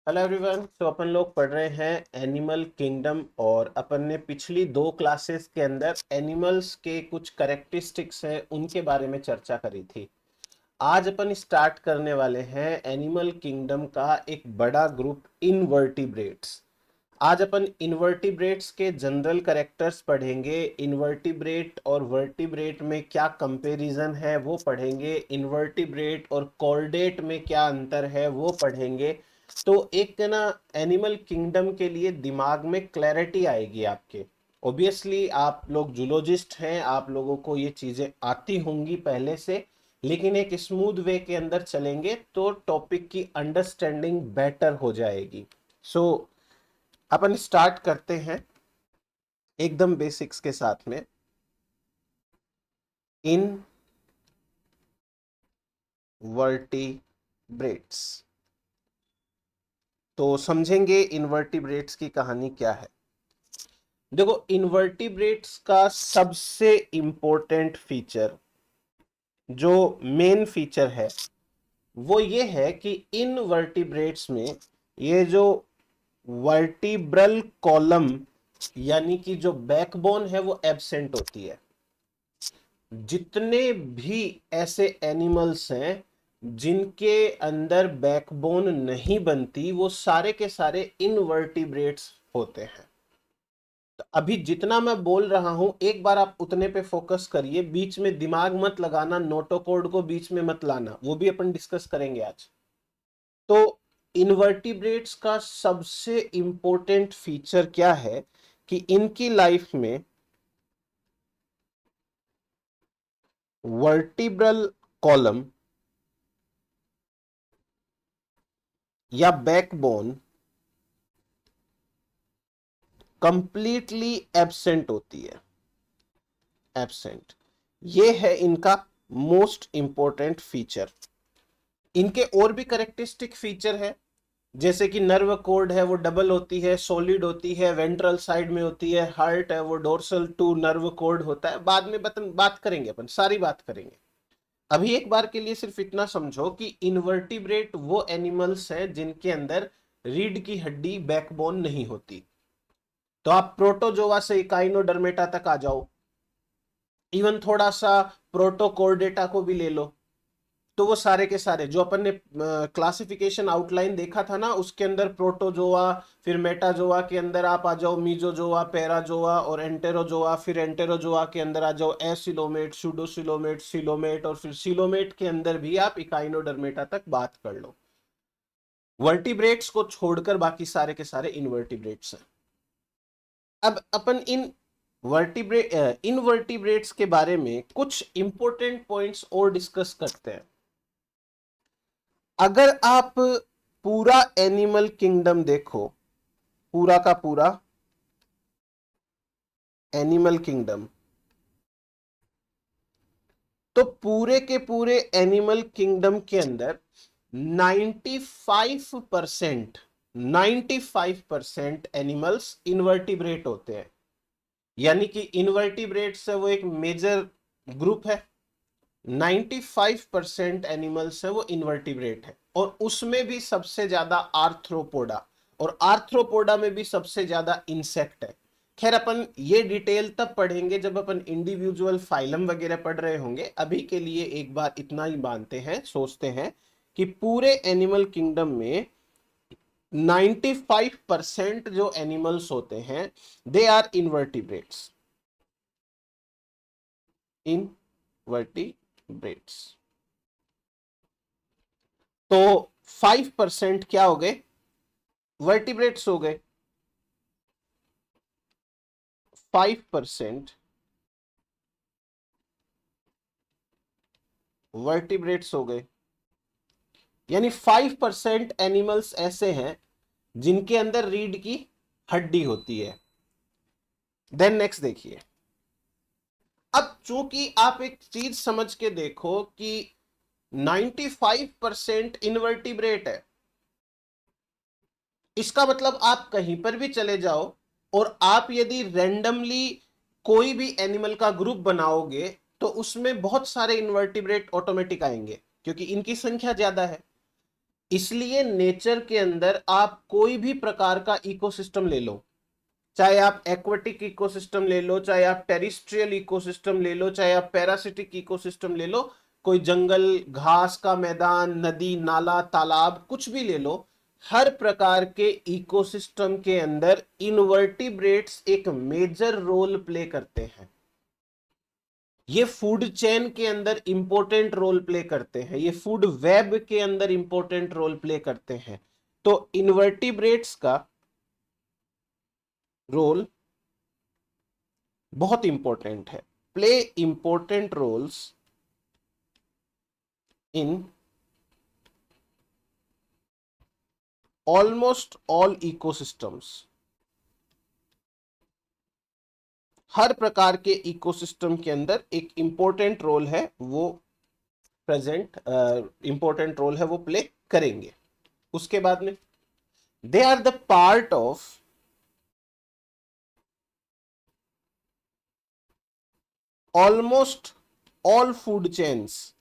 Hello everyone. अपन लोग पढ़ रहे हैं एनिमल किंगडम और अपन ने पिछली 2 क्लासेस के अंदर एनिमल्स के कुछ कैरेक्टरिस्टिक्स हैं उनके बारे में चर्चा करी थी। आज अपन स्टार्ट करने वाले हैं एनिमल किंगडम का एक बड़ा ग्रुप इनवर्टिब्रेट्स। आज अपन इनवर्टिब्रेट्स के जनरल कैरेक्टर्स पढ़ेंगे। इनवर्टिब्रेट और वर्टिब्रेट में क्या कंपैरिजन है वो पढ़ेंगे। इनवर्टिब्रेट और कॉर्डेट में क्या अंतर है वो पढ़ेंगे। तो एक ना एनिमल किंगडम के लिए दिमाग में क्लैरिटी आएगी आपके। ऑब्वियसली आप लोग जूलॉजिस्ट हैं, आप लोगों को ये चीजें आती होंगी पहले से, लेकिन एक स्मूथ वे के अंदर चलेंगे तो टॉपिक की अंडरस्टैंडिंग बेटर हो जाएगी। सो अपन स्टार्ट करते हैं एकदम बेसिक्स के साथ में। इनवर्टिब्रेट्स तो समझेंगे इनवर्टिब्रेट्स की कहानी क्या है। देखो, इनवर्टिब्रेट्स का सबसे इंपॉर्टेंट फीचर, जो मेन फीचर है, वो ये है कि इनवर्टिब्रेट्स में ये जो वर्टिब्रल कॉलम यानी कि जो बैकबोन है वो एब्सेंट होती है। जितने भी ऐसे एनिमल्स हैं जिनके अंदर बैकबोन नहीं बनती वो सारे के सारे इनवर्टिब्रेट्स होते हैं। तो अभी जितना मैं बोल रहा हूं एक बार आप उतने पे फोकस करिए, बीच में दिमाग मत लगाना, नोटोकोड को बीच में मत लाना, वो भी अपन डिस्कस करेंगे आज। तो इनवर्टिब्रेट्स का सबसे इंपॉर्टेंट फीचर क्या है कि इनकी लाइफ में वर्टिब्रल कॉलम या बैकबोन कंप्लीटली एब्सेंट होती है। एब्सेंट, ये है इनका मोस्ट इंपॉर्टेंट फीचर। इनके और भी करेक्टरिस्टिक फीचर है, जैसे कि नर्व कोड है वो डबल होती है, सॉलिड होती है, वेंट्रल साइड में होती है, हार्ट है वो डोर्सल टू नर्व कोड होता है। बाद में बात करेंगे, अपन सारी बात करेंगे। अभी एक बार के लिए सिर्फ इतना समझो कि इनवर्टिब्रेट वो एनिमल्स हैं जिनके अंदर रीढ़ की हड्डी बैकबोन नहीं होती। तो आप प्रोटोजोआ से इकाइनोडर्मेटा तक आ जाओ, इवन थोड़ा सा प्रोटोकोर्डेटा को भी ले लो, तो वो सारे के सारे जो अपन ने क्लासिफिकेशन आउटलाइन देखा था ना, उसके अंदर प्रोटोजोआ, फिर मेटाजोआ के अंदर आप आ जाओ मीजोजोआ, पैराजोआ और एंटेरोजोआ, फिर एंटेरोजोआ के अंदर आ जाओ एसिलोमेट, सूडोसिलोमेट, सिलोमेट, और फिर सिलोमेट के अंदर भी आप इकाइनोडर्मेटा तक बात कर लो। वर्टिब्रेट्स को छोड़कर बाकी सारे के सारे इनवर्टिब्रेट्स हैं। अब अपन इनवर्टिब्रेट्स के बारे में कुछ इंपॉर्टेंट पॉइंट्स और डिस्कस करते हैं। अगर आप पूरा एनिमल किंगडम देखो, पूरा का पूरा एनिमल किंगडम, तो पूरे के पूरे एनिमल किंगडम के अंदर 95% 95% एनिमल्स इनवर्टिब्रेट होते हैं। यानी कि इनवर्टिब्रेट से वो एक मेजर ग्रुप है। 95% एनिमल्स है वो इनवर्टिब्रेट है, और उसमें भी सबसे ज्यादा आर्थ्रोपोडा, और आर्थ्रोपोडा में भी सबसे ज्यादा इंसेक्ट है। खैर अपन ये डिटेल तब पढ़ेंगे जब अपन इंडिविजुअल फाइलम वगैरह पढ़ रहे होंगे। अभी के लिए एक बार इतना ही मानते हैं, सोचते हैं कि पूरे एनिमल किंगडम में 95% जो एनिमल्स होते हैं दे आर इनवर्टिब्रेट्स। इनवर्टिब्रेट्स। तो 5% क्या हो गए? वर्टिब्रेट्स हो गए। 5% वर्टिब्रेट्स हो गए, यानी 5% एनिमल्स ऐसे हैं जिनके अंदर रीढ़ की हड्डी होती है। देन नेक्स्ट देखिए। अब चूंकि आप एक चीज समझ के देखो कि 95% इनवर्टिब्रेट है, इसका मतलब आप कहीं पर भी चले जाओ और आप यदि रैंडमली कोई भी एनिमल का ग्रुप बनाओगे तो उसमें बहुत सारे इनवर्टिब्रेट ऑटोमेटिक आएंगे, क्योंकि इनकी संख्या ज्यादा है। इसलिए नेचर के अंदर आप कोई भी प्रकार का इकोसिस्टम ले लो, चाहे आप एक्वेटिक इकोसिस्टम ले लो, चाहे आप टेरिस्ट्रियल इकोसिस्टम ले लो, चाहे आप पैरासिटिक इकोसिस्टम ले लो, कोई जंगल, घास का मैदान, नदी, नाला, तालाब, कुछ भी ले लो, हर प्रकार के इकोसिस्टम के अंदर इनवर्टिब्रेट्स एक मेजर रोल प्ले करते हैं। ये फूड चेन के अंदर इंपॉर्टेंट रोल प्ले करते हैं, ये फूड वेब के अंदर इंपॉर्टेंट रोल प्ले करते हैं। तो इनवर्टिब्रेट्स का रोल बहुत इंपॉर्टेंट है, play important roles in almost all ecosystems. हर प्रकार के इकोसिस्टम के अंदर एक इंपॉर्टेंट रोल है, वो प्रेजेंट इंपॉर्टेंट रोल है वो प्ले करेंगे। उसके बाद में they are the part of almost all food chains.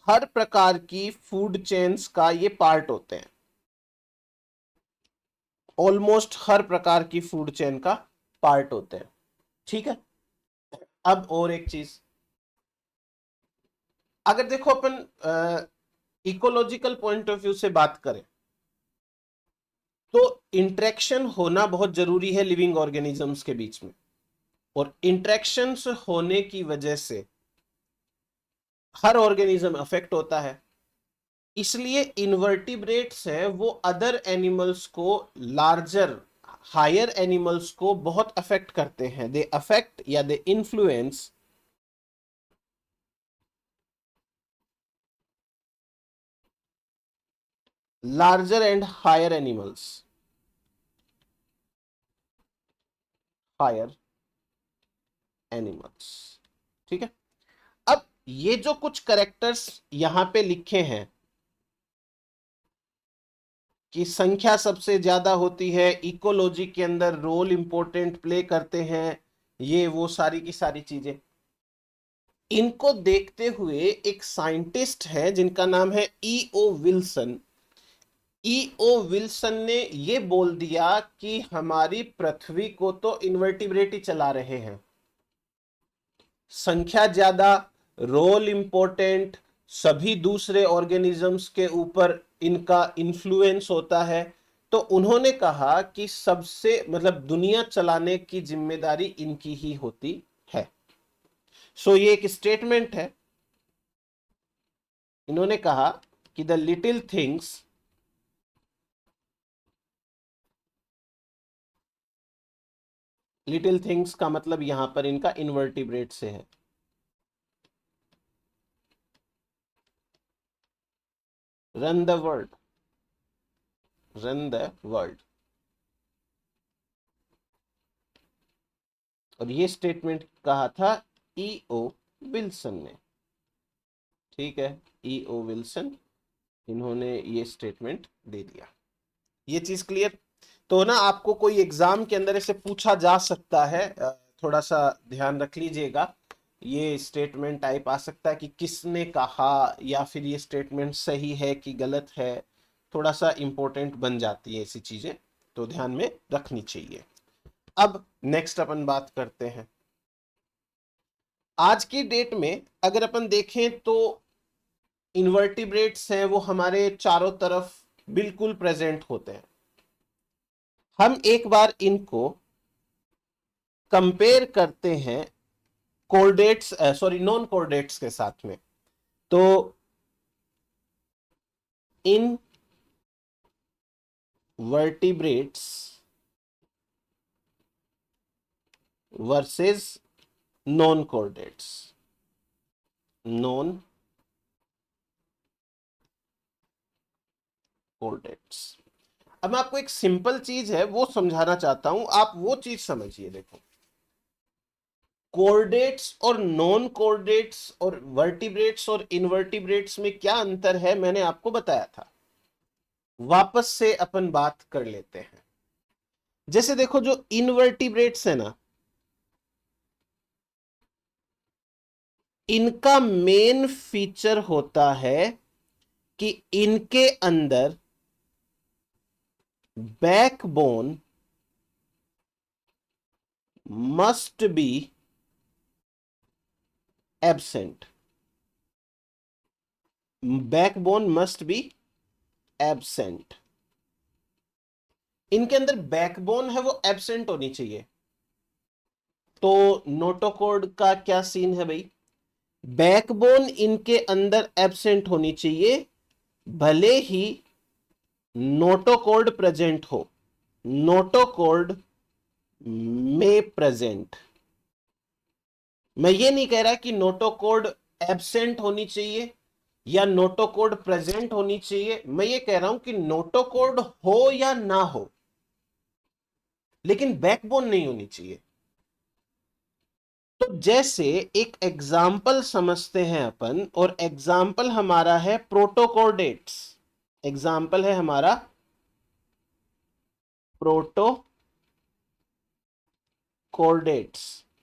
हर प्रकार की फूड चेन्स का ये पार्ट होते हैं, ऑलमोस्ट हर प्रकार की फूड चेन का पार्ट होते हैं। ठीक है, अब और एक चीज, अगर देखो अपन इकोलॉजिकल पॉइंट ऑफ व्यू से बात करें तो इंटरेक्शन होना बहुत जरूरी है लिविंग ऑर्गेनिजम्स के बीच में, और इंटरेक्शंस होने की वजह से हर ऑर्गेनिज्म अफेक्ट होता है। इसलिए इनवर्टिब्रेट्स है वो अदर एनिमल्स को, लार्जर हायर एनिमल्स को बहुत अफेक्ट करते हैं। दे अफेक्ट या they influence larger and higher animals, higher animals. ठीक है, अब ये जो कुछ करेक्टर्स यहां पे लिखे हैं कि संख्या सबसे ज्यादा होती है, इकोलॉजी के अंदर रोल इंपॉर्टेंट प्ले करते हैं, ये वो सारी की सारी चीजें, इनको देखते हुए एक साइंटिस्ट है जिनका नाम है ईओ विल्सन। ईओ विल्सन ने ये बोल दिया कि हमारी पृथ्वी को तो इन्वर्टिब्रेट ही चला रहे हैं, संख्या ज्यादा, रोल इंपॉर्टेंट, सभी दूसरे ऑर्गेनिजम्स के ऊपर इनका इन्फ्लुएंस होता है। तो उन्होंने कहा कि सबसे मतलब दुनिया चलाने की जिम्मेदारी इनकी ही होती है। सो ये एक स्टेटमेंट है, इन्होंने कहा कि the little things little things का मतलब यहां पर इनका इन्वर्टिब्रेट से है। Run the world, run the world. और ये स्टेटमेंट कहा था ईओ विल्सन ने। ठीक है, ईओ विल्सन, इन्होंने ये स्टेटमेंट दे दिया। ये चीज क्लियर? तो ना आपको कोई एग्जाम के अंदर ऐसे पूछा जा सकता है, थोड़ा सा ध्यान रख लीजिएगा। ये स्टेटमेंट टाइप आ सकता है कि किसने कहा, या फिर ये स्टेटमेंट सही है कि गलत है, थोड़ा सा इंपॉर्टेंट बन जाती है ऐसी चीजें, तो ध्यान में रखनी चाहिए। अब नेक्स्ट अपन बात करते हैं, आज की डेट में अगर अपन देखें तो इन्वर्टिब्रेट्स हैं वो हमारे चारों तरफ बिल्कुल प्रेजेंट होते हैं। हम एक बार इनको कंपेयर करते हैं कोर्डेट्स, सॉरी नॉन कोर्डेट्स के साथ में। तो इन vertebrates versus non chordates, non chordates. अब मैं आपको एक सिंपल चीज है वो समझाना चाहता हूं, आप वो चीज समझिए। देखो, कोर्डेट्स और नॉन कोर्डेट्स और वर्टिब्रेट्स और इनवर्टिब्रेट्स में क्या अंतर है मैंने आपको बताया था, वापस से अपन बात कर लेते हैं। जैसे देखो, जो इनवर्टिब्रेट्स है ना, इनका मेन फीचर होता है कि इनके अंदर backbone must be absent, backbone must be absent. इनके अंदर बैकबोन है वो एब्सेंट होनी चाहिए। तो नोटोकॉर्ड का क्या सीन है भाई, बैकबोन इनके अंदर एब्सेंट होनी चाहिए, भले ही नोटोकॉर्ड प्रेजेंट हो, नोटोकॉर्ड में प्रेजेंट। मैं ये नहीं कह रहा कि नोटोकॉर्ड एब्सेंट होनी चाहिए या नोटोकॉर्ड प्रेजेंट होनी चाहिए, मैं ये कह रहा हूं कि नोटोकॉर्ड हो या ना हो, लेकिन बैकबोन नहीं होनी चाहिए। तो जैसे एक एग्जाम्पल समझते हैं अपन, और एग्जाम्पल हमारा है प्रोटोकॉर्डेट्स। एग्जाम्पल है हमारा प्रोटोकॉर्डेट्स।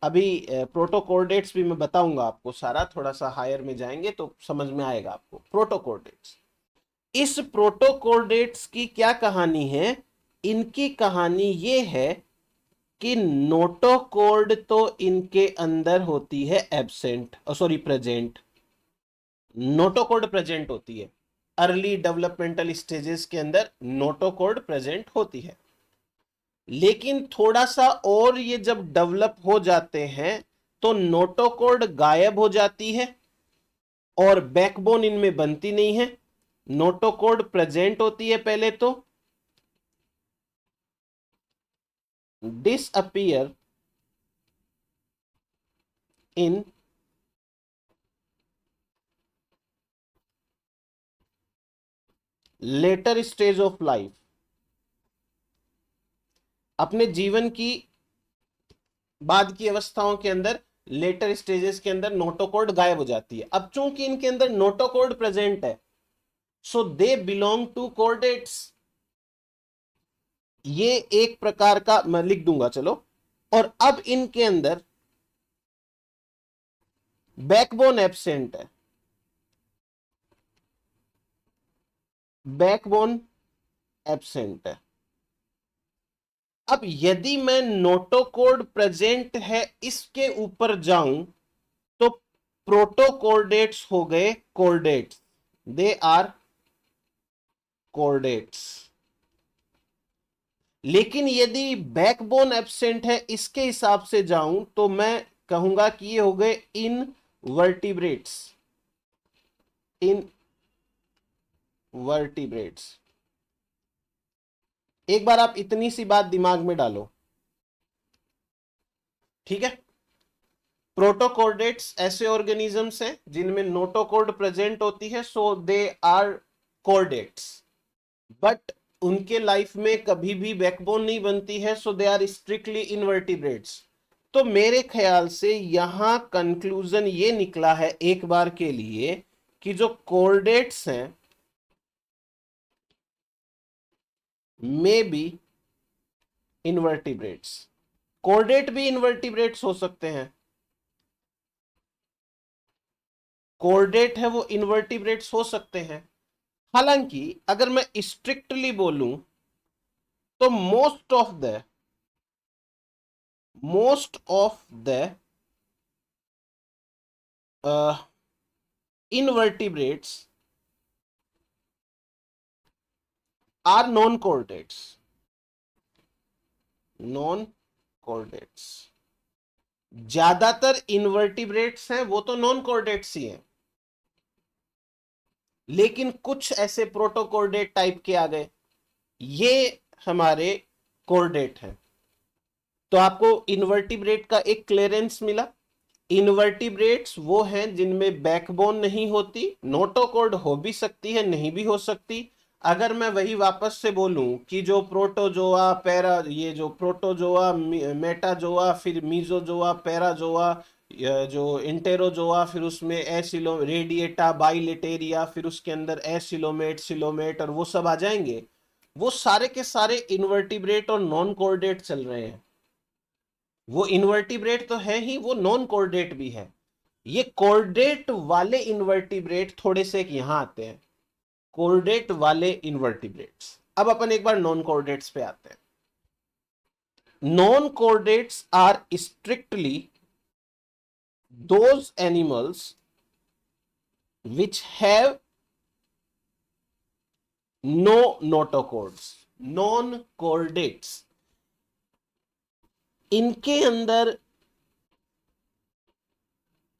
अभी प्रोटोकॉर्डेट्स भी मैं बताऊंगा आपको सारा, थोड़ा सा हायर में जाएंगे तो समझ में आएगा आपको प्रोटोकॉर्डेट्स। इस प्रोटोकॉर्डेट्स की क्या कहानी है, इनकी कहानी ये है कि नोटोकॉर्ड तो इनके अंदर होती है absent, sorry present, notochord present होती है। अर्ली डेवलपमेंटल स्टेजेस के अंदर नोटोकॉर्ड प्रेजेंट होती है, लेकिन थोड़ा सा और ये जब डेवलप हो जाते हैं तो नोटोकॉर्ड गायब हो जाती है और बैकबोन इनमें बनती नहीं है। नोटोकॉर्ड प्रेजेंट होती है पहले तो, disappear in later stage of life. अपने जीवन की बाद की अवस्थाओं के अंदर, लेटर स्टेजेस के अंदर नोटोकॉर्ड गायब हो जाती है। अब चूंकि इनके अंदर नोटोकॉर्ड प्रेजेंट है, सो दे बिलोंग टू कॉर्डेट्स। ये एक प्रकार का मैं लिख दूंगा चलो। और अब इनके अंदर बैकबोन एब्सेंट है, बैकबोन एब्सेंट है। अब यदि मैं नोटोकॉर्ड प्रेजेंट है इसके ऊपर जाऊं तो प्रोटोकॉर्डेट्स हो गए कॉर्डेट्स, दे आर कॉर्डेट्स। लेकिन यदि बैकबोन एब्सेंट है इसके हिसाब से जाऊं तो मैं कहूंगा कि ये हो गए इन वर्टिब्रेट्स, इन वर्टिब्रेट्स। एक बार आप इतनी सी बात दिमाग में डालो, ठीक है। प्रोटोकॉर्डेट्स ऐसे ऑर्गेनिजम्स हैं जिनमें नोटोकॉर्ड प्रेजेंट होती है, सो दे आर कॉर्डेट्स, बट उनके लाइफ में कभी भी बैकबोन नहीं बनती है, सो दे आर स्ट्रिक्टली इनवर्टिब्रेट्स। तो मेरे ख्याल से यहां कंक्लूजन ये निकला है एक बार के लिए कि जो कॉर्डेट्स हैं मे बी इनवर्टिब्रेट्स। कॉर्डेट भी इनवर्टिब्रेट्स हो सकते हैं, कॉर्डेट है वो इनवर्टिब्रेट्स हो सकते हैं। हालांकि अगर मैं स्ट्रिक्टली बोलूं तो most of the invertebrates are non-chordates, non-chordates। ज्यादातर इनवर्टिब्रेट्स हैं वो तो नॉन कॉर्डेट्स ही हैं, लेकिन कुछ ऐसे प्रोटोकॉर्डेट टाइप के आ गए, ये हमारे कॉर्डेट हैं। तो आपको इनवर्टिब्रेट का एक क्लियरेंस मिला। इनवर्टिब्रेट्स वो हैं जिनमें बैकबोन नहीं होती, नोटोकॉर्ड हो भी सकती है नहीं भी हो सकती। अगर मैं वही वापस से बोलूं कि जो प्रोटोजोआ पैरा, ये जो प्रोटोजोआ मेटाजोआ फिर मीजोजोआ पैराजोआ, जो इंटेरोजोआ, फिर उसमें एसिलो रेडिएटा बाइलेटेरिया, फिर उसके अंदर एसिलोमेट सिलोमेट और वो सब आ जाएंगे, वो सारे के सारे इनवर्टिब्रेट और नॉन कॉर्डेट चल रहे हैं। वो इनवर्टिब्रेट तो है ही, वो नॉन कॉर्डेट भी है। ये कॉर्डेट वाले इनवर्टिब्रेट थोड़े से यहां आते हैं, कोऑर्डिनेट वाले इनवर्टिब्रेट्स। अब अपन एक बार नॉन कोऑर्डिनेट्स पे आते हैं। Non chordates are strictly those animals which have no notochords, non chordates, इनके अंदर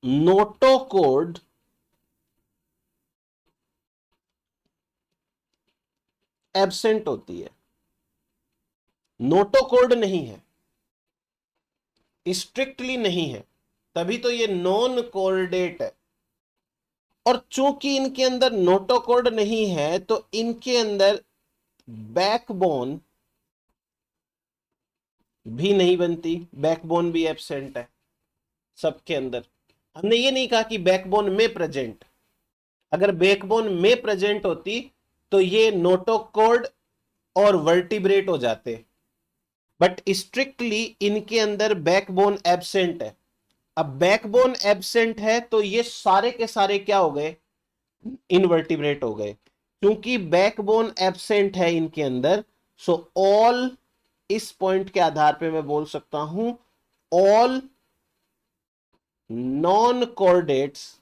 नोटोकोड एब्सेंट होती है, नोटोकोड नहीं है, स्ट्रिक्टली नहीं है, तभी तो ये नॉन कोऑर्डिनेट है। और चूंकि इनके अंदर नोटोकोड नहीं है तो इनके अंदर बैकबोन भी नहीं बनती, बैकबोन भी एब्सेंट है सबके अंदर। हमने ये नहीं कहा कि बैकबोन में प्रेजेंट, अगर बैकबोन में प्रेजेंट होती तो ये नोटोकोड और वर्टिब्रेट हो जाते, बट स्ट्रिक्टली इनके अंदर बैकबोन एब्सेंट है। अब बैकबोन एब्सेंट है तो ये सारे के सारे क्या हो गए, इनवर्टिब्रेट हो गए। क्योंकि बैकबोन एब्सेंट है इनके अंदर, सो ऑल, इस पॉइंट के आधार पे मैं बोल सकता हूं all non chordates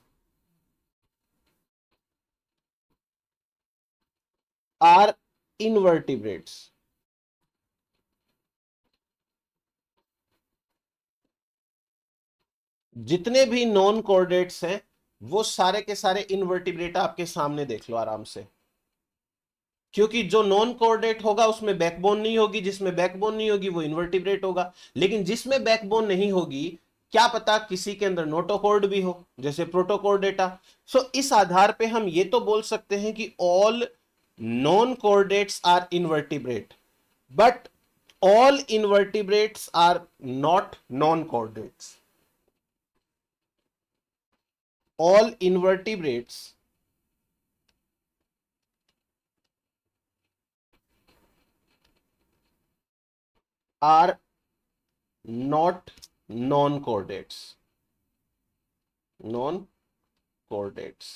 are invertebrates. जितने भी नॉन कोऑर्डिनेट्स हैं वो सारे के सारे इनवर्टिब्रेट आपके सामने देख लो आराम से। क्योंकि जो नॉन कोऑर्डिनेट होगा उसमें बैकबोन नहीं होगी, जिसमें बैकबोन नहीं होगी वो इनवर्टिब्रेट होगा। लेकिन जिसमें बैकबोन नहीं होगी, क्या पता किसी के अंदर नोटोकॉर्ड भी हो, जैसे प्रोटोकॉर्डेटा। सो इस आधार पे हम ये तो बोल सकते हैं कि all non chordates are invertebrate, but all invertebrates are not non chordates. all invertebrates are not non-coordinates, non-coordinates,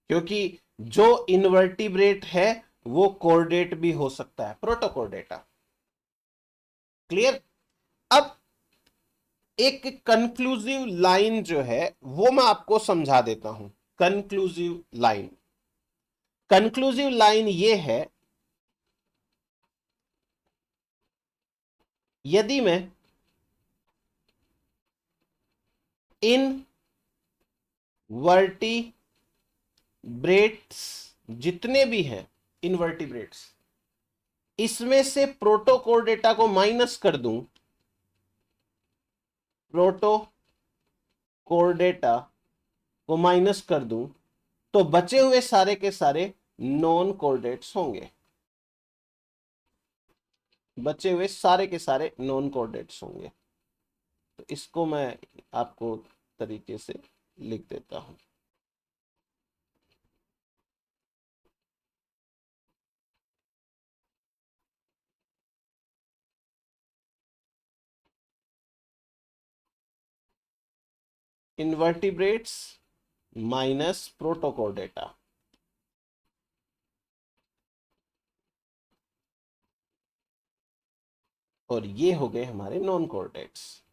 क्योंकि जो इनवर्टिब्रेट है वो कोऑर्डिनेट भी हो सकता है, प्रोटोकोऑर्डिनेटा। क्लियर। अब एक कंक्लूसिव लाइन जो है वो मैं आपको समझा देता हूं। कंक्लूसिव लाइन ये है, यदि मैं इन वर्टिब्रेट्स जितने भी हैं इनवर्टिब्रेट्स, इसमें से प्रोटोकोऑर्डिनेटा को माइनस कर दूं, प्रोटोकोऑर्डिनेटा को माइनस कर दूं, तो बचे हुए सारे के सारे नॉन कोऑर्डिनेट्स होंगे, बचे हुए सारे के सारे नॉन कोऑर्डिनेट्स होंगे। तो इसको मैं आपको तरीके से लिख देता हूं। इनवर्टिब्रेट्स माइनस प्रोटोकोऑर्डिनेटा, और ये हो गए हमारे नॉन कोऑर्डिनेट्स।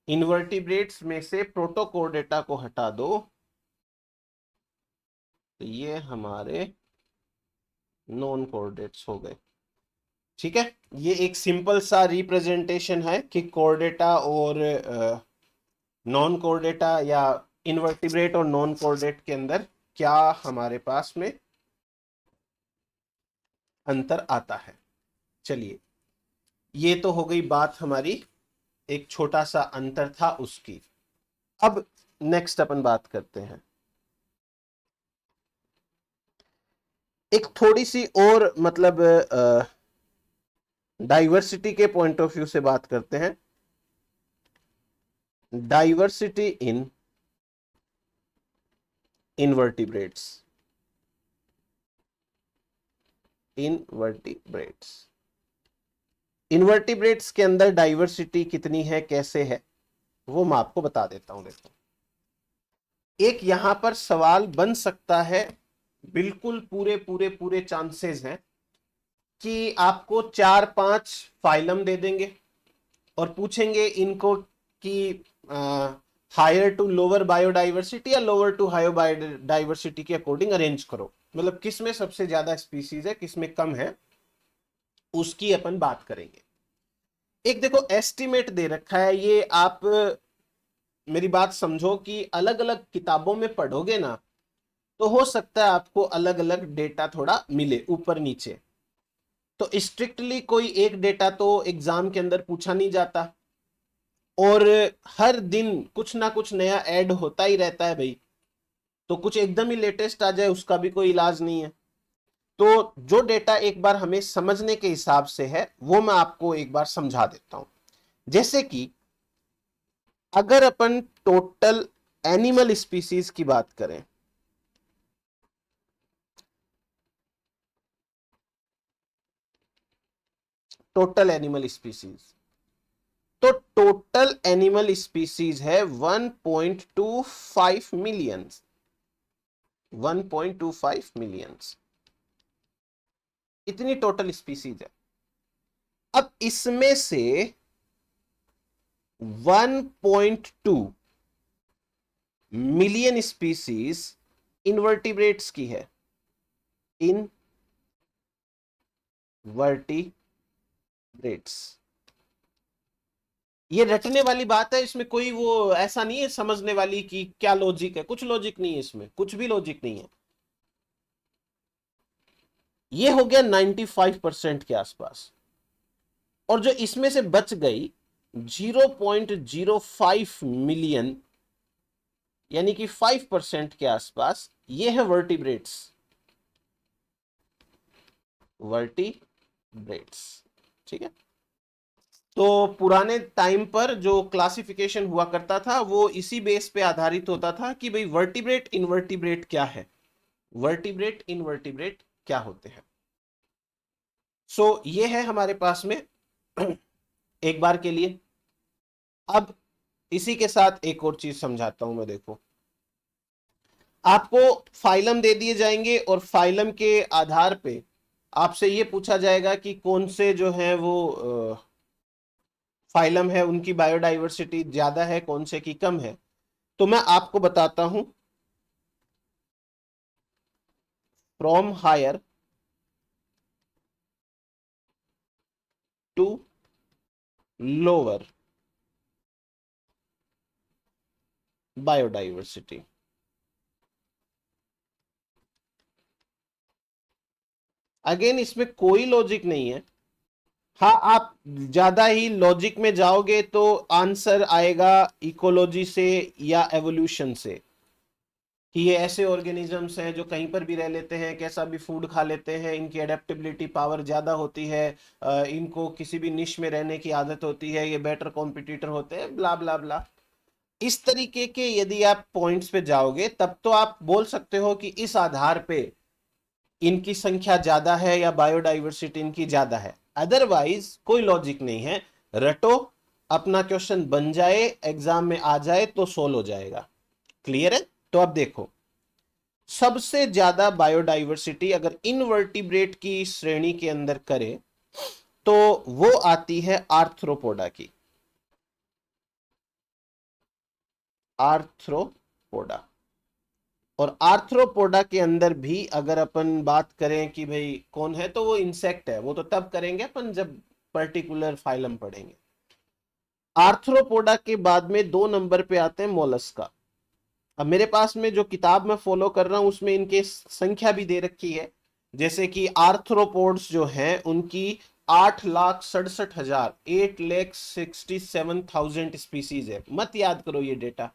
इनवर्टिब्रेट्स में से प्रोटोकोऑर्डिनेटा को हटा दो तो ये हमारे नॉन कोऑर्डिनेट्स हो गए। ठीक है, ये एक सिंपल सा रिप्रेजेंटेशन है कि कोऑर्डिनेटा और नॉन कोऑर्डिनेटा या इनवर्टिब्रेट और नॉन कोऑर्डिनेट के अंदर क्या हमारे पास में अंतर आता है। चलिए, ये तो हो गई बात हमारी, एक छोटा सा अंतर था उसकी। अब नेक्स्ट अपन बात करते हैं, एक थोड़ी सी और मतलब डाइवर्सिटी के पॉइंट ऑफ व्यू से बात करते हैं। डाइवर्सिटी इन इनवर्टिब्रेट्स, इनवर्टिब्रेट्स के अंदर डाइवर्सिटी कितनी है, कैसे है, वो मैं आपको बता देता हूं। देखो, एक यहां पर सवाल बन सकता है, बिल्कुल पूरे पूरे पूरे चांसेस हैं कि आपको 4-5 फाइलम दे देंगे और पूछेंगे इनको कि हायर टू लोअर बायोडाइवर्सिटी या लोअर टू हायर बायोडाइवर्सिटी के अकॉर्डिंग अरेंज करो, मतलब किस में सबसे ज्यादा स्पीसीज है, किस में कम है, उसकी अपन बात करेंगे। एक देखो एस्टिमेट दे रखा है, ये आप मेरी बात समझो कि अलग अलग किताबों में पढ़ोगे ना तो हो सकता है आपको अलग अलग डेटा थोड़ा मिले ऊपर नीचे, तो स्ट्रिक्टली कोई एक डेटा तो एग्जाम के अंदर पूछा नहीं जाता, और हर दिन कुछ ना कुछ नया ऐड होता ही रहता है भाई, तो कुछ एकदम ही लेटेस्ट आ जाए उसका भी कोई इलाज नहीं है। तो जो डेटा एक बार हमें समझने के हिसाब से है वो मैं आपको एक बार समझा देता हूं। जैसे कि अगर अपन टोटल एनिमल स्पीसीज की बात करें, टोटल एनिमल स्पीसीज, तो टोटल एनिमल स्पीसीज है 1.25 मिलियन, 1.25 मिलियंस, इतनी टोटल स्पीसीज है। अब इसमें से 1.2 मिलियन स्पीसीज इनवर्टिब्रेट्स की है, इनवर्टिब्रेट्स। ये रटने वाली बात है, इसमें कोई वो ऐसा नहीं है समझने वाली कि क्या लॉजिक है, कुछ लॉजिक नहीं है इसमें, कुछ भी लॉजिक नहीं है। ये हो गया 95% के आसपास, और जो इसमें से बच गई 0.05 मिलियन यानी कि 5% के आसपास, ये है वर्टिब्रेट्स, वर्टिब्रेट्स। ठीक है, तो पुराने टाइम पर जो क्लासिफिकेशन हुआ करता था वो इसी बेस पे आधारित होता था कि भाई वर्टिब्रेट इनवर्टिब्रेट क्या है, वर्टिब्रेट इनवर्टिब्रेट क्या होते हैं। सो ये है हमारे पास में एक बार के लिए। अब इसी के साथ एक और चीज समझाता हूं मैं, देखो आपको फाइलम दे दिए जाएंगे और फाइलम के आधार पे आपसे ये पूछा जाएगा कि कौन से जो है वो फाइलम है उनकी बायोडाइवर्सिटी ज्यादा है, कौन से की कम है। तो मैं आपको बताता हूं, from higher to lower biodiversity. Again इसमें कोई लॉजिक नहीं है। हाँ, आप ज्यादा ही लॉजिक में जाओगे तो आंसर आएगा इकोलॉजी से या एवोल्यूशन से, कि ये ऐसे ऑर्गेनिजम्स हैं जो कहीं पर भी रह लेते हैं, कैसा भी फूड खा लेते हैं, इनकी एडेप्टेबिलिटी पावर ज्यादा होती है, इनको किसी भी निश में रहने की आदत होती है, ये बेटर कॉम्पिटिटर होते हैं, ब्ला ब्ला ब्ला। इस तरीके के यदि आप पॉइंट्स पे जाओगे तब तो आप बोल सकते हो कि इस आधार पे इनकी संख्या ज्यादा है या बायोडाइवर्सिटी इनकी ज्यादा है। अदरवाइज कोई लॉजिक नहीं है, रटो, अपना क्वेश्चन बन जाए, एग्जाम में आ जाए तो सोल्व हो जाएगा। क्लियर है? तो अब देखो, सबसे ज्यादा बायोडाइवर्सिटी अगर इनवर्टिब्रेट की श्रेणी के अंदर करे तो वो आती है आर्थ्रोपोडा की, आर्थ्रोपोडा। और आर्थ्रोपोडा के अंदर भी अगर अपन बात करें कि भाई कौन है, तो वो इंसेक्ट है, वो तो तब करेंगे अपन जब पर्टिकुलर फाइलम पढ़ेंगे। आर्थ्रोपोडा के बाद में 2 नंबर पे आते हैं मोलस्का। अब मेरे पास में जो किताब मैं फॉलो कर रहा हूं उसमें इनके संख्या भी दे रखी है, जैसे कि आर्थ्रोपोड्स जो हैं उनकी 8,67,000, 8,67,000 स्पीसीज है। मत याद करो ये डेटा,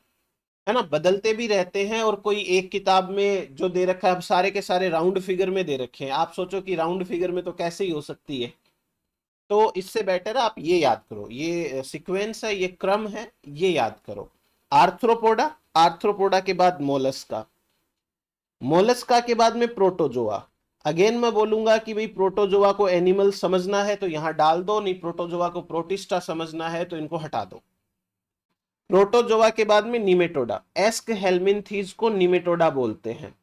है ना, बदलते भी रहते हैं, और कोई एक किताब में जो दे रखा है, अब सारे के सारे राउंड फिगर में दे रखे हैं, आप सोचो कि राउंड फिगर में तो कैसे ही हो सकती है। तो इससे बेटर है आप ये याद करो, ये सीक्वेंस है, ये क्रम है, ये याद करो। आर्थ्रोपोडा, आर्थ्रोपोडा के बाद मोलस्का, मोलस्का के बाद में प्रोटोजोआ। अगेन मैं बोलूंगा कि भाई प्रोटोजोआ को एनिमल समझना है तो यहां डाल दो, नहीं प्रोटोजोआ को प्रोटिस्टा समझना है तो इनको हटा दो। प्रोटोजोआ के बाद में निमेटोडा, एस्क हेलमिंथीज को निमेटोडा बोलते हैं।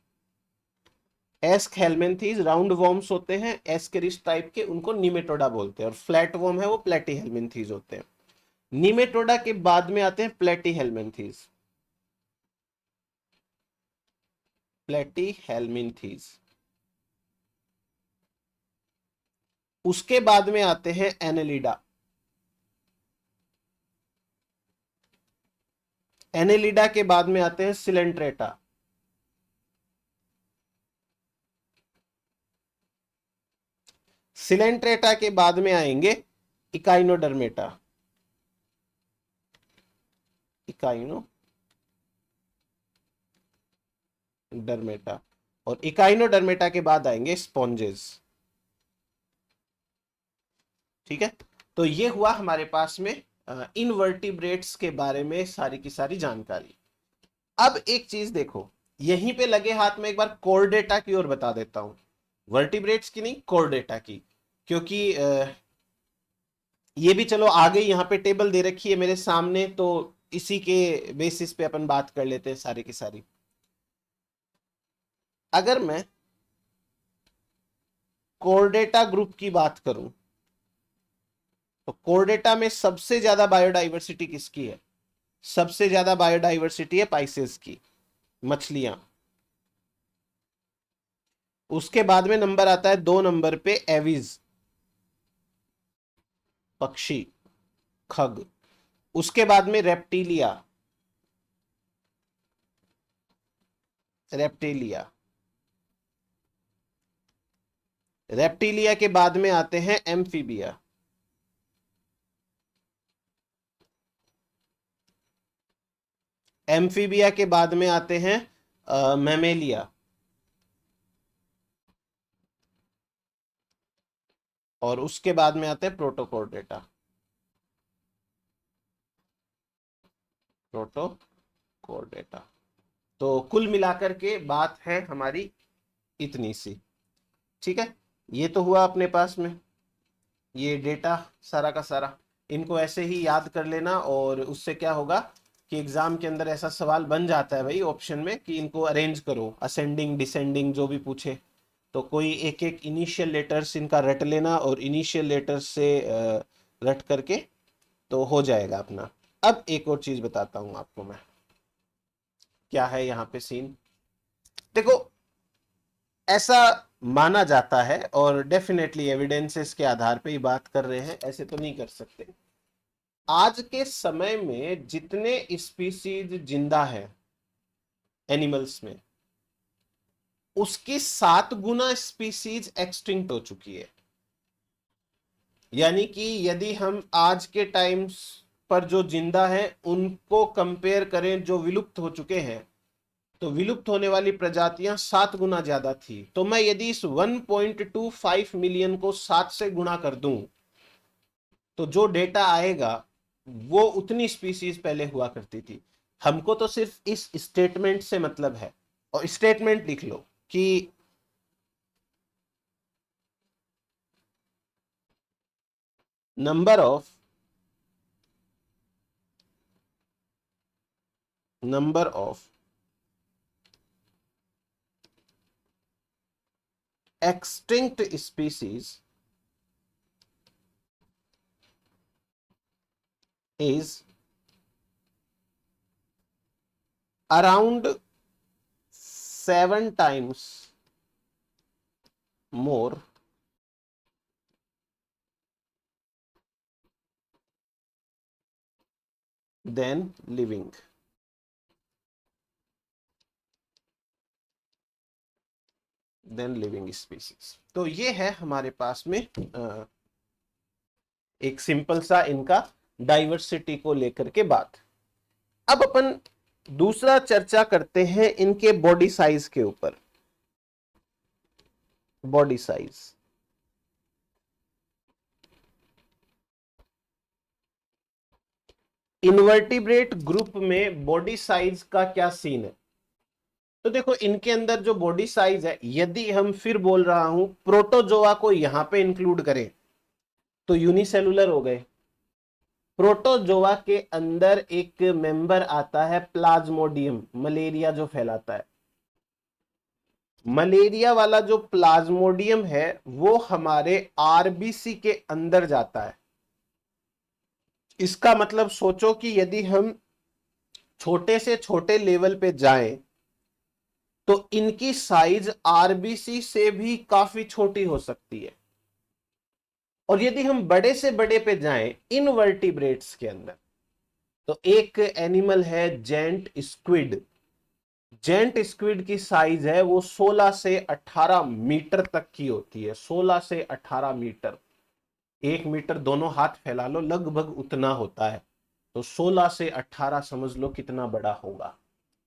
एस्क हेलमिंथीज राउंड वॉर्म्स होते हैं एस्केरिस टाइप के, उनको निमेटोडा बोलते हैं, और फ्लैट वॉर्म है वो प्लेटी हेलमिंथीज होते हैं। निमेटोडा के बाद में आते हैं प्लेटी हेलमिंथीज, प्लेटी हेलमिंथीज। उसके बाद में आते हैं एनेलिडा, एनेलिडा के बाद में आते हैं सिलेंट्रेटा, सिलेंट्रेटा के बाद में आएंगे इकाइनोडर्मेटा, इकाइनोडर्मेटा, और इकाइनोडर्मेटा के बाद आएंगे स्पॉन्जेस। ठीक है, तो ये हुआ हमारे पास में इनवर्टिब्रेट्स के बारे में सारी की सारी जानकारी। अब एक चीज देखो, यहीं पे लगे हाथ में एक बार कोर्डेटा की ओर बता देता हूं, वर्टिब्रेट्स की नहीं, कोर्डेटा की, क्योंकि ये भी चलो आगे यहाँ पे टेबल दे रखी है मेरे सामने, तो इसी के बेसिस पे अपन बात कर लेते हैं सारी की सारी। अगर मैं कोर्डेटा ग्रुप की बात करूं, तो कोर्डेटा में सबसे ज्यादा बायोडाइवर्सिटी किसकी है? सबसे ज्यादा बायोडाइवर्सिटी है पाइसेस की, मछलियां। उसके बाद में नंबर आता है 2 नंबर पे एविज, पक्षी, खग। उसके बाद में रेप्टिलिया, रेप्टिलिया, रेप्टिलिया के बाद में आते हैं एम्फीबिया, एम्फीबिया के बाद में आते हैं मैमेलिया, और उसके बाद में आते हैं प्रोटोकोर्डेटा, प्रोटोकोर्डेटा। तो कुल मिलाकर के बात है हमारी इतनी सी। ठीक है, ये तो हुआ अपने पास में ये डेटा सारा का सारा, इनको ऐसे ही याद कर लेना, और उससे क्या होगा कि एग्जाम के अंदर ऐसा सवाल बन जाता है भाई ऑप्शन में कि इनको अरेंज करो, असेंडिंग डिसेंडिंग जो भी पूछे, तो कोई एक एक इनिशियल लेटर्स इनका रट लेना, और इनिशियल लेटर्स से रट करके तो हो जाएगा अपना। अब एक और चीज बताता हूं आपको मैं, क्या है यहाँ पे सीन। देखो, ऐसा माना जाता है, और डेफिनेटली एविडेंसेस के आधार पे ही बात कर रहे हैं, ऐसे तो नहीं कर सकते। आज के समय में जितने स्पीसीज जिंदा है एनिमल्स में, उसकी 7 गुना स्पीसीज एक्सटिंक्ट हो चुकी है। यानी कि यदि हम आज के टाइम्स पर जो जिंदा है उनको कंपेयर करें जो विलुप्त हो चुके हैं, तो विलुप्त होने वाली प्रजातियां 7 गुना ज्यादा थी। तो मैं यदि इस 1.25 मिलियन को 7 से गुणा कर दूं, तो जो डेटा आएगा वो उतनी स्पीसीज पहले हुआ करती थी। हमको तो सिर्फ इस स्टेटमेंट से मतलब है, और स्टेटमेंट लिख लो कि number of extinct species is around 7 times more than living. Species. तो ये है हमारे पास में एक सिंपल सा इनका डाइवर्सिटी को लेकर के बात। अब अपन दूसरा चर्चा करते हैं इनके बॉडी साइज के ऊपर। बॉडी साइज, इनवर्टिब्रेट ग्रुप में बॉडी साइज का क्या सीन है? तो देखो, इनके अंदर जो बॉडी साइज है, यदि हम फिर बोल रहा हूं प्रोटोजोआ को यहां पे इंक्लूड करें, तो यूनिसेलुलर हो गए, प्रोटोजोआ के अंदर एक मेंबर आता है प्लाज्मोडियम, मलेरिया जो फैलाता है। मलेरिया वाला जो प्लाज्मोडियम है वो हमारे आरबीसी के अंदर जाता है। इसका मतलब सोचो कि यदि हम छोटे से छोटे लेवल पे जाएं तो इनकी साइज आरबीसी से भी काफी छोटी हो सकती है। और यदि हम बड़े से बड़े पे जाएं इनवर्टिब्रेट्स के अंदर, तो एक एनिमल है जेंट स्क्विड। जेंट स्क्विड की साइज है वो 16 से 18 मीटर तक की होती है। 16 से 18 मीटर, 1 मीटर दोनों हाथ फैला लो लगभग उतना होता है। तो 16 से 18 समझ लो कितना बड़ा होगा।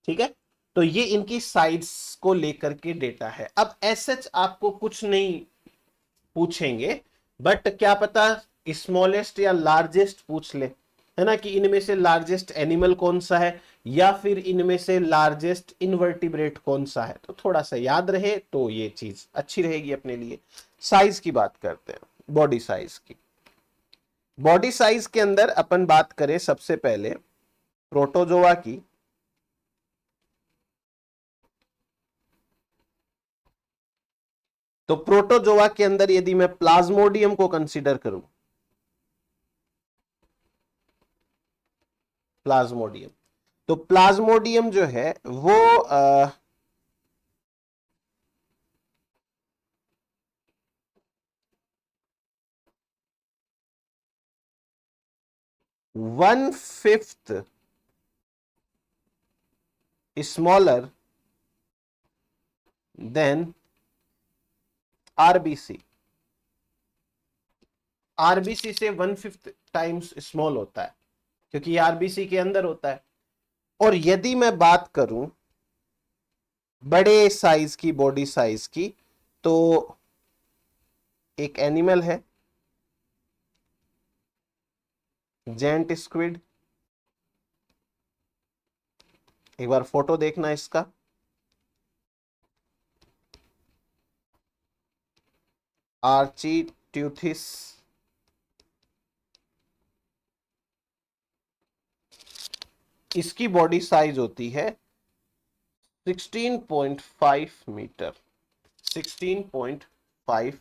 ठीक है, तो ये इनकी साइज को लेकर के डेटा है। अब एसएच आपको कुछ नहीं पूछेंगे, बट क्या पता स्मॉलेस्ट या लार्जेस्ट पूछ ले, है ना, कि इनमें से लार्जेस्ट एनिमल कौन सा है या फिर इनमें से लार्जेस्ट इनवर्टिब्रेट कौन सा है। तो थोड़ा सा याद रहे तो ये चीज अच्छी रहेगी अपने लिए। साइज की बात करते हैं, बॉडी साइज की। बॉडी साइज के अंदर अपन बात करें सबसे पहले प्रोटोजोआ की, तो प्रोटोजोआ के अंदर यदि मैं प्लाज्मोडियम को कंसीडर करूं, प्लाज्मोडियम, तो प्लाज्मोडियम जो है वो 1/5 स्मॉलर देन आरबीसी। आरबीसी से 1/5 टाइम्स स्मॉल होता है क्योंकि आरबीसी के अंदर होता है। और यदि मैं बात करूं बड़े साइज की, बॉडी साइज की, तो एक एनिमल है जेंट स्क्विड। एक बार फोटो देखना इसका, आर्चीट्यूथिस। इसकी बॉडी साइज होती है 16.5 मीटर, 16.5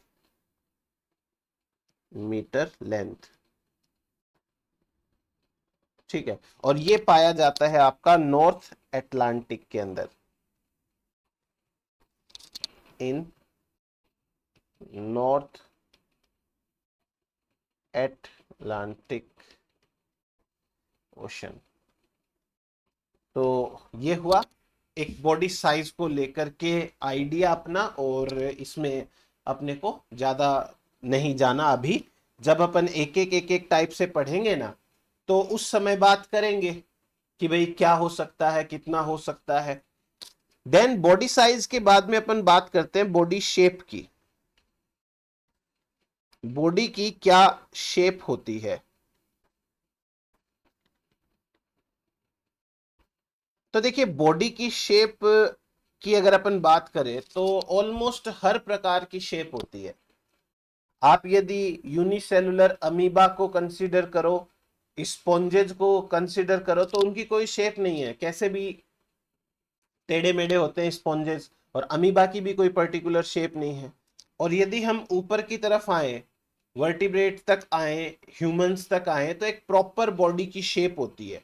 मीटर लेंथ। ठीक है, और ये पाया जाता है आपका नॉर्थ अटलांटिक के अंदर, इन नॉर्थ एटलांटिक ओशन। तो ये हुआ एक बॉडी साइज को लेकर के आइडिया अपना, और इसमें अपने को ज्यादा नहीं जाना अभी। जब अपन एक एक टाइप से पढ़ेंगे ना तो उस समय बात करेंगे कि भाई क्या हो सकता है, कितना हो सकता है। देन बॉडी साइज के बाद में अपन बात करते हैं बॉडी शेप की। बॉडी की क्या शेप होती है। तो देखिए बॉडी की शेप की अगर अपन बात करें तो ऑलमोस्ट हर प्रकार की शेप होती है। आप यदि यूनिसेलुलर अमीबा को कंसीडर करो, स्पॉन्जेज को कंसीडर करो, तो उनकी कोई शेप नहीं है, कैसे भी टेढ़े मेढ़े होते हैं स्पॉन्जेस। और अमीबा की भी कोई पर्टिकुलर शेप नहीं है। और यदि हम ऊपर की तरफ आए, वर्टिब्रेट तक आए, ह्यूमंस तक आए, तो एक प्रॉपर बॉडी की शेप होती है।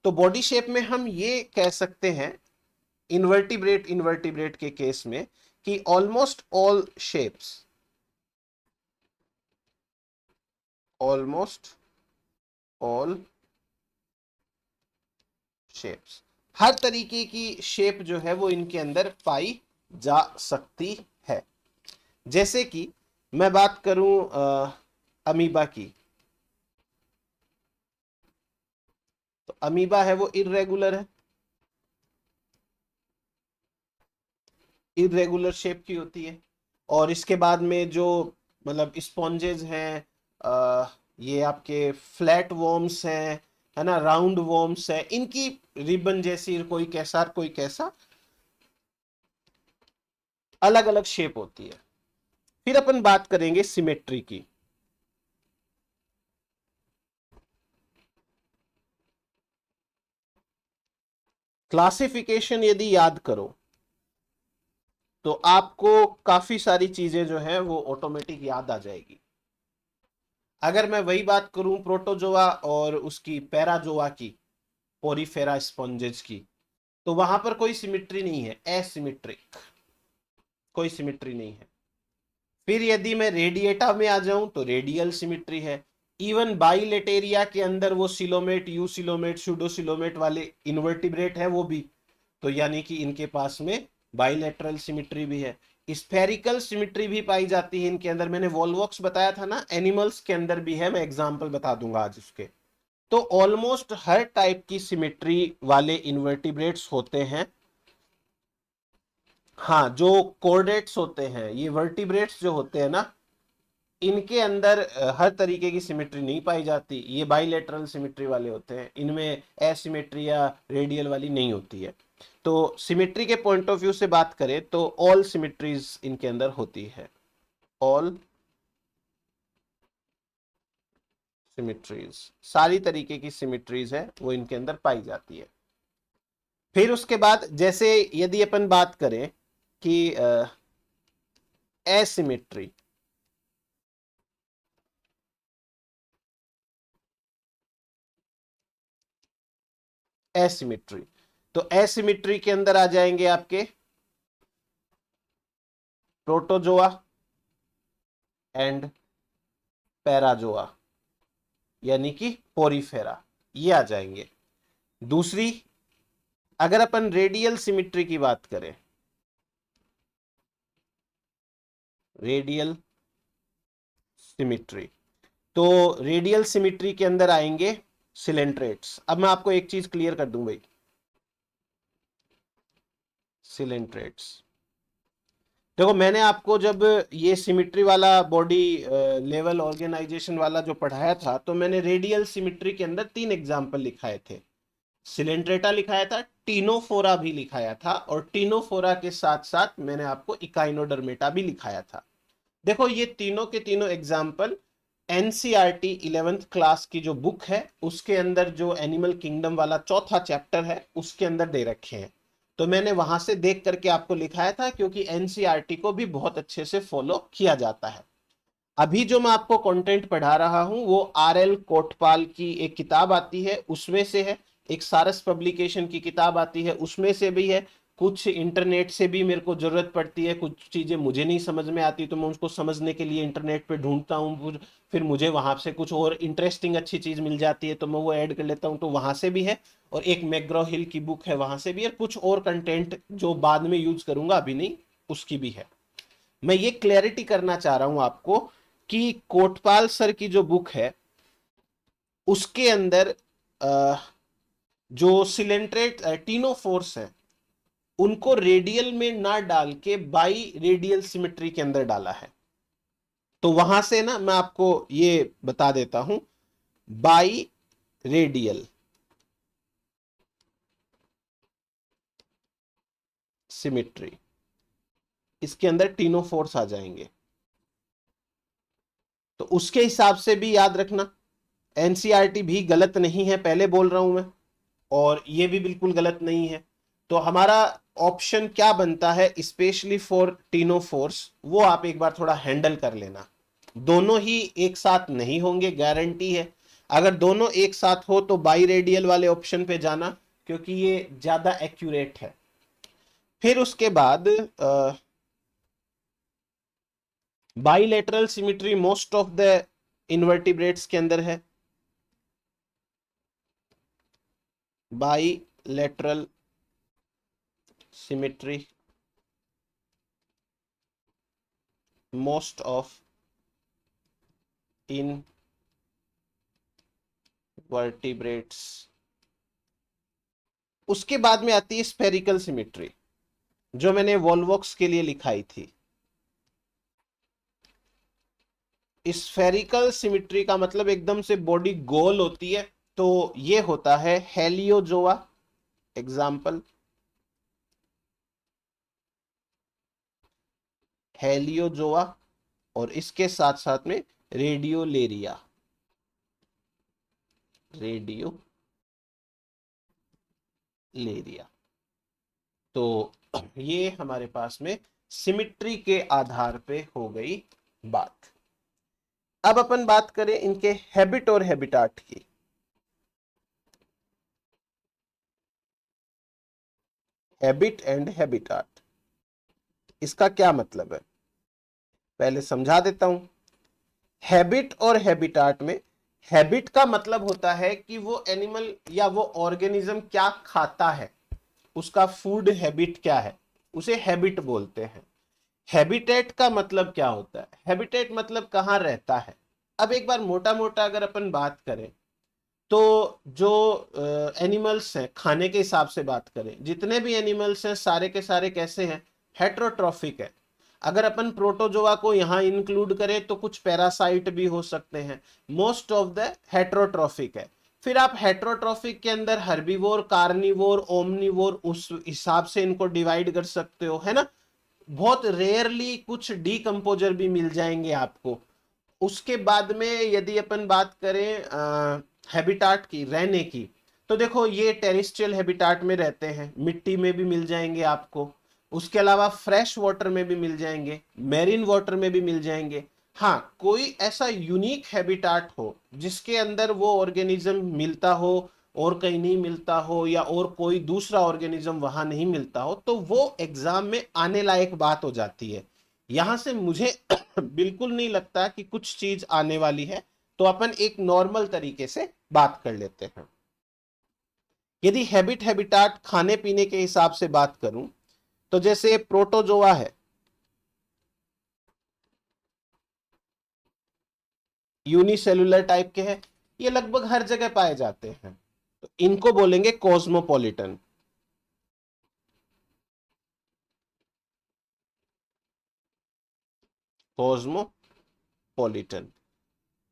तो बॉडी शेप में हम ये कह सकते हैं इनवर्टिब्रेट, इनवर्टिब्रेट के केस में कि almost all shapes, almost all shapes, हर तरीके की शेप जो है वो इनके अंदर पाई जा सकती है। जैसे कि मैं बात करूं अमीबा की, तो अमीबा है वो इर्रेगुलर है, इरेगुलर शेप की होती है। और इसके बाद में जो मतलब स्पॉन्जेस हैं, ये आपके फ्लैट वॉर्म्स हैं, है ना, राउंड वॉर्म्स है, इनकी रिबन जैसी कोई कैसा कोई कैसा अलग अलग शेप होती है। फिर अपन बात करेंगे सिमेट्री की। क्लासिफिकेशन यदि याद करो तो आपको काफी सारी चीजें जो है वो ऑटोमेटिक याद आ जाएगी। अगर मैं वही बात करूं प्रोटोजोआ और उसकी पैराजोआ की, पोरीफेरा स्पॉन्जेस की, तो वहां पर कोई सिमिट्री नहीं है, एसिमिट्रिक, कोई सिमिट्री नहीं है। फिर यदि मैं रेडिएटा में आ जाऊं तो रेडियल सिमिट्री है। इवन बाइलेटेरिया के अंदर वो सिलोमेट, यूसिलोमेट, सूडोसिलोमेट वाले इन्वर्टिब्रेट है वो भी, तो यानी कि इनके पास में बाइलेटरल सिमिट्री भी है। स्फेरिकल सिमिट्री भी पाई जाती है इनके अंदर। मैंने वॉल्वॉक्स बताया था ना, एनिमल्स के अंदर भी है, मैं एग्जांपल बता दूंगा आज उसके। तो ऑलमोस्ट हर टाइप की सिमिट्री वाले इन्वर्टिब्रेट्स होते हैं। हाँ, जो कोर्डेट्स होते हैं, ये वर्टिब्रेट्स जो होते हैं ना, इनके अंदर हर तरीके की सिमिट्री नहीं पाई जाती। ये बाइलेटरल सिमिट्री वाले होते हैं, इनमें एसिमेट्री या रेडियल वाली नहीं होती है। तो सिमिट्री के पॉइंट ऑफ व्यू से बात करें तो ऑल सिमिट्रीज इनके अंदर होती है, ऑल सिमिट्रीज, सारी तरीके की सिमिट्रीज है वो इनके अंदर पाई जाती है। फिर उसके बाद जैसे यदि अपन बात करें कि एसिमेट्री, एसिमेट्री, तो एसिमेट्री के अंदर आ जाएंगे आपके प्रोटोजोआ एंड पैराजोआ, यानी कि पोरीफेरा, ये आ जाएंगे। दूसरी, अगर अपन रेडियल सिमिट्री की बात करें, रेडियल सिमिट्री, तो रेडियल सिमिट्री के अंदर आएंगे सिलेंट्रेट्स। अब मैं आपको एक चीज क्लियर कर दूं भाई, सिलेंट्रेट्स, देखो मैंने आपको जब ये सिमिट्री वाला बॉडी लेवल ऑर्गेनाइजेशन वाला जो पढ़ाया था, तो मैंने रेडियल सिमिट्री के अंदर 3 एग्जाम्पल लिखाए थे। सिलेंट्रेटा लिखाया था, टीनोफोरा भी लिखाया था, और टीनोफोरा के साथ साथ मैंने आपको इकाइनोडर्मेटा भी लिखाया था। देखो ये तीनों के तीनों एग्जाम्पल एनसीईआरटी 11th क्लास की जो बुक है उसके अंदर जो एनिमल किंगडम वाला चौथा चैप्टर है उसके अंदर दे रखे हैं। तो मैंने वहां से देख करके आपको लिखाया था, क्योंकि एनसीईआरटी को भी बहुत अच्छे से फॉलो किया जाता है। अभी जो मैं आपको कंटेंट पढ़ा रहा हूं वो आरएल कोटपाल की एक किताब आती है उसमें से है, एक सारस पब्लिकेशन की किताब आती है उसमें से भी है, कुछ इंटरनेट से भी मेरे को जरूरत पड़ती है, कुछ चीजें मुझे नहीं समझ में आती तो मैं उसको समझने के लिए इंटरनेट पे ढूंढता हूँ, फिर मुझे वहां से कुछ और इंटरेस्टिंग अच्छी चीज मिल जाती है तो मैं वो ऐड कर लेता हूँ, तो वहां से भी है। और एक मैग्रो हिल की बुक है वहां से भी है, कुछ और कंटेंट जो बाद में यूज करूंगा अभी नहीं, उसकी भी है। मैं ये क्लैरिटी करना चाह रहा हूं आपको कि कोटपाल सर की जो बुक है उसके अंदर जो सिलेंट्रेट टीनोफोर्स है उनको रेडियल में ना डाल के बाई रेडियल सिमेट्री के अंदर डाला है। तो वहां से ना मैं आपको ये बता देता हूं, बाई रेडियल सिमेट्री, इसके अंदर टीनोफोर्स आ जाएंगे। तो उसके हिसाब से भी याद रखना, एनसीईआरटी भी गलत नहीं है, पहले बोल रहा हूं मैं, और ये भी बिल्कुल गलत नहीं है। तो हमारा ऑप्शन क्या बनता है स्पेशली फॉर टीनोफोर्स, वो आप एक बार थोड़ा हैंडल कर लेना। दोनों ही एक साथ नहीं होंगे, गारंटी है। अगर दोनों एक साथ हो तो बाई रेडियल वाले ऑप्शन पे जाना, क्योंकि ये ज्यादा एक्यूरेट है। फिर उसके बाद bilateral symmetry most of the invertebrates के अंदर है, bilateral symmetry most of in vertebrates. उसके बाद में आती है स्फेरिकल सिमिट्री, जो मैंने वॉल्वॉक्स के लिए लिखाई थी। स्फेरिकल सिमिट्री का मतलब एकदम से बॉडी गोल होती है, तो ये होता है हेलियोजोआ, एग्जाम्पल हेलियोजोआ, और इसके साथ साथ में रेडियोलेरिया, रेडियोलेरिया। तो ये हमारे पास में सिमिट्री के आधार पे हो गई बात। अब अपन बात करें इनके हैबिट और हैबिटाट की। हैबिट एंड हैबिटाट, इसका क्या मतलब है पहले समझा देता हूं। हैबिट और हैबिटाट में, हैबिट का मतलब होता है कि वो एनिमल या वो ऑर्गेनिज्म क्या खाता है, उसका फूड हैबिट क्या है, उसे हैबिट बोलते हैं। हैबिटेट का मतलब क्या होता है, हैबिटेट मतलब कहाँ रहता है। अब एक बार मोटा मोटा अगर अपन बात करें तो जो एनिमल्स हैं, खाने के हिसाब से बात करें, जितने भी एनिमल्स हैं सारे के सारे कैसे हैं, हेट्रोट्रॉफिक है। अगर अपन प्रोटोजोआ को यहाँ इंक्लूड करें तो कुछ पैरासाइट भी हो सकते हैं, मोस्ट ऑफ द हेट्रोट्रॉफिक है। फिर आप हेट्रोट्रॉफिक के अंदर हर्बीवोर, कार्निवोर, ओमनीवोर उस हिसाब से इनको डिवाइड कर सकते हो, है ना। बहुत रेयरली कुछ डीकंपोजर भी मिल जाएंगे आपको। उसके बाद में यदि अपन बात करें हैबिटाट की, रहने की, तो देखो ये टेरेस्ट्रियल हैबिटाट में रहते हैं, मिट्टी में भी मिल जाएंगे आपको। उसके अलावा फ्रेश वाटर में भी मिल जाएंगे, मेरीन वाटर में भी मिल जाएंगे। हाँ, कोई ऐसा यूनिक हैबिटाट हो जिसके अंदर वो ऑर्गेनिज्म मिलता हो और कहीं नहीं मिलता हो, या और कोई दूसरा ऑर्गेनिज्म वहां नहीं मिलता हो, तो वो एग्जाम में आने लायक बात हो जाती है। यहां से मुझे बिल्कुल नहीं लगता कि कुछ चीज आने वाली है, तो अपन एक नॉर्मल तरीके से बात कर लेते हैं। यदि हैबिट हैबिटाट खाने पीने के हिसाब से बात करूं, तो जैसे प्रोटोजोआ है, यूनिसेलुलर टाइप के हैं, ये लगभग हर जगह पाए जाते हैं, तो इनको बोलेंगे कॉस्मोपॉलिटन। कॉस्मोपॉलिटन,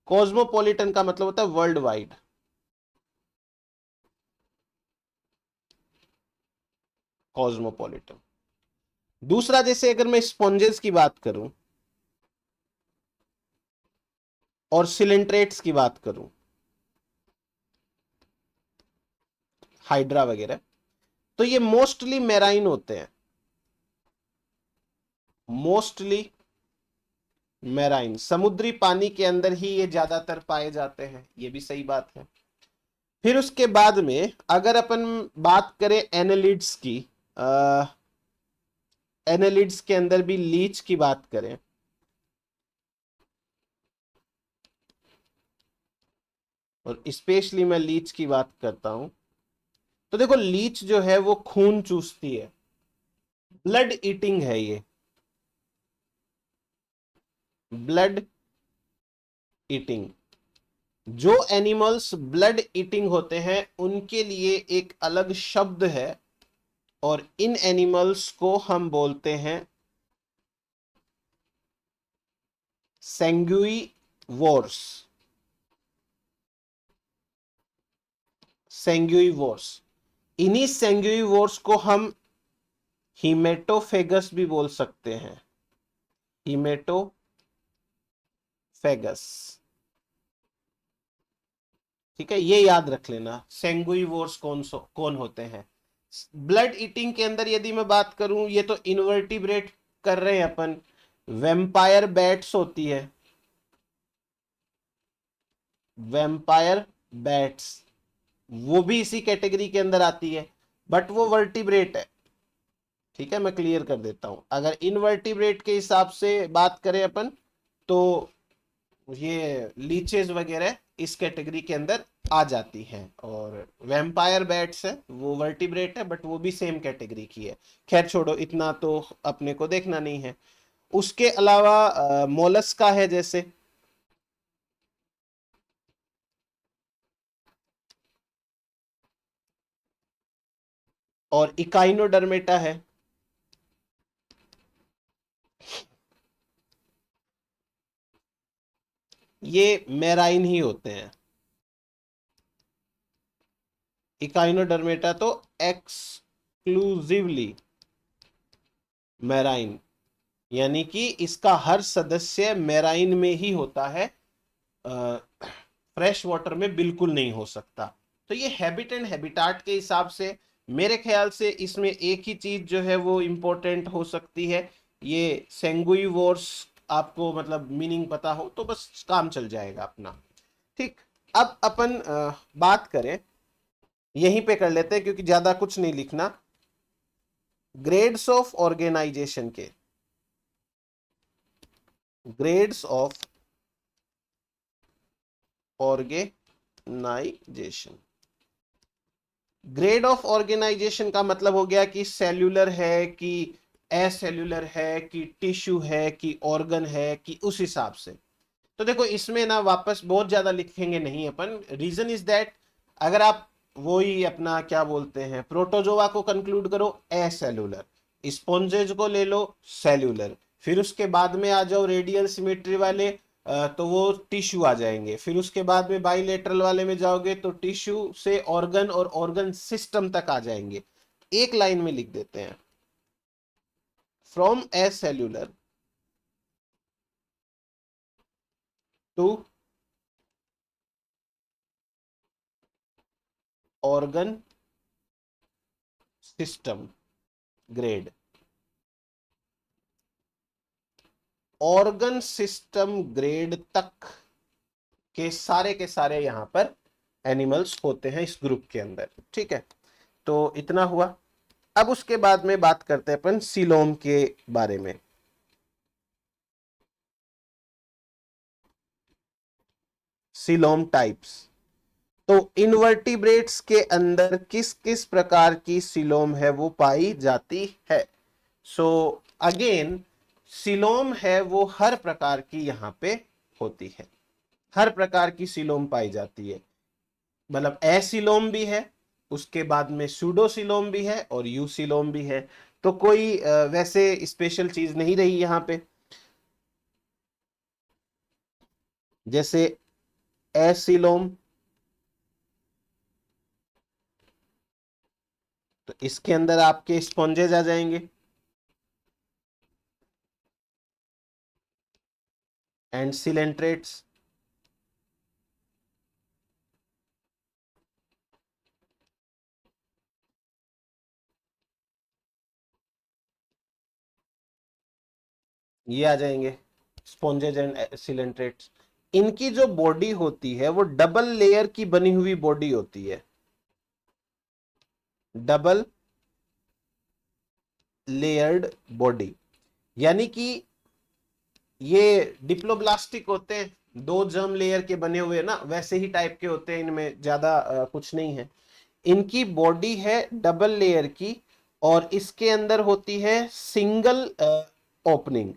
कॉस्मोपॉलिटन का मतलब होता है वर्ल्ड वाइड। कॉस्मोपॉलिटन। दूसरा, जैसे अगर मैं स्पॉन्जेस की बात करूं और सिलेंट्रेट्स की बात करूं, हाइड्रा वगैरह, तो ये मोस्टली मेराइन होते हैं, मोस्टली मेराइन, समुद्री पानी के अंदर ही ये ज्यादातर पाए जाते हैं, ये भी सही बात है। फिर उसके बाद में अगर अपन बात करें एनालिड्स की, एनालिड्स के अंदर भी लीच की बात करें, और स्पेशली मैं लीच की बात करता हूं, तो देखो लीच जो है वो खून चूसती है, ब्लड ईटिंग है ये, ब्लड ईटिंग। जो एनिमल्स ब्लड ईटिंग होते हैं उनके लिए एक अलग शब्द है, और इन एनिमल्स को हम बोलते हैं सेंग्युइवोर्स। सेंग्युइवोर्स, इन्हीं सेंग्युइवोर्स को हम हीमेटोफेगस भी बोल सकते हैं, हीमेटोफेगस। ठीक है, ये याद रख लेना सेंग्युइवोर्स कौन होते हैं। ब्लड ईटिंग के अंदर यदि मैं बात करूं, ये तो इनवर्टिब्रेट कर रहे हैं अपन। वेम्पायर बैट्स होती है, वेम्पायर बैट्स, वो भी इसी कैटेगरी के अंदर आती है, बट वो वर्टिब्रेट है। ठीक है, मैं क्लियर कर देता हूं। अगर इनवर्टिब्रेट के हिसाब से बात करें अपन, तो ये लीचेस वगैरह इस कैटेगरी के अंदर आ जाती हैं, और वैम्पायर बैट्स है वो वर्टिब्रेट है, बट वो भी सेम कैटेगरी की है। खैर छोड़ो, इतना तो अपने को देखना नहीं है। उसके अलावा मोलस्का है जैसे, और इकाइनोडर्मेटा है, ये मेराइन ही होते हैं। इकाइनोडर्मेटा तो एक्सक्लूसिवली मेराइन, यानी कि इसका हर सदस्य मेराइन में ही होता है, फ्रेश वाटर में बिल्कुल नहीं हो सकता। तो ये हैबिट एंड हैबिटाट के हिसाब से मेरे ख्याल से इसमें एक ही चीज जो है वो इम्पोर्टेंट हो सकती है, ये सेंगुइवोर्स, आपको मतलब मीनिंग पता हो तो बस काम चल जाएगा अपना। ठीक। अब अपन बात करें, यहीं पे कर लेते हैं क्योंकि ज्यादा कुछ नहीं लिखना, ग्रेड्स ऑफ ऑर्गेनाइजेशन के। Grades of organisation. Grade of organisation का मतलब हो गया कि सेल्यूलर है कि एसेल्यूलर है कि टिश्यू है कि ऑर्गन है कि उस हिसाब से। तो देखो इसमें ना वापस बहुत ज्यादा लिखेंगे नहीं अपन, रीजन इज दैट अगर आप वही अपना क्या बोलते हैं प्रोटोजोआ को कंक्लूड करो एसेल्यूलर, स्पॉन्जेज को ले लो सेल्यूलर, फिर उसके बाद में आ जाओ रेडियल सिमेट्री वाले, तो वो टिश्यू आ जाएंगे, फिर उसके बाद में बाइलेटरल वाले में जाओगे तो टिश्यू से ऑर्गन और ऑर्गन सिस्टम तक आ जाएंगे। एक लाइन में लिख देते हैं, from acellular to organ system grade. Organ system grade तक के सारे यहां पर एनिमल्स होते हैं इस ग्रुप के अंदर। ठीक है, तो इतना हुआ। अब उसके बाद में बात करते हैं अपन सीलोम के बारे में। Coelom types. तो इनवर्टिब्रेट्स के अंदर किस किस प्रकार की सीलोम है वो पाई जाती है। सो अगेन सीलोम है वो हर प्रकार की यहां पे होती है, हर प्रकार की सीलोम पाई जाती है। मतलब एसिलोम भी है, उसके बाद में सूडोसिलोम भी है और यूसिलोम भी है। तो कोई वैसे स्पेशल चीज नहीं रही यहां पे। जैसे एसिलोम, तो इसके अंदर आपके स्पॉन्जेज आ जाएंगे, एंड सिलेंट्रेट्स। ये आ जाएंगे स्पॉन्जेज एंड सिलेंट्रेट्स। इनकी जो बॉडी होती है वो डबल लेयर की बनी हुई बॉडी होती है, डबल लेयर्ड बॉडी। यानी कि ये डिप्लोब्लास्टिक होते हैं, दो जर्म लेयर के बने हुए ना, वैसे ही टाइप के होते हैं, इनमें ज्यादा कुछ नहीं है। इनकी बॉडी है डबल लेयर की और इसके अंदर होती है सिंगल ओपनिंग।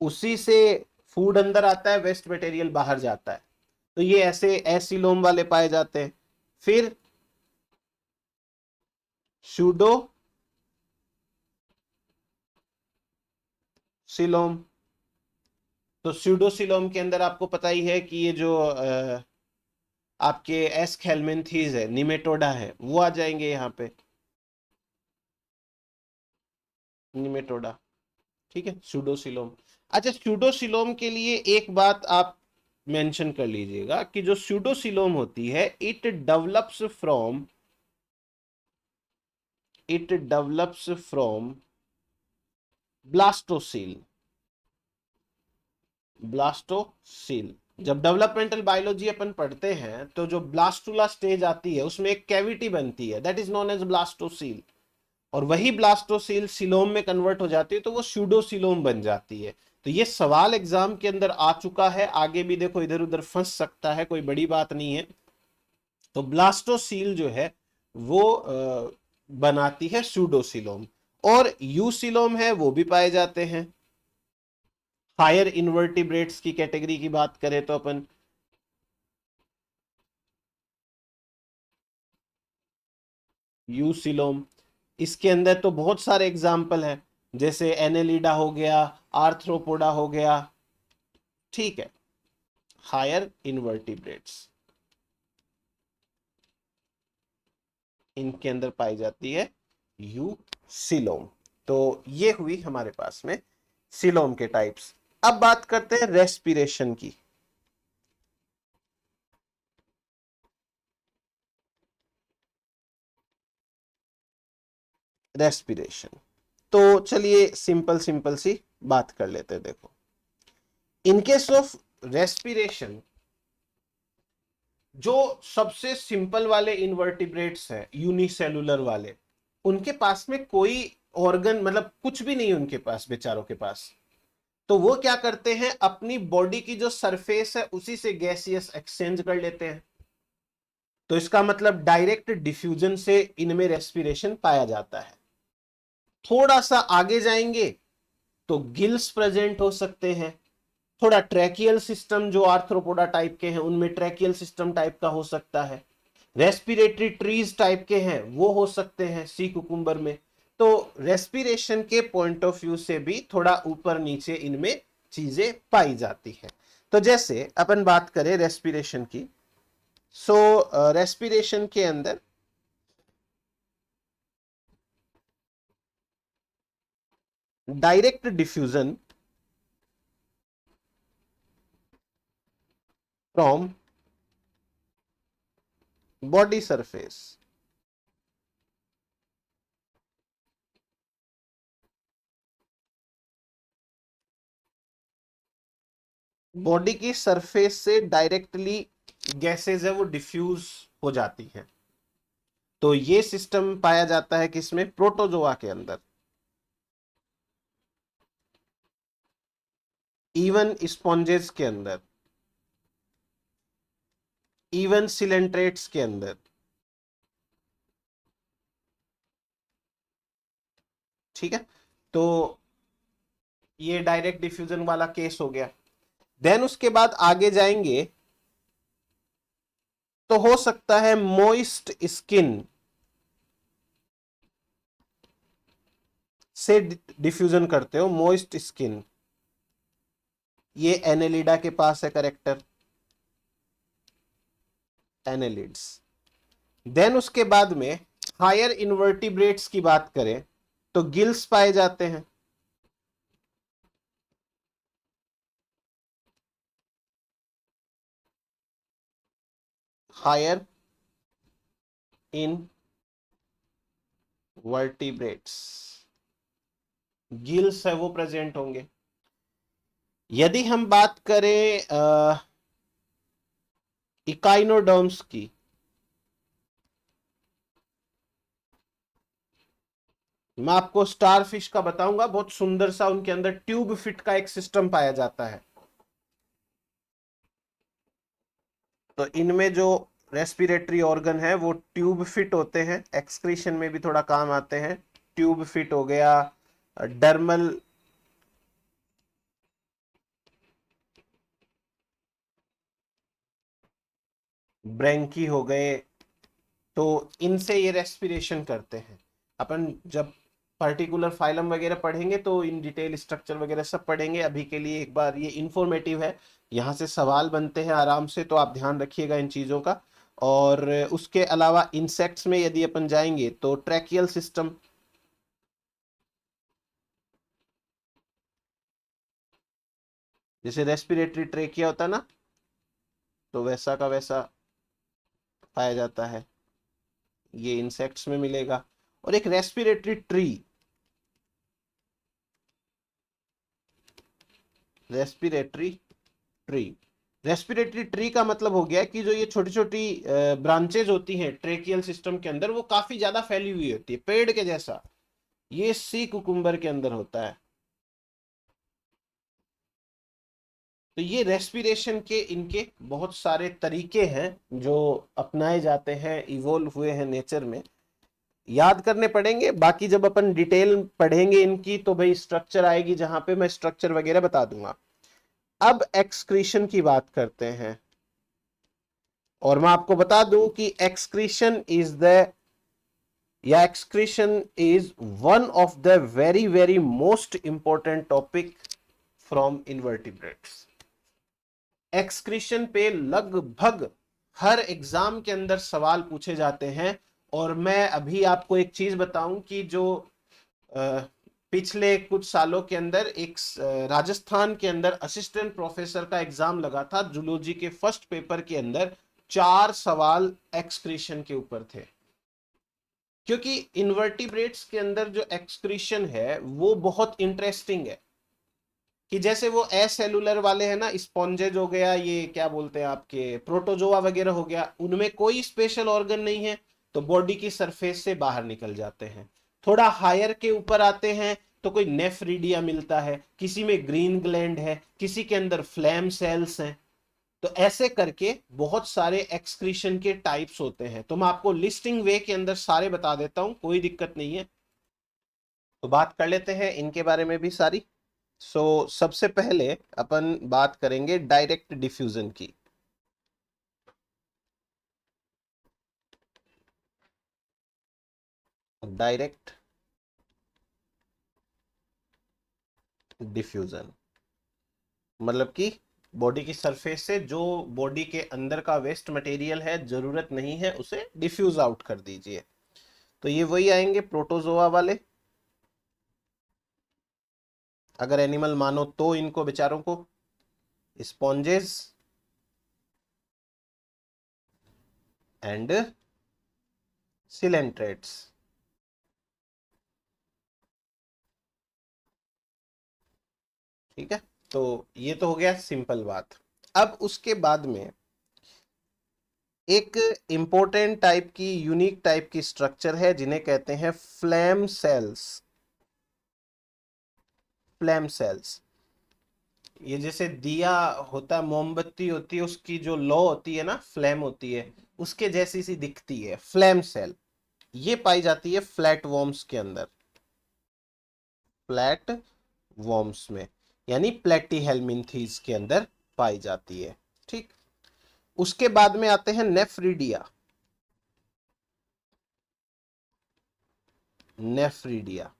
उसी से फूड अंदर आता है, वेस्ट मटेरियल बाहर जाता है। तो ये ऐसे एसिलोम वाले पाए जाते हैं। फिर सूडो सिलोम। तो सूडोसिलोम के अंदर आपको पता ही है कि ये जो आपके एस्केलमेंथीज है, निमेटोडा है, वो आ जाएंगे यहाँ पे, निमेटोडा। ठीक है, सूडोसिलोम। अच्छा, सूडोसिलोम के लिए एक बात आप मेंशन कर लीजिएगा कि जो सूडोसिलोम होती है it develops from blastocoel. Blastocoel. जब डेवलपमेंटल बायोलॉजी अपन पढ़ते हैं तो जो ब्लास्टुला स्टेज आती है उसमें एक कैविटी बनती है, that is known as blastocoel. और वही ब्लास्टोसील सिलोम में कन्वर्ट हो जाती है तो वो सूडोसिलोम बन जाती है। तो ये सवाल एग्जाम के अंदर आ चुका है, आगे भी देखो इधर उधर फंस सकता है, कोई बड़ी बात नहीं है। तो ब्लास्टोसील जो है वो बनाती है सूडोसिलोम। और यूसिलोम है वो भी पाए जाते हैं। हायर इनवर्टिब्रेट्स की कैटेगरी की बात करें तो अपन यूसिलोम, इसके अंदर तो बहुत सारे एग्जाम्पल हैं, जैसे एनेलिडा हो गया, आर्थ्रोपोडा हो गया। ठीक है, हायर इनवर्टिब्रेट्स इनके अंदर पाई जाती है यूसिलोम। तो ये हुई हमारे पास में सिलोम के टाइप्स। अब बात करते हैं रेस्पिरेशन की। रेस्पिरेशन। तो चलिए सिंपल सिंपल सी बात कर लेते हैं। देखो, इन केस ऑफ रेस्पिरेशन, जो सबसे सिंपल वाले इन्वर्टिब्रेट्स है, यूनिसेलुलर वाले, उनके पास में कोई ऑर्गन मतलब कुछ भी नहीं उनके पास, बेचारों के पास। तो वो क्या करते हैं, अपनी बॉडी की जो सरफेस है उसी से गैसियस एक्सचेंज कर लेते हैं। तो इसका मतलब डायरेक्ट डिफ्यूजन से इनमें रेस्पिरेशन पाया जाता है। थोड़ा सा आगे जाएंगे तो गिल्स प्रेजेंट हो सकते हैं। थोड़ा ट्रैकियल सिस्टम, जो आर्थ्रोपोडा टाइप के हैं उनमें ट्रैकियल सिस्टम टाइप का हो सकता है। रेस्पिरेटरी ट्रीज टाइप के हैं वो हो सकते हैं सी कुकुम्बर में। तो रेस्पिरेशन के पॉइंट ऑफ व्यू से भी थोड़ा ऊपर नीचे इनमें चीजें पाई जाती है। तो जैसे अपन बात करें रेस्पिरेशन की, सो रेस्पिरेशन के अंदर direct diffusion from body surface, body की सरफेस से डायरेक्टली गैसेज है वो डिफ्यूज हो जाती है। तो ये सिस्टम पाया जाता है किसमें, प्रोटोजोआ के अंदर, इवन स्पॉन्जेस के अंदर, इवन सिलेंट्रेट्स के अंदर। ठीक है, तो ये डायरेक्ट डिफ्यूजन वाला केस हो गया। देन उसके बाद आगे जाएंगे तो हो सकता है मोइस्ट स्किन से डिफ्यूजन करते हो, मोइस्ट स्किन, ये एनेलिडा के पास है करेक्टर, एनेलिड्स। देन उसके बाद में हायर इन्वर्टिब्रेट्स की बात करें तो गिल्स पाए जाते हैं। हायर इन वर्टिब्रेट्स, गिल्स है वो प्रेजेंट होंगे। यदि हम बात करें इकाइनोडर्म्स की, मैं आपको स्टार फिश का बताऊंगा, बहुत सुंदर सा उनके अंदर ट्यूब फिट का एक सिस्टम पाया जाता है। तो इनमें जो रेस्पिरेटरी ऑर्गन है वो ट्यूब फिट होते हैं, एक्सक्रीशन में भी थोड़ा काम आते हैं। ट्यूब फिट हो गया, डर्मल ब्रैंकी हो गए, तो इनसे ये रेस्पिरेशन करते हैं। अपन जब पर्टिकुलर फाइलम वगैरह पढ़ेंगे तो इन डिटेल स्ट्रक्चर वगैरह सब पढ़ेंगे। अभी के लिए एक बार ये इंफॉर्मेटिव है, यहाँ से सवाल बनते हैं आराम से, तो आप ध्यान रखिएगा इन चीज़ों का। और उसके अलावा इंसेक्ट्स में यदि अपन जाएंगे तो ट्रैकियल सिस्टम, जैसे रेस्पिरेटरी ट्रेकिया होता है ना, तो वैसा का वैसा पाया जाता है, ये इंसेक्ट्स में मिलेगा। और एक respiratory tree, respiratory tree, respiratory tree का मतलब हो गया कि जो ये छोटी छोटी ब्रांचेज होती हैं ट्रेकियल सिस्टम के अंदर, वो काफी ज्यादा फैली हुई होती है पेड़ के जैसा। ये सी कुकुम्बर के अंदर होता है। तो ये रेस्पिरेशन के इनके बहुत सारे तरीके हैं जो अपनाए जाते हैं, इवोल्व हुए हैं नेचर में। याद करने पड़ेंगे, बाकी जब अपन डिटेल पढ़ेंगे इनकी तो भाई स्ट्रक्चर आएगी जहां पे मैं स्ट्रक्चर वगैरह बता दूंगा। अब एक्सक्रीशन की बात करते हैं, और मैं आपको बता दूं कि एक्सक्रीशन इज द, या excretion is one of the very very most important topic from invertebrates. Excretion पे लगभग हर एग्जाम के अंदर सवाल पूछे जाते हैं। और मैं अभी आपको एक चीज बताऊं कि जो पिछले कुछ सालों के अंदर एक राजस्थान के अंदर असिस्टेंट प्रोफेसर का एग्जाम लगा था, जूलॉजी के फर्स्ट पेपर के अंदर 4 सवाल एक्सक्रीशन के ऊपर थे। क्योंकि इन्वर्टिब्रेट्स के अंदर जो एक्सक्रीशन है वो बहुत इंटरेस्टिंग है, कि जैसे वो एसेलुलर वाले हैं ना, स्पॉन्जेज हो गया, ये क्या बोलते हैं आपके प्रोटोजोआ वगैरह हो गया, उनमें कोई स्पेशल ऑर्गन नहीं है, तो बॉडी की सरफेस से बाहर निकल जाते हैं। थोड़ा हायर के ऊपर आते हैं तो कोई नेफ्रिडिया मिलता है, किसी में ग्रीन ग्लैंड है, किसी के अंदर फ्लैम सेल्स हैं। तो ऐसे करके बहुत सारे एक्सक्रीशन के टाइप्स होते हैं, तो मैं आपको लिस्टिंग वे के अंदर सारे बता देता हूं, कोई दिक्कत नहीं है। तो बात कर लेते हैं इनके बारे में भी सारी। सबसे पहले अपन बात करेंगे डायरेक्ट डिफ्यूजन की। डायरेक्ट डिफ्यूजन मतलब कि बॉडी की सरफेस से जो बॉडी के अंदर का वेस्ट मटेरियल है, जरूरत नहीं है, उसे डिफ्यूज आउट कर दीजिए। तो ये वही आएंगे प्रोटोजोआ वाले, अगर एनिमल मानो तो इनको बेचारों को, स्पॉन्जेस एंड सिलेंट्रेट्स। ठीक है, तो ये तो हो गया सिंपल बात। अब उसके बाद में एक इंपॉर्टेंट टाइप की, यूनिक टाइप की स्ट्रक्चर है जिन्हें कहते हैं फ्लैम सेल्स। फ्लैम सेल्स, ये जैसे दिया होता है, मोमबत्ती होती है, उसकी जो लौ होती है ना, फ्लैम होती है, उसके जैसी सी दिखती है फ्लैम सेल। ये पाई जाती है फ्लैट वॉर्म्स के अंदर, फ्लैट वॉर्म्स में, यानी प्लेटीहेल्मिन्थीज के अंदर पाई जाती है। ठीक, उसके बाद में आते हैं नेफ्रिडिया। नेफ्रिडिया,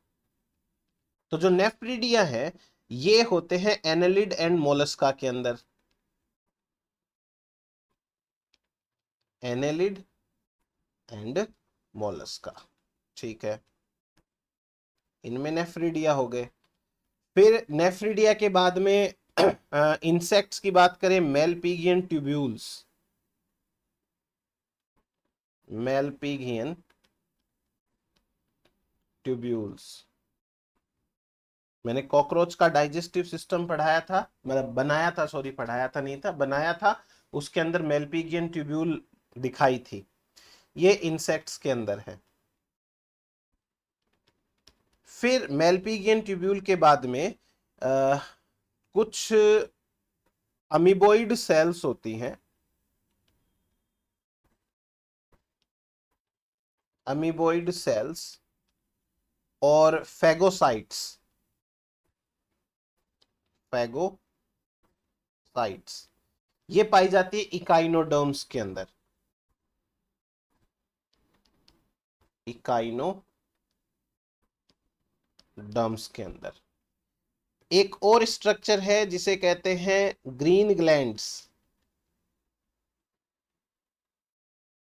तो जो नेफ्रिडिया है ये होते हैं एनालिड एंड मोलस्का के अंदर। एनालिड एंड मोलस्का, ठीक है, इनमें नेफ्रिडिया हो गए। फिर नेफ्रिडिया के बाद में इंसेक्ट्स की बात करें, मेलपीगियन ट्यूब्यूल्स। मेलपीगियन ट्यूब्यूल्स, मैंने कॉकरोच का डाइजेस्टिव सिस्टम पढ़ाया था, मतलब बनाया था, सॉरी पढ़ाया था नहीं था, बनाया था, उसके अंदर मेलपीगियन ट्यूब्यूल दिखाई थी। ये इंसेक्ट्स के अंदर है। फिर मेलपीगियन ट्यूब्यूल के बाद में कुछ अमीबोइड सेल्स होती हैं। अमीबोइड सेल्स और फेगोसाइट्स। फेगोसाइट्स ये पाई जाती है इकाइनोडर्म्स के अंदर। इकाइनोडर्म्स के अंदर एक और स्ट्रक्चर है जिसे कहते हैं ग्रीन ग्लैंड्स।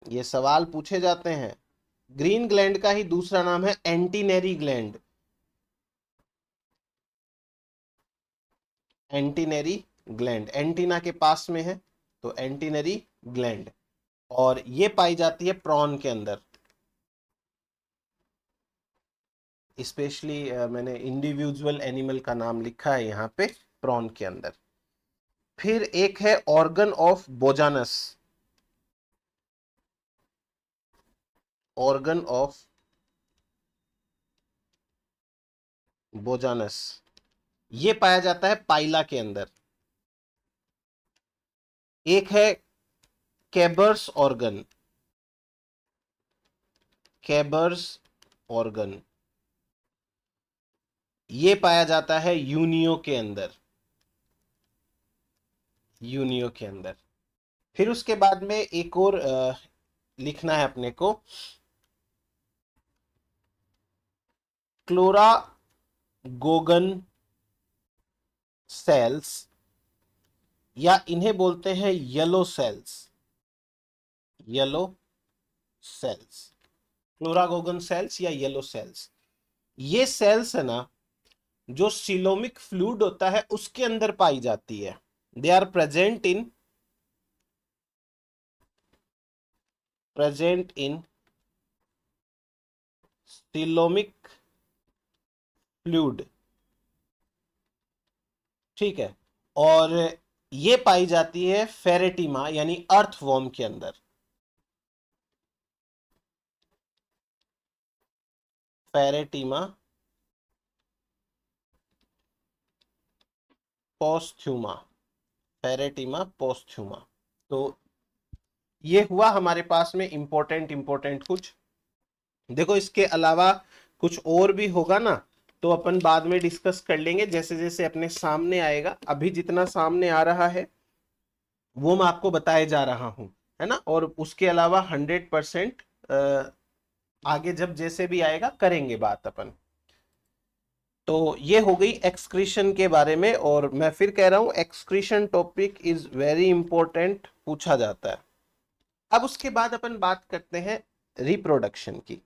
ये सवाल पूछे जाते हैं। ग्रीन ग्लैंड का ही दूसरा नाम है एंटीनेरी ग्लैंड। एंटीनेरी ग्लैंड, एंटीना के पास में है, तो एंटीनेरी ग्लैंड, और ये पाई जाती है प्रॉन के अंदर। स्पेशली मैंने इंडिविजुअल एनिमल का नाम लिखा है यहाँ पे, प्रॉन के अंदर। फिर एक है organ of Bojanus. Organ of Bojanus ये पाया जाता है पाइला के अंदर। एक है कैबर्स ऑर्गन। कैबर्स ऑर्गन ये पाया जाता है यूनियो के अंदर। यूनियो के अंदर। फिर उसके बाद में एक और लिखना है अपने को, क्लोरा गोगन सेल्स, या इन्हें बोलते हैं yellow cells. Yellow cells, chloragogen cells या येलो सेल्स। ये सेल्स है ना, जो सिलोमिक फ्लूइड होता है उसके अंदर पाई जाती है। They are present in coelomic fluid, ठीक है। और ये पाई जाती है फेरेटिमा यानी अर्थवॉर्म के अंदर। Pheretima posthuma, Pheretima posthuma. तो ये हुआ हमारे पास में इंपॉर्टेंट कुछ। देखो इसके अलावा कुछ और भी होगा ना, तो अपन बाद में डिस्कस कर लेंगे जैसे जैसे अपने सामने आएगा। अभी जितना सामने आ रहा है वो मैं आपको बताए जा रहा हूं, है ना। और उसके अलावा 100% आगे जब जैसे भी आएगा करेंगे बात अपन। तो ये हो गई एक्सक्रीशन के बारे में। और मैं फिर कह रहा हूं excretion topic is very important, पूछा जाता है। अब उसके बाद अपन बात करते हैं रिप्रोडक्शन की।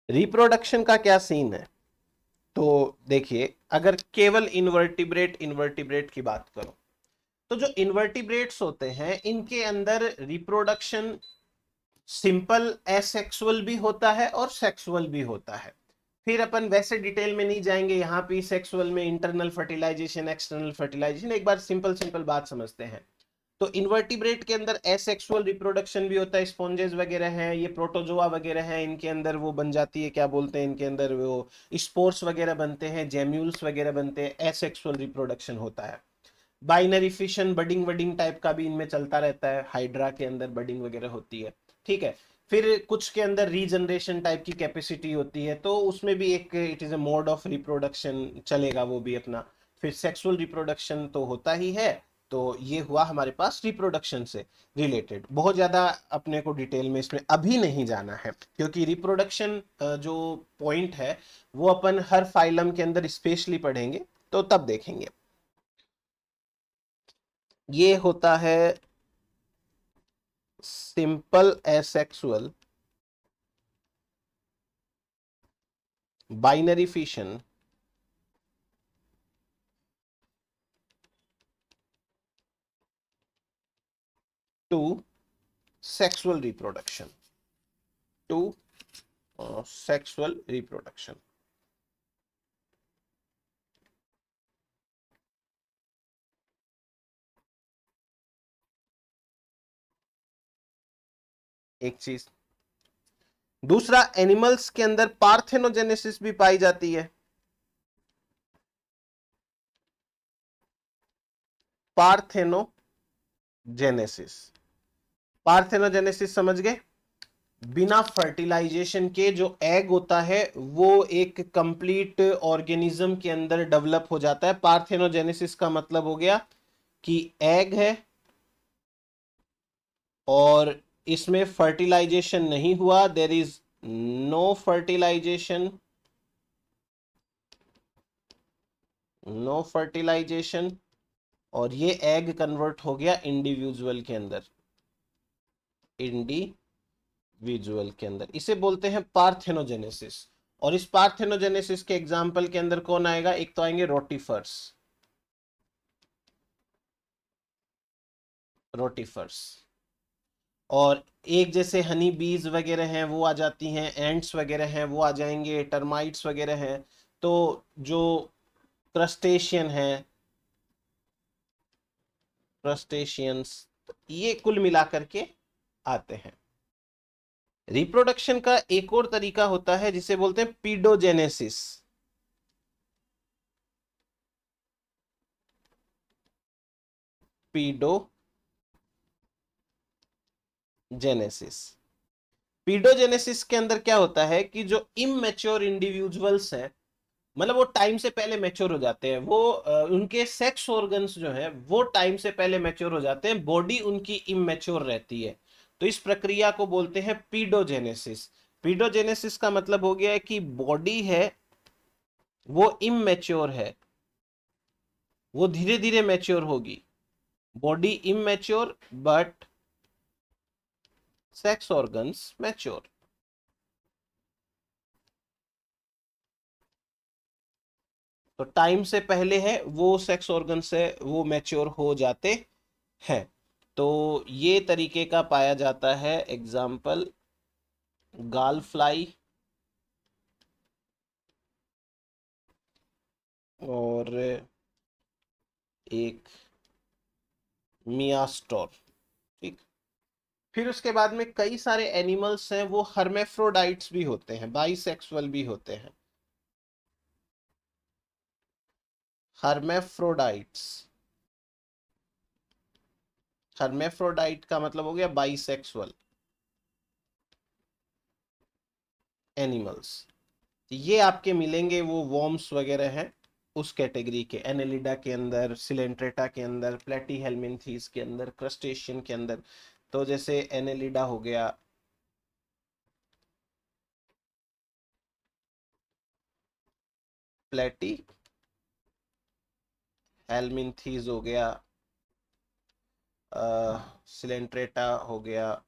रिप्रोडक्शन का क्या सीन है, तो देखिए अगर केवल इन्वर्टिब्रेट इन्वर्टिब्रेट की बात करो, तो जो इन्वर्टिब्रेट्स होते हैं इनके अंदर रिप्रोडक्शन सिंपल एसेक्सुअल भी होता है और सेक्सुअल भी होता है। फिर अपन वैसे डिटेल में नहीं जाएंगे यहाँ पे। सेक्सुअल में इंटरनल फर्टिलाइजेशन, एक्सटर्नल फर्टिलाइजेशन, एक बार सिंपल सिंपल बात समझते हैं। तो इन्वर्टिब्रेट के अंदर एसेक्सुअल रिप्रोडक्शन भी होता है, स्पॉन्जेस वगैरह हैं, ये प्रोटोजोआ वगैरह हैं, इनके अंदर वो बन जाती है, क्या बोलते हैं, इनके अंदर वो स्पोर्स वगैरह बनते हैं, जेम्यूल्स वगैरह बनते हैं, एसेक्सुअल रिप्रोडक्शन होता है। Binary fission, budding wedding type का भी इनमें चलता रहता है, हाइड्रा के अंदर बडिंग वगैरह होती है, ठीक है। फिर कुछ के अंदर रीजनरेशन टाइप की कैपेसिटी होती है, तो उसमें भी एक it is a mode of reproduction चलेगा वो भी अपना। फिर सेक्सुअल रिप्रोडक्शन तो होता ही है। तो ये हुआ हमारे पास रिप्रोडक्शन से रिलेटेड। बहुत ज्यादा अपने को डिटेल में इसमें अभी नहीं जाना है, क्योंकि रिप्रोडक्शन जो पॉइंट है वो अपन हर फाइलम के अंदर स्पेशली पढ़ेंगे, तो तब देखेंगे। ये होता है simple asexual binary fission to sexual reproduction, to sexual reproduction. एक चीज। दूसरा, एनिमल्स के अंदर पार्थेनोजेनेसिस भी पाई जाती है। पार्थेनोजेनेसिस, पार्थेनोजेनेसिस समझ गए। बिना फर्टिलाइजेशन के जो एग होता है वो एक कंप्लीट ऑर्गेनिज्म के अंदर डेवलप हो जाता है। पार्थेनोजेनेसिस का मतलब हो गया कि एग है और इसमें फर्टिलाइजेशन नहीं हुआ, there is no fertilisation, no fertilisation, और ये एग कन्वर्ट हो गया इंडिविजुअल के अंदर, इंडिविजुअल के अंदर। इसे बोलते हैं पार्थेनोजेनेसिस। और इस पार्थेनोजेनेसिस के एग्जाम्पल के अंदर कौन आएगा, एक तो आएंगे रोटिफर्स, रोटिफर्स। और एक जैसे हनी बीज वगैरह हैं वो आ जाती हैं, एंट्स वगैरह हैं वो आ जाएंगे, टर्माइट्स वगैरह हैं। तो जो क्रस्टेशियन है, क्रस्टेशियंस, ये कुल मिलाकर के आते हैं। रिप्रोडक्शन का एक और तरीका होता है जिसे बोलते हैं पीडोजेनेसिस। पीडोजेनेसिस, पीडोजेनेसिस के अंदर क्या होता है कि जो इमेच्योर इंडिविजुअल्स हैं, मतलब वो टाइम से पहले मैच्योर हो जाते हैं, वो उनके सेक्स ऑर्गन्स जो है वो टाइम से पहले मैच्योर हो जाते हैं, बॉडी उनकी इमेच्योर रहती है। तो इस प्रक्रिया को बोलते हैं पीडोजेनेसिस। पीडोजेनेसिस का मतलब हो गया है कि बॉडी है वो इमेच्योर है, वो धीरे धीरे मैच्योर होगी। Body immature but sex organs mature. तो टाइम से पहले है वो सेक्स ऑर्गन से वो मैच्योर हो जाते हैं। तो ये तरीके का पाया जाता है। एग्जाम्पल, गाल फ्लाई और एक मियास्टोर। ठीक। फिर उसके बाद में कई सारे एनिमल्स हैं, वो हर्मेफ्रोडाइट्स भी होते हैं, बाइसेक्सुअल भी होते हैं। हर्मेफ्रोडाइट्स, हर्मेफ्रोडाइट का मतलब हो गया बाइसेक्सुअल एनिमल्स। ये आपके मिलेंगे, वो वॉर्म्स वगैरह हैं उस कैटेगरी के, एनेलिडा के अंदर, सिलेंट्रेटा के अंदर, प्लेटीहेल्मिन्थीज के अंदर, क्रस्टेशियन के अंदर। तो जैसे एनेलिडा हो गया, प्लेटी हेल्मिन्थीज हो गया, सिलेंट्रेटा हो गया,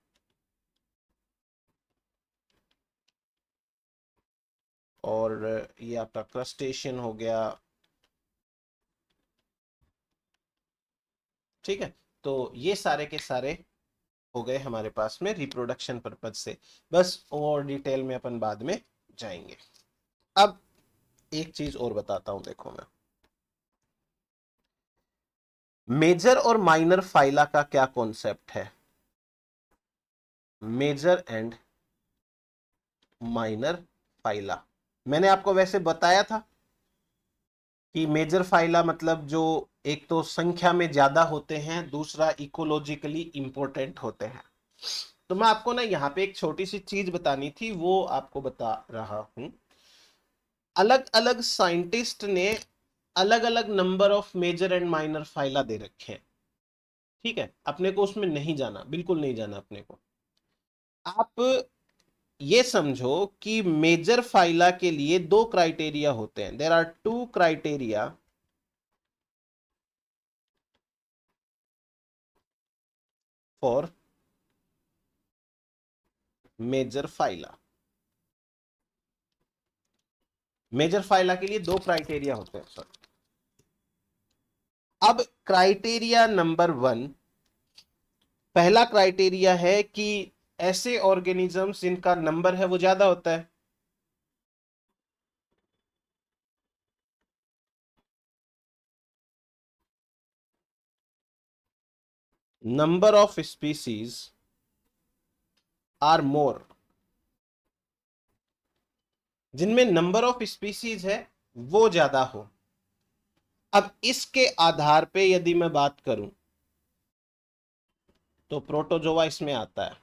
और ये आपका क्रस्टेशियन हो गया। ठीक है। तो ये सारे के सारे हो गए हमारे पास में रिप्रोडक्शन पर्पज से। बस और डिटेल में अपन बाद में जाएंगे। अब एक चीज और बताता हूं, देखो मैं, मेजर और माइनर फाइला का क्या कॉन्सेप्ट है। मेजर एंड माइनर फाइला, मैंने आपको वैसे बताया था कि मेजर फाइला मतलब जो एक तो संख्या में ज्यादा होते हैं, दूसरा इकोलॉजिकली इंपॉर्टेंट होते हैं। तो मैं आपको ना यहाँ पे एक छोटी सी चीज बतानी थी, वो आपको बता रहा हूं। अलग अलग साइंटिस्ट ने अलग अलग number of major and minor phyla दे रखे हैं। ठीक है, अपने को उसमें नहीं जाना, बिल्कुल नहीं जाना अपने को। आप ये समझो कि मेजर फाइला के लिए दो क्राइटेरिया होते हैं। There are two criteria for major phyla. Major phyla के लिए दो क्राइटेरिया होते हैं, सॉरी। अब क्राइटेरिया नंबर 1, पहला क्राइटेरिया है कि ऐसे ऑर्गेनिजम्स जिनका नंबर है वो ज्यादा होता है। Number of species are more, जिनमें नंबर ऑफ स्पीसीज है वो ज्यादा हो। अब इसके आधार पे यदि मैं बात करूं तो प्रोटोजोआ इसमें आता है।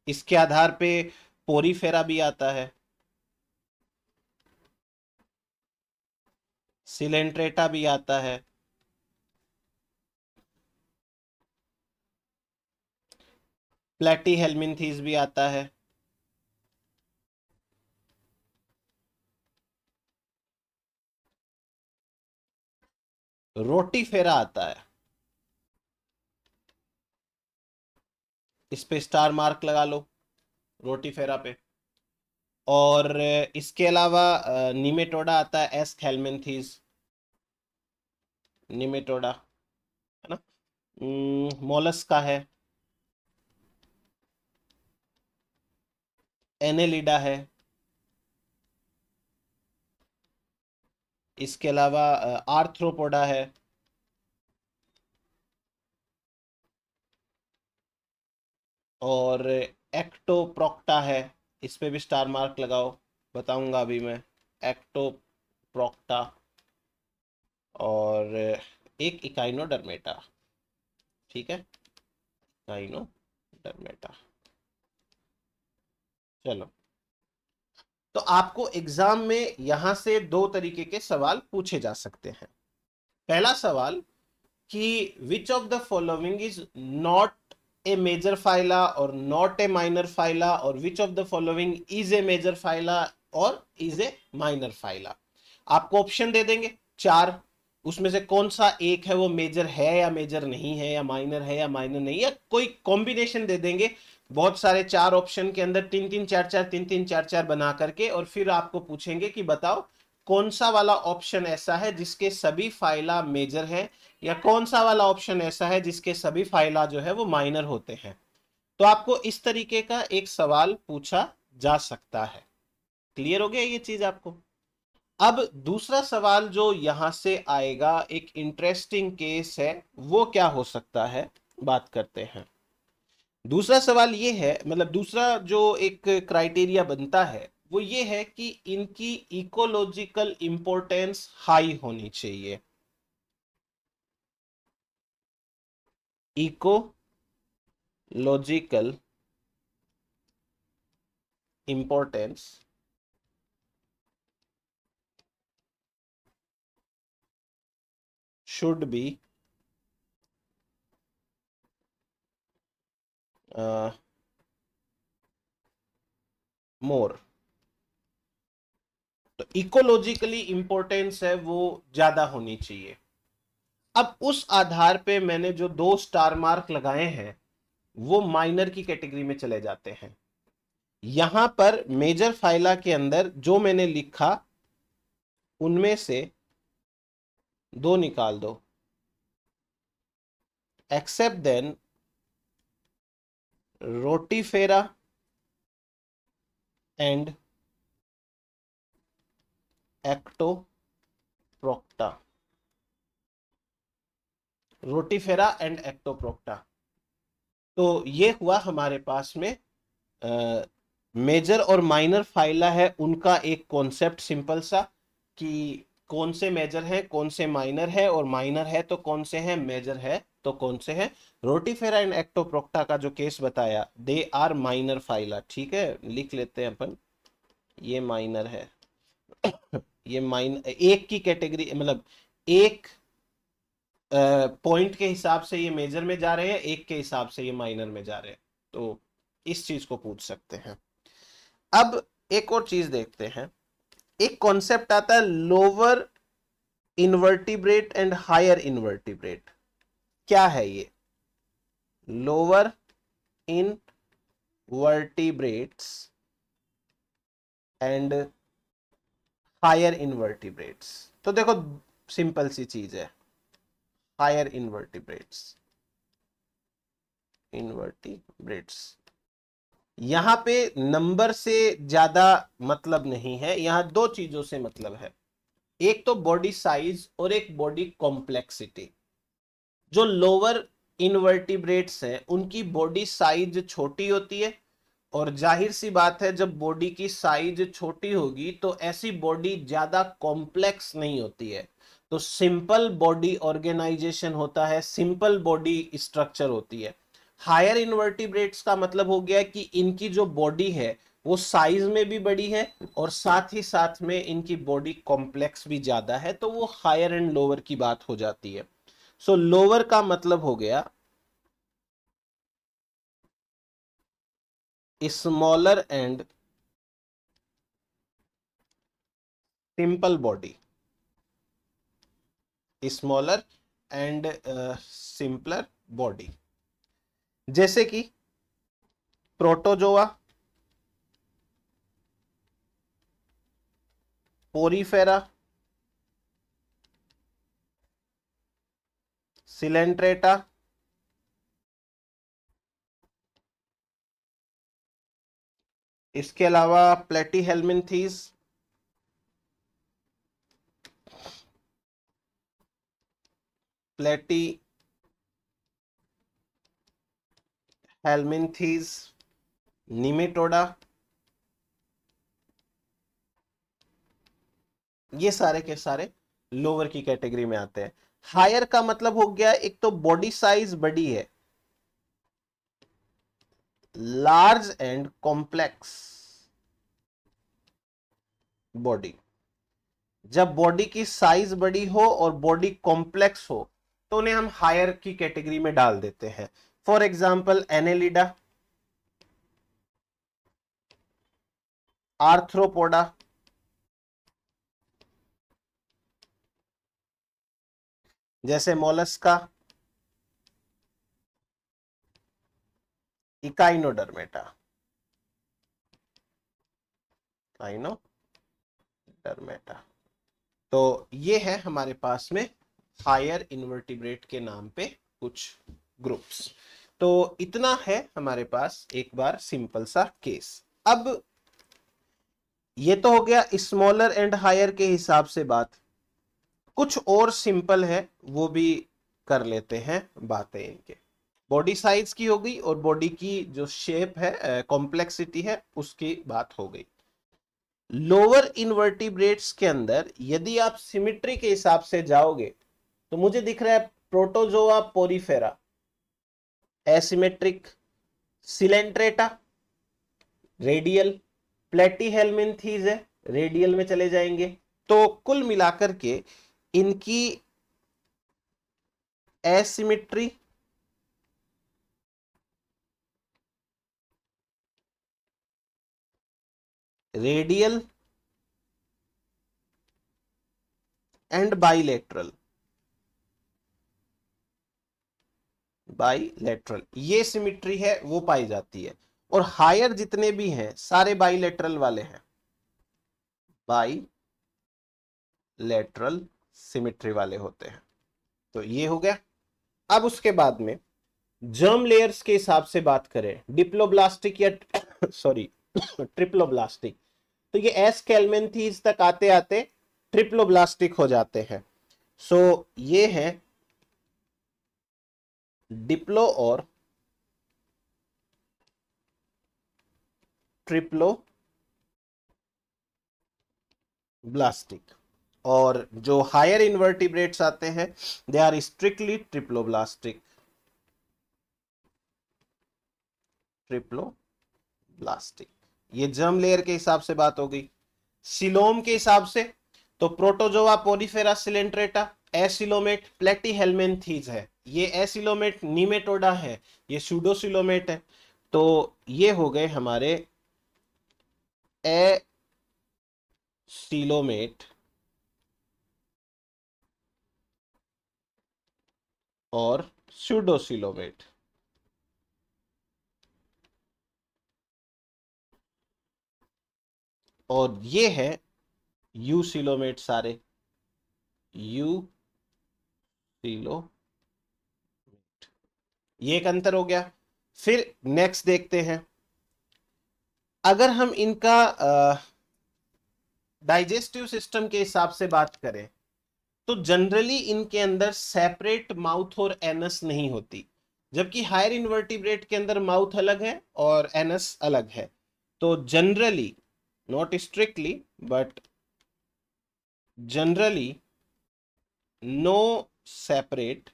इसके आधार पे पोरीफेरा भी आता है, सिलेंट्रेटा भी आता है, प्लेटीहेल्मिन्थीज भी आता है, रोटीफेरा आता है। इस पे स्टार मार्क लगा लो, रोटीफेरा पे। और इसके अलावा निमेटोडा आता है, एस हेल्मिन्थीज, निमेटोडा, है ना। मोलस्का है, एनेलिडा है। इसके अलावा आर्थ्रोपोडा है, और एक्टोप्रोक्टा है। इस पे भी स्टार मार्क लगाओ, बताऊंगा अभी मैं। एक्टोप्रोक्टा, और एक इकाइनोडर्मेटा। ठीक है, इकाइनोडर्मेटा। चलो, तो आपको एग्जाम में यहां से दो तरीके के सवाल पूछे जा सकते हैं। पहला सवाल कि which of the following is not a major phyla और नॉट ए माइनर फाइला, और which of the following is a major phyla और इज ए माइनर फाइला। आपको ऑप्शन दे देंगे चार, उसमें से कौन सा एक है वो मेजर है या मेजर नहीं है, या माइनर है या माइनर नहीं, या कोई कॉम्बिनेशन दे देंगे बहुत सारे, चार ऑप्शन के अंदर तीन तीन चार चार, तीन तीन चार चार बना करके, और फिर आपको पूछेंगे कि बताओ कौन सा वाला ऑप्शन ऐसा है जिसके सभी फाइला मेजर है, या कौन सा वाला ऑप्शन ऐसा है जिसके सभी फाइला जो है वो माइनर होते हैं। तो आपको इस तरीके का एक सवाल पूछा जा सकता है। क्लियर हो गया ये चीज आपको। अब दूसरा सवाल जो यहां से आएगा, एक इंटरेस्टिंग केस है, वो क्या हो सकता है, बात करते हैं। दूसरा सवाल ये है, मतलब दूसरा जो एक क्राइटेरिया बनता है वो ये है कि इनकी इकोलॉजिकल इंपॉर्टेंस हाई होनी चाहिए। Ecological importance should be more. तो इकोलॉजिकली इंपॉर्टेंस है वो ज्यादा होनी चाहिए। अब उस आधार पे मैंने जो 2 स्टार मार्क लगाए हैं वो माइनर की कैटेगरी में चले जाते हैं। यहां पर मेजर फाइला के अंदर जो मैंने लिखा उनमें से 2 निकाल दो। Except then Rotifera and Ectoprocta. Rotifera and Ectoprocta. तो ये हुआ हमारे पास में मेजर और माइनर फाइला है उनका एक कॉन्सेप्ट सिंपल सा, कि कौन से मेजर है कौन से माइनर है, और माइनर है तो कौन से हैं, मेजर है तो कौन से हैं। रोटीफेरा एंड एक्टोप्रोक्टा का जो केस बताया, दे आर माइनर फाइला। ठीक है, लिख लेते हैं अपन, ये माइनर है। ये एक की कैटेगरी, मतलब एक पॉइंट के हिसाब से ये मेजर में जा रहे हैं, एक के हिसाब से ये माइनर में जा रहे हैं। तो इस चीज को पूछ सकते हैं। अब एक और चीज देखते हैं। एक कॉन्सेप्ट आता है lower invertebrate and higher invertebrate. क्या है ये? Lower invertebrates and higher invertebrates. तो देखो, सिंपल सी चीज है। हायर इनवर्टिब्रेट्स यहां पे नंबर से ज्यादा मतलब नहीं है, यहां 2 चीजों से मतलब है। एक तो बॉडी साइज और एक बॉडी कॉम्प्लेक्सिटी। जो लोअर इनवर्टिब्रेट्स हैं उनकी बॉडी साइज छोटी होती है, और जाहिर सी बात है जब बॉडी की साइज छोटी होगी तो ऐसी बॉडी ज्यादा कॉम्प्लेक्स नहीं होती है। तो सिंपल बॉडी ऑर्गेनाइजेशन होता है, सिंपल बॉडी स्ट्रक्चर होती है। हायर इनवर्टिब्रेट्स का मतलब हो गया कि इनकी जो बॉडी है वो साइज में भी बड़ी है, और साथ ही साथ में इनकी बॉडी कॉम्प्लेक्स भी ज्यादा है, तो वो हायर एंड लोअर की बात हो जाती है। सो लोअर का मतलब हो गया smaller and simple body. Smaller and simpler body, जैसे कि प्रोटोजोआ, पोरीफेरा, सिलेंट्रेटा, इसके अलावा प्लेटीहेल्मिन्थीज, प्लेटीहेल्मिन्थीज, निमेटोडा, ये सारे के सारे लोअर की कैटेगरी में आते हैं। हायर का मतलब हो गया, एक तो बॉडी साइज बड़ी है, लार्ज एंड कॉम्प्लेक्स बॉडी। जब बॉडी की साइज बड़ी हो और बॉडी कॉम्प्लेक्स हो तो उन्हें हम हायर की कैटेगरी में डाल देते हैं। फॉर एग्जाम्पल एनेलिडा, आर्थ्रोपोडा, जैसे मोलस्का, इकाइनोडर्मेटा। इकाइनोडर्मेटा तो ये है हमारे पास में हायर इन्वर्टिब्रेट के नाम पे कुछ ग्रुप्स। तो इतना है हमारे पास एक बार सिंपल सा केस। अब ये तो हो गया स्मॉलर एंड हायर के हिसाब से बात। कुछ और सिंपल है वो भी कर लेते हैं बातें इनके। बॉडी साइज की हो गई और बॉडी की जो शेप है, कॉम्प्लेक्सिटी है, उसकी बात हो गई। लोअर इन्वर्टिब्रेट्स के अंदर यदि आप सिमिट्री के हिसाब से जाओगे तो मुझे दिख रहा है protozoa Porifera, asymmetric, Coelenterata radial, Platyhelminthes है रेडियल में चले जाएंगे। तो कुल मिलाकर के इनकी asymmetry, radial and bilateral, bilateral ये सिमिट्री है वो पाई जाती है। और हायर जितने भी हैं सारे बाइलेटरल वाले हैं, बाइलेटरल सिमिट्री वाले होते हैं। तो ये हो गया। अब उसके बाद में जर्म लेयर्स के हिसाब से बात करें, डिप्लोब्लास्टिक या सॉरी ट्रिप्लोब्लास्टिक, तो ये एस कैलमेंथीज तक आते आते ट्रिप्लोब्लास्टिक हो जाते हैं। सो ये है डिप्लो और ट्रिप्लो ब्लास्टिक। और जो हायर इन्वर्टिब्रेट्स आते हैं they are strictly triploblastic, triploblastic. ये जर्म लेयर के हिसाब से बात हो गई। सिलोम के हिसाब से तो protozoa Porifera Coelenterata, acoelomate, Platyhelminthes है। ये एसिलोमेट नीमेटोडा है, ये सूडोसिलोमेट है। तो ये हो गए हमारे एसिलोमेट और सूडोसिलोमेट। और ये है यूसिलोमेट सारे, यूसिलोमेट। ये एक अंतर हो गया। फिर नेक्स्ट देखते हैं, अगर हम इनका डाइजेस्टिव सिस्टम के हिसाब से बात करें तो जनरली इनके अंदर सेपरेट माउथ और एनस नहीं होती, जबकि हायर इन्वर्टिब्रेट के अंदर माउथ अलग है और एनस अलग है। तो generally, not strictly but generally, no separate,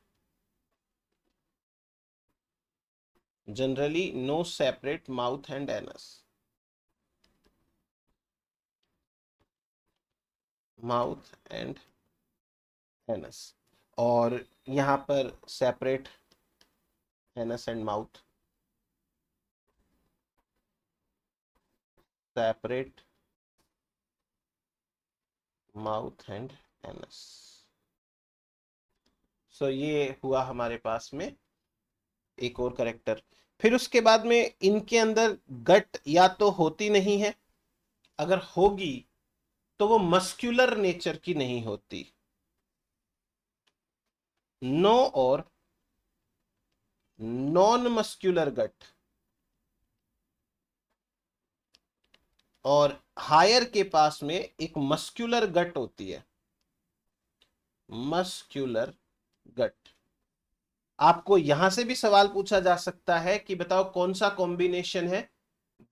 generally no separate mouth and anus, mouth and anus. और यहां पर separate anus and mouth, separate mouth and anus. So ये हुआ हमारे पास में एक और करेक्टर। फिर उसके बाद में इनके अंदर गट या तो होती नहीं है, अगर होगी तो वो मस्क्यूलर नेचर की नहीं होती, नो और नॉन मस्क्यूलर गट। और हायर के पास में एक मस्क्यूलर गट होती है, मस्क्यूलर गट। आपको यहां से भी सवाल पूछा जा सकता है कि बताओ कौन सा कॉम्बिनेशन है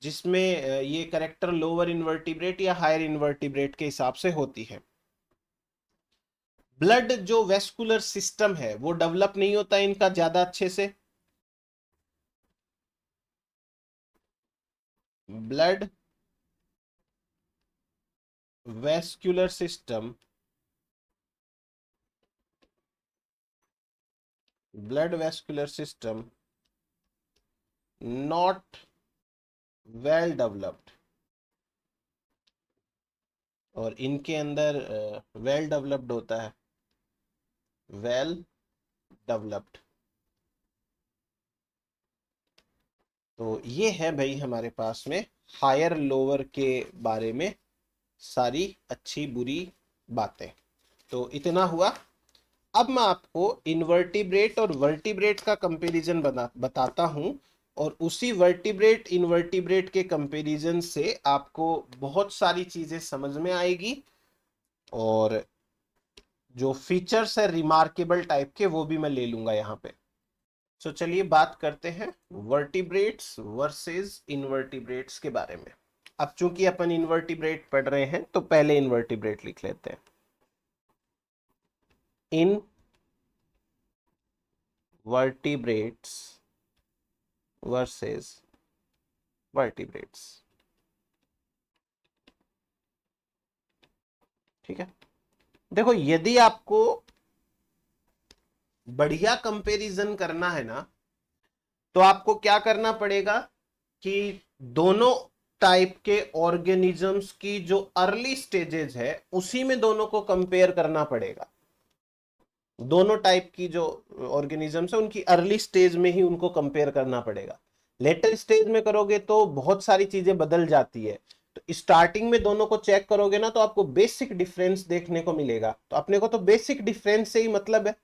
जिसमें ये करेक्टर लोअर इन्वर्टिब्रेट या हायर इन्वर्टिब्रेट के हिसाब से होती है। ब्लड जो वेस्कुलर सिस्टम है वो डेवलप नहीं होता इनका ज्यादा अच्छे से, blood vascular system, blood vascular system not well developed. और इनके अंदर वेल डेवलप्ड होता है, वेल डेवलप्ड। तो ये है भाई हमारे पास में हायर लोअर के बारे में सारी अच्छी बुरी बातें। तो इतना हुआ। अब मैं आपको इनवर्टिब्रेट और वर्टिब्रेट का कंपैरिजन बताता हूं, और उसी वर्टिब्रेट इनवर्टिब्रेट के कंपैरिजन से आपको बहुत सारी चीजें समझ में आएगी, और जो फीचर्स है रिमार्केबल टाइप के वो भी मैं ले लूंगा यहाँ पे। तो चलिए बात करते हैं वर्टिब्रेट्स वर्सेस इनवर्टिब्रेट्स के बारे में। अब चूंकि अपन इनवर्टिब्रेट पढ़ रहे हैं तो पहले इनवर्टिब्रेट लिख लेते हैं। Invertebrates versus vertebrates. ठीक है, देखो यदि आपको बढ़िया कंपैरिजन करना है ना, तो आपको क्या करना पड़ेगा कि दोनों टाइप के ऑर्गेनिजम्स की जो अर्ली स्टेजेस है उसी में दोनों को कंपेयर करना पड़ेगा। दोनों टाइप की जो ऑर्गेनिजम्स है उनकी अर्ली स्टेज में ही उनको कंपेयर करना पड़ेगा। लेटर स्टेज में करोगे तो बहुत सारी चीजें बदल जाती है। तो स्टार्टिंग में दोनों को चेक करोगे ना तो आपको बेसिक डिफरेंस देखने को मिलेगा। तो अपने को तो बेसिक डिफरेंस से ही मतलब है।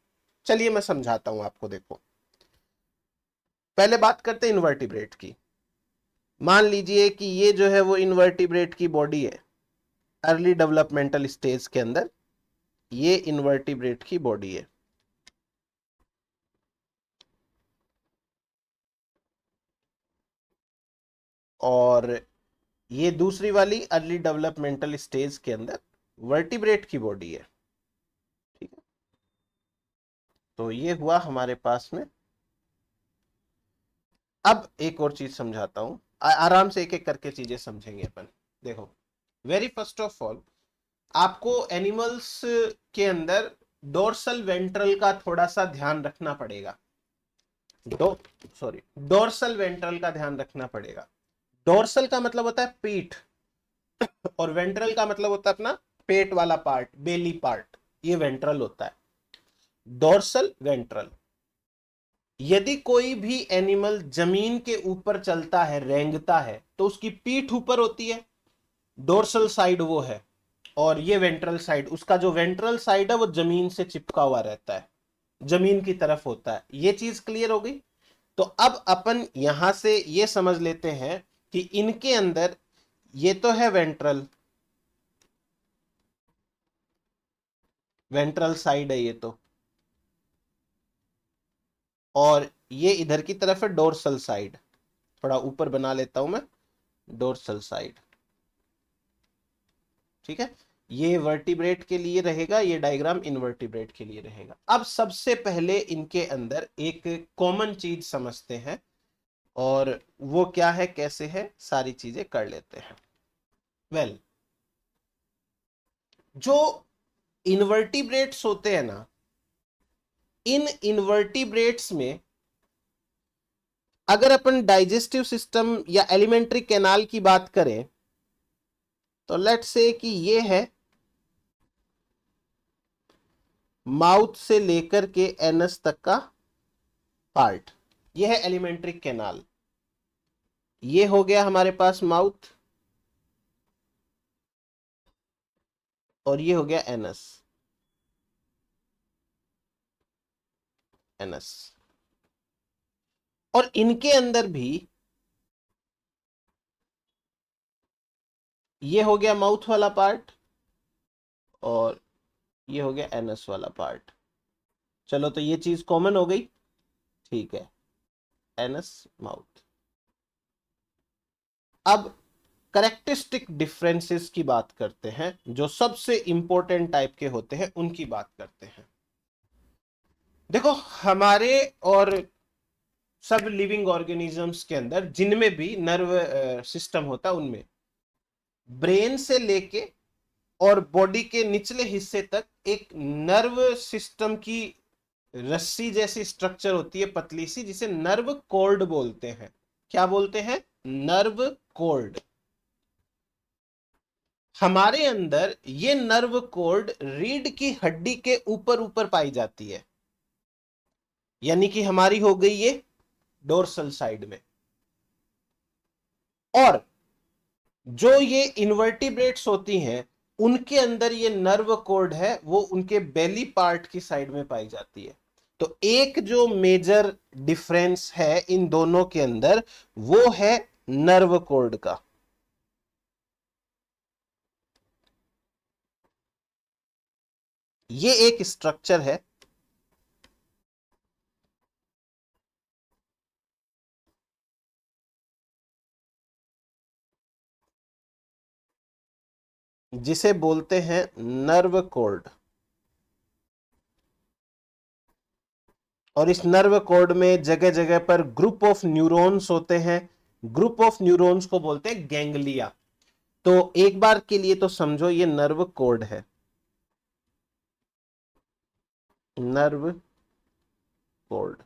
चलिए मैं समझाता हूं आपको। देखो पहले बात करते हैं इनवर्टिब्रेट की। मान लीजिए कि ये जो है वो इनवर्टिब्रेट की बॉडी है अर्ली डेवलपमेंटल स्टेज के अंदर। ये इनवर्टिब्रेट की बॉडी है, और ये दूसरी वाली अर्ली डेवलपमेंटल स्टेज के अंदर वर्टिब्रेट की बॉडी है। ठीक है, तो ये हुआ हमारे पास में। अब एक और चीज समझाता हूं, आराम से एक एक करके चीजें समझेंगे अपन। देखो वेरी फर्स्ट ऑफ ऑल आपको एनिमल्स के अंदर डोर्सल वेंट्रल का थोड़ा सा ध्यान रखना पड़ेगा। डोर्सल वेंट्रल का ध्यान रखना पड़ेगा। डोर्सल का मतलब होता है पीठ, और वेंट्रल का मतलब होता है अपना पेट वाला पार्ट, बेली पार्ट। ये वेंट्रल होता है, डोर्सल वेंट्रल। यदि कोई भी एनिमल जमीन के ऊपर चलता है, रेंगता है, तो उसकी पीठ ऊपर होती है, डोर्सल साइड वो है, और ये वेंट्रल साइड, उसका जो वेंट्रल साइड है वो जमीन से चिपका हुआ रहता है, जमीन की तरफ होता है। ये चीज क्लियर हो गई। तो अब अपन यहां से ये समझ लेते हैं कि इनके अंदर ये तो है वेंट्रल, वेंट्रल साइड है ये तो, और ये इधर की तरफ है डोर्सल साइड। थोड़ा ऊपर बना लेता हूं मैं, डोर्सल साइड। ठीक है, ये वर्टिब्रेट के लिए रहेगा, ये डायग्राम इनवर्टिब्रेट के लिए रहेगा। अब सबसे पहले इनके अंदर एक कॉमन चीज समझते हैं, और वो क्या है, कैसे है, सारी चीजें कर लेते हैं। वेल, जो इनवर्टिब्रेट्स होते हैं ना, इन इनवर्टिब्रेट्स में अगर अपन डाइजेस्टिव सिस्टम या एलिमेंट्री कैनाल की बात करें, तो लेट्स से कि ये है माउथ से लेकर के एनस तक का पार्ट, ये है एलिमेंट्री कैनाल। ये हो गया हमारे पास माउथ, और ये हो गया एनस। एनस, और इनके अंदर भी ये हो गया माउथ वाला पार्ट, और ये हो गया एनस वाला पार्ट। चलो तो ये चीज कॉमन हो गई। ठीक है, एनस माउथ। अब करेक्टरिस्टिक डिफरेंसेस की बात करते हैं, जो सबसे इंपॉर्टेंट टाइप के होते हैं उनकी बात करते हैं। देखो हमारे और सब लिविंग ऑर्गेनिजम्स के अंदर जिनमें भी नर्व सिस्टम होता है, उनमें ब्रेन से लेके और बॉडी के निचले हिस्से तक एक नर्व सिस्टम की रस्सी जैसी स्ट्रक्चर होती है, पतली सी, जिसे नर्व कॉर्ड बोलते हैं। क्या बोलते हैं? Nerve cord. हमारे अंदर ये नर्व कॉर्ड रीढ़ की हड्डी के ऊपर ऊपर पाई जाती है, यानी कि हमारी हो गई ये डोर्सल साइड में। और जो ये इनवर्टिब्रेट्स होती हैं, उनके अंदर ये नर्व कोड है वो उनके बेली पार्ट की साइड में पाई जाती है। तो एक जो मेजर डिफरेंस है इन दोनों के अंदर वो है नर्व कोड का। ये एक स्ट्रक्चर है जिसे बोलते हैं नर्व कोड। और इस नर्व कोड में जगह जगह पर ग्रुप ऑफ न्यूरॉन्स होते हैं। ग्रुप ऑफ न्यूरॉन्स को बोलते हैं गैंग्लिया। तो एक बार के लिए तो समझो ये नर्व कोड है, नर्व कोड।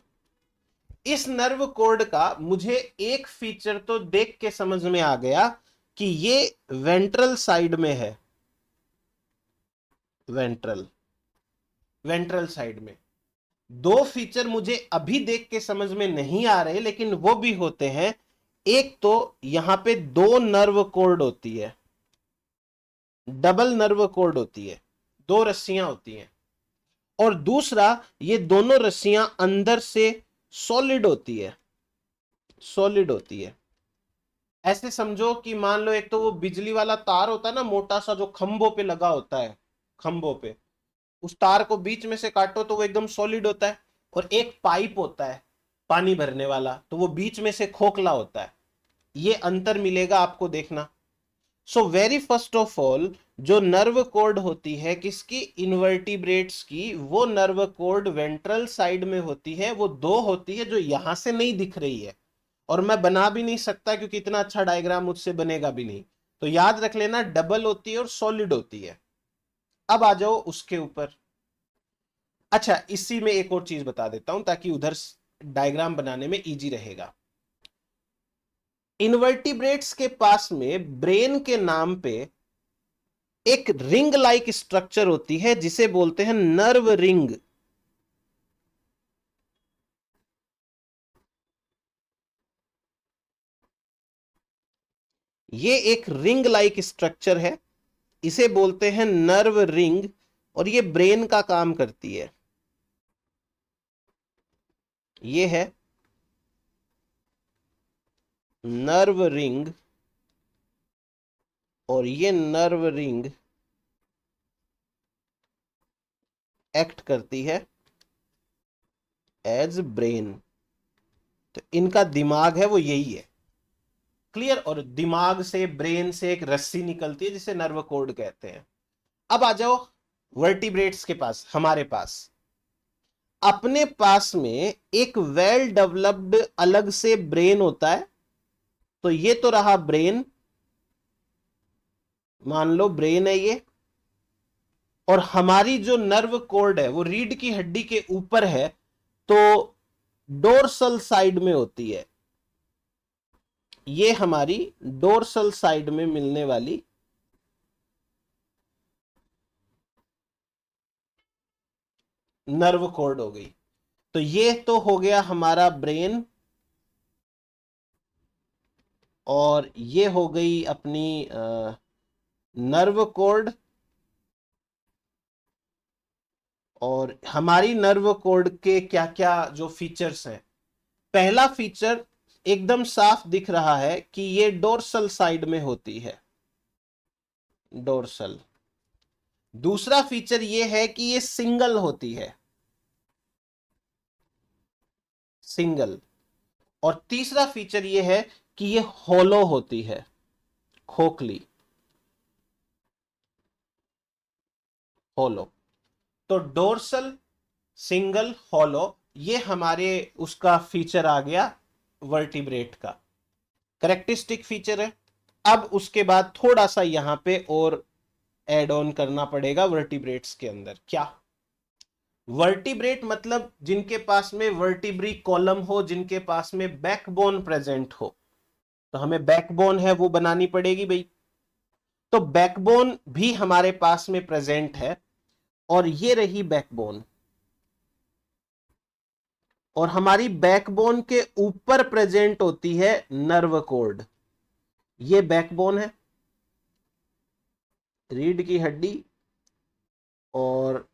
इस नर्व कोड का मुझे एक फीचर तो देख के समझ में आ गया कि ये वेंट्रल साइड में है, वेंट्रल, वेंट्रल साइड में। दो फीचर मुझे अभी देख के समझ में नहीं आ रहे लेकिन वो भी होते हैं। एक तो यहां पे दो नर्व कोड होती है, डबल नर्व कोड होती है, दो रस्सियां होती हैं। और दूसरा ये दोनों रस्सियां अंदर से सॉलिड होती है, सॉलिड होती है। ऐसे समझो कि मान लो एक तो वो बिजली वाला तार होता है ना, मोटा सा, जो खंभों पे लगा होता है, खंभों पे, उस तार को बीच में से काटो तो वो एकदम सॉलिड होता है। और एक पाइप होता है पानी भरने वाला, तो वो बीच में से खोखला होता है। ये अंतर मिलेगा आपको, देखना। So very first of all जो नर्व कोड होती है किसकी, इन्वर्टिब्रेट्स की, वो नर्व कोड वेंट्रल साइड में होती है। वो दो होती है जो यहां से नहीं दिख रही है और मैं बना भी नहीं सकता क्योंकि इतना अच्छा डायग्राम मुझसे बनेगा भी नहीं। तो याद रख लेना, डबल होती है और सॉलिड होती है। अब आ जाओ उसके ऊपर। अच्छा, इसी में एक और चीज बता देता हूं ताकि उधर डायग्राम बनाने में इजी रहेगा। इन्वर्टिब्रेट्स के पास में ब्रेन के नाम पे एक रिंग लाइक स्ट्रक्चर होती है जिसे बोलते हैं नर्व रिंग। ये एक रिंग लाइक स्ट्रक्चर है, इसे बोलते हैं नर्व रिंग। और ये ब्रेन का काम करती है। ये है नर्व रिंग और ये नर्व रिंग एक्ट करती है एज ब्रेन। तो इनका दिमाग है वो यही है, क्लियर। और दिमाग से, ब्रेन से एक रस्सी निकलती है जिसे नर्व कोड कहते हैं। अब आ जाओ वर्टिब्रेट्स के पास, हमारे पास। अपने पास में एक वेल डेवलप्ड अलग से ब्रेन होता है। तो ये तो रहा ब्रेन, मान लो ब्रेन है ये। और हमारी जो नर्व कोड है वो रीढ़ की हड्डी के ऊपर है, तो डोर्सल साइड में होती है। ये हमारी डोर्सल साइड में मिलने वाली नर्व कोड हो गई। तो ये तो हो गया हमारा ब्रेन, और ये हो गई अपनी नर्व कोड। और हमारी नर्व कोड के क्या क्या जो फीचर्स हैं, पहला फीचर एकदम साफ दिख रहा है कि ये डोर्सल साइड में होती है, डोर्सल। दूसरा फीचर ये है कि ये सिंगल होती है, सिंगल। और तीसरा फीचर ये है कि ये होलो होती है, खोखली, होलो। तो डोर्सल, सिंगल, होलो, ये हमारे उसका फीचर आ गया वर्टिब्रेट का, करेक्टरिस्टिक फीचर है। अब उसके बाद थोड़ा सा यहां पे और एड ऑन करना पड़ेगा वर्टिब्रेट्स के अंदर। क्या, वर्टिब्रेट मतलब जिनके पास में वर्टिब्री कॉलम हो, जिनके पास में बैकबोन प्रेजेंट हो। तो हमें बैकबोन है वो बनानी पड़ेगी भाई। तो बैकबोन भी हमारे पास में प्रेजेंट है, और ये रही बैकबोन। और हमारी बैकबोन के ऊपर प्रेजेंट होती है नर्व कोड। ये बैकबोन है, रीढ़ की हड्डी, और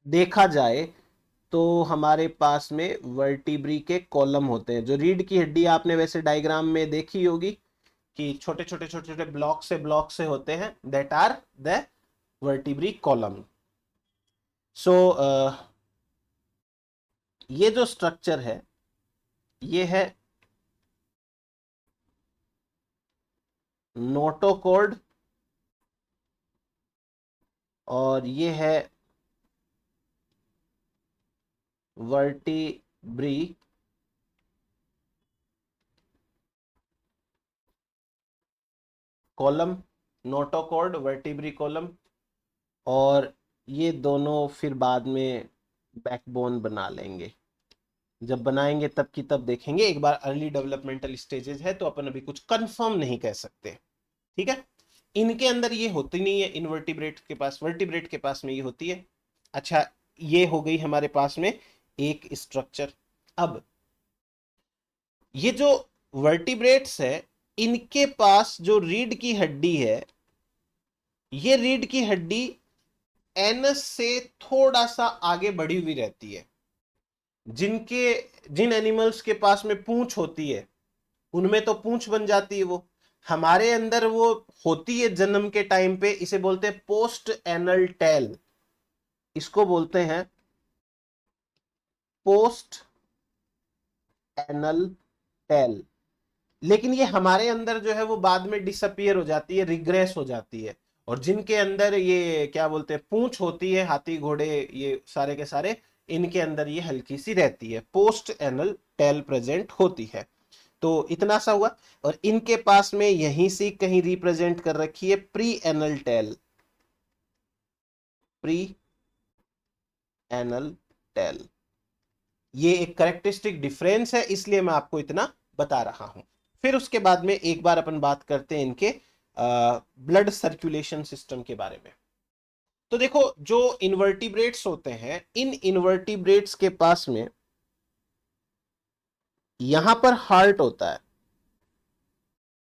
देखा जाए तो हमारे पास में वर्टिब्री के कॉलम होते हैं। जो रीढ़ की हड्डी आपने वैसे डायग्राम में देखी होगी कि छोटे छोटे छोटे छोटे ब्लॉक से होते हैं, that are the vertebral column. So ये जो स्ट्रक्चर है ये है नोटोकॉर्ड, और ये है vertebrae column, notochord vertebrae column, और ये दोनों फिर बाद में बैकबोन बना लेंगे। जब बनाएंगे तब की तब देखेंगे, एक बार अर्ली डेवलपमेंटल स्टेजेस है तो अपन अभी कुछ कंफर्म नहीं कह सकते, ठीक है। इनके अंदर ये होती नहीं है, इनवर्टिब्रेट के पास, वर्टिब्रेट के पास में ये होती है। अच्छा, ये हो गई हमारे पास में एक स्ट्रक्चर। अब ये जो वर्टिब्रेट्स है, इनके पास जो रीढ़ की हड्डी है, ये रीढ़ की हड्डी एनस से थोड़ा सा आगे बढ़ी हुई रहती है। जिन एनिमल्स के पास में पूंछ होती है उनमें तो पूंछ बन जाती है, वो हमारे अंदर वो होती है जन्म के टाइम पे, इसे बोलते हैं पोस्ट एनल टेल, इसको बोलते हैं पोस्ट एनल टेल। लेकिन ये हमारे अंदर जो है वो बाद में डिसअपियर हो जाती है, रिग्रेस हो जाती है। और जिनके अंदर ये क्या बोलते हैं पूंछ होती है, हाथी घोड़े ये सारे के सारे, इनके अंदर ये हल्की सी रहती है, पोस्ट एनल टेल प्रेजेंट होती है। तो इतना सा हुआ। और इनके पास में यहीं से कहीं रिप्रेजेंट कर रखी है pre anal tail, pre anal tail. ये एक करेक्टरिस्टिक डिफरेंस है, इसलिए मैं आपको इतना बता रहा हूं। फिर उसके बाद में एक बार अपन बात करते हैं इनके ब्लड सर्कुलेशन सिस्टम के बारे में। तो देखो, जो इनवर्टिब्रेट्स होते हैं, इन इनवर्टिब्रेट्स के पास में यहां पर हार्ट होता है,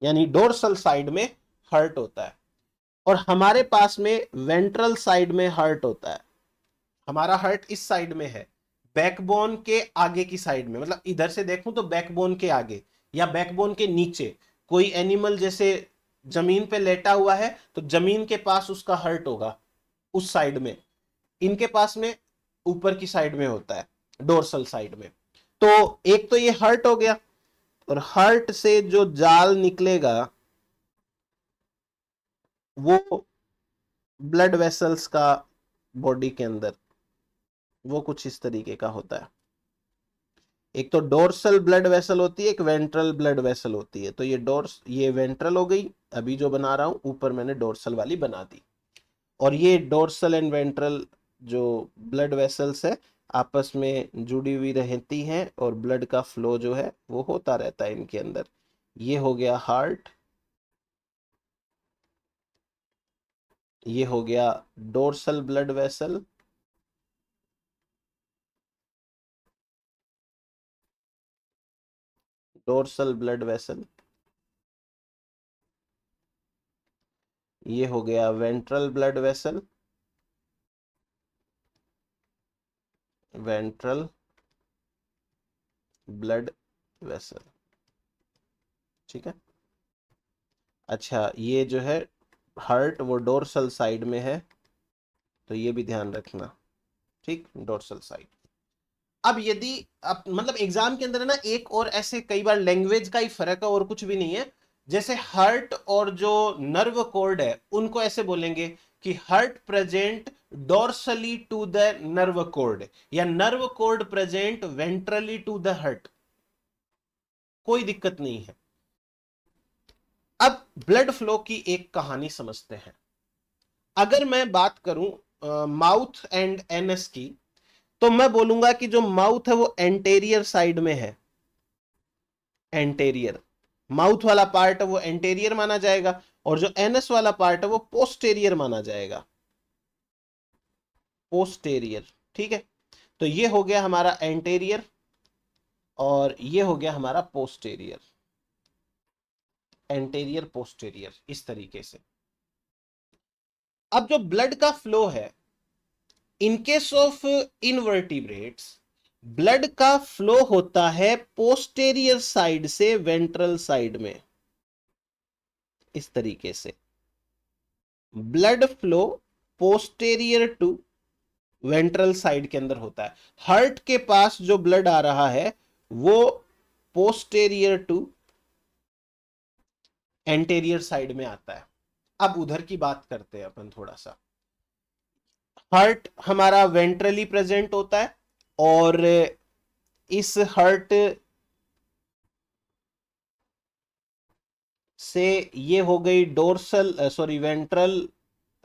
यानी डोर्सल साइड में हार्ट होता है, और हमारे पास में वेंट्रल साइड में हार्ट होता है। हमारा हार्ट इस साइड में है, बैकबोन के आगे की साइड में, मतलब इधर से देखूं तो बैकबोन के आगे या बैकबोन के नीचे। कोई एनिमल जैसे जमीन पे लेटा हुआ है तो जमीन के पास उसका हार्ट होगा, उस साइड में। इनके पास में ऊपर की साइड में होता है, डोर्सल साइड में। तो एक तो ये हार्ट हो गया, और हार्ट से जो जाल निकलेगा वो ब्लड वेसल्स का बॉडी के अंदर वो कुछ इस तरीके का होता है। एक तो डोर्सल ब्लड वेसल होती है, एक वेंट्रल ब्लड वेसल होती है। तो ये वेंट्रल हो गई, अभी जो बना रहा हूं ऊपर मैंने डोर्सल वाली बना दी। और ये डोर्सल एंड वेंट्रल जो ब्लड वेसल्स है आपस में जुड़ी हुई रहती हैं, और ब्लड का फ्लो जो है वो होता रहता है इनके अंदर। ये हो गया हार्ट, ये हो गया dorsal blood vessel, dorsal blood vessel, ये हो गया ventral blood vessel, ventral blood vessel, ठीक है। अच्छा, ये जो है हार्ट वो डोर्सल साइड में है, तो ये भी ध्यान रखना, ठीक, डोर्सल साइड। अब यदि आप मतलब एग्जाम के अंदर है ना, एक और ऐसे कई बार लैंग्वेज का ही फर्क है और कुछ भी नहीं है। जैसे हार्ट और जो नर्व कोर्ड है उनको ऐसे बोलेंगे कि heart present dorsally to the nerve cord, या nerve cord present ventrally to the heart, कोई दिक्कत नहीं है। अब ब्लड फ्लो की एक कहानी समझते हैं। अगर मैं बात करूं माउथ एंड एनस की, तो मैं बोलूंगा कि जो माउथ है वो एंटेरियर साइड में है, एंटेरियर। माउथ वाला पार्ट है वो एंटेरियर माना जाएगा, और जो एनस वाला पार्ट है वो पोस्टेरियर माना जाएगा, पोस्टेरियर, ठीक है। तो ये हो गया हमारा एंटेरियर, और ये हो गया हमारा पोस्टेरियर, एंटेरियर पोस्टेरियर, इस तरीके से। अब जो ब्लड का फ्लो है, in case of invertebrates, blood का फ्लो होता है पोस्टेरियर साइड से वेंट्रल साइड में, इस तरीके से blood flow posterior to ventral side के अंदर होता है। हार्ट के पास जो ब्लड आ रहा है वो पोस्टेरियर टू एंटेरियर साइड में आता है। अब उधर की बात करते हैं अपन थोड़ा सा। हार्ट हमारा वेंट्रली प्रेजेंट होता है, और इस हार्ट से ये हो गई dorsal sorry ventral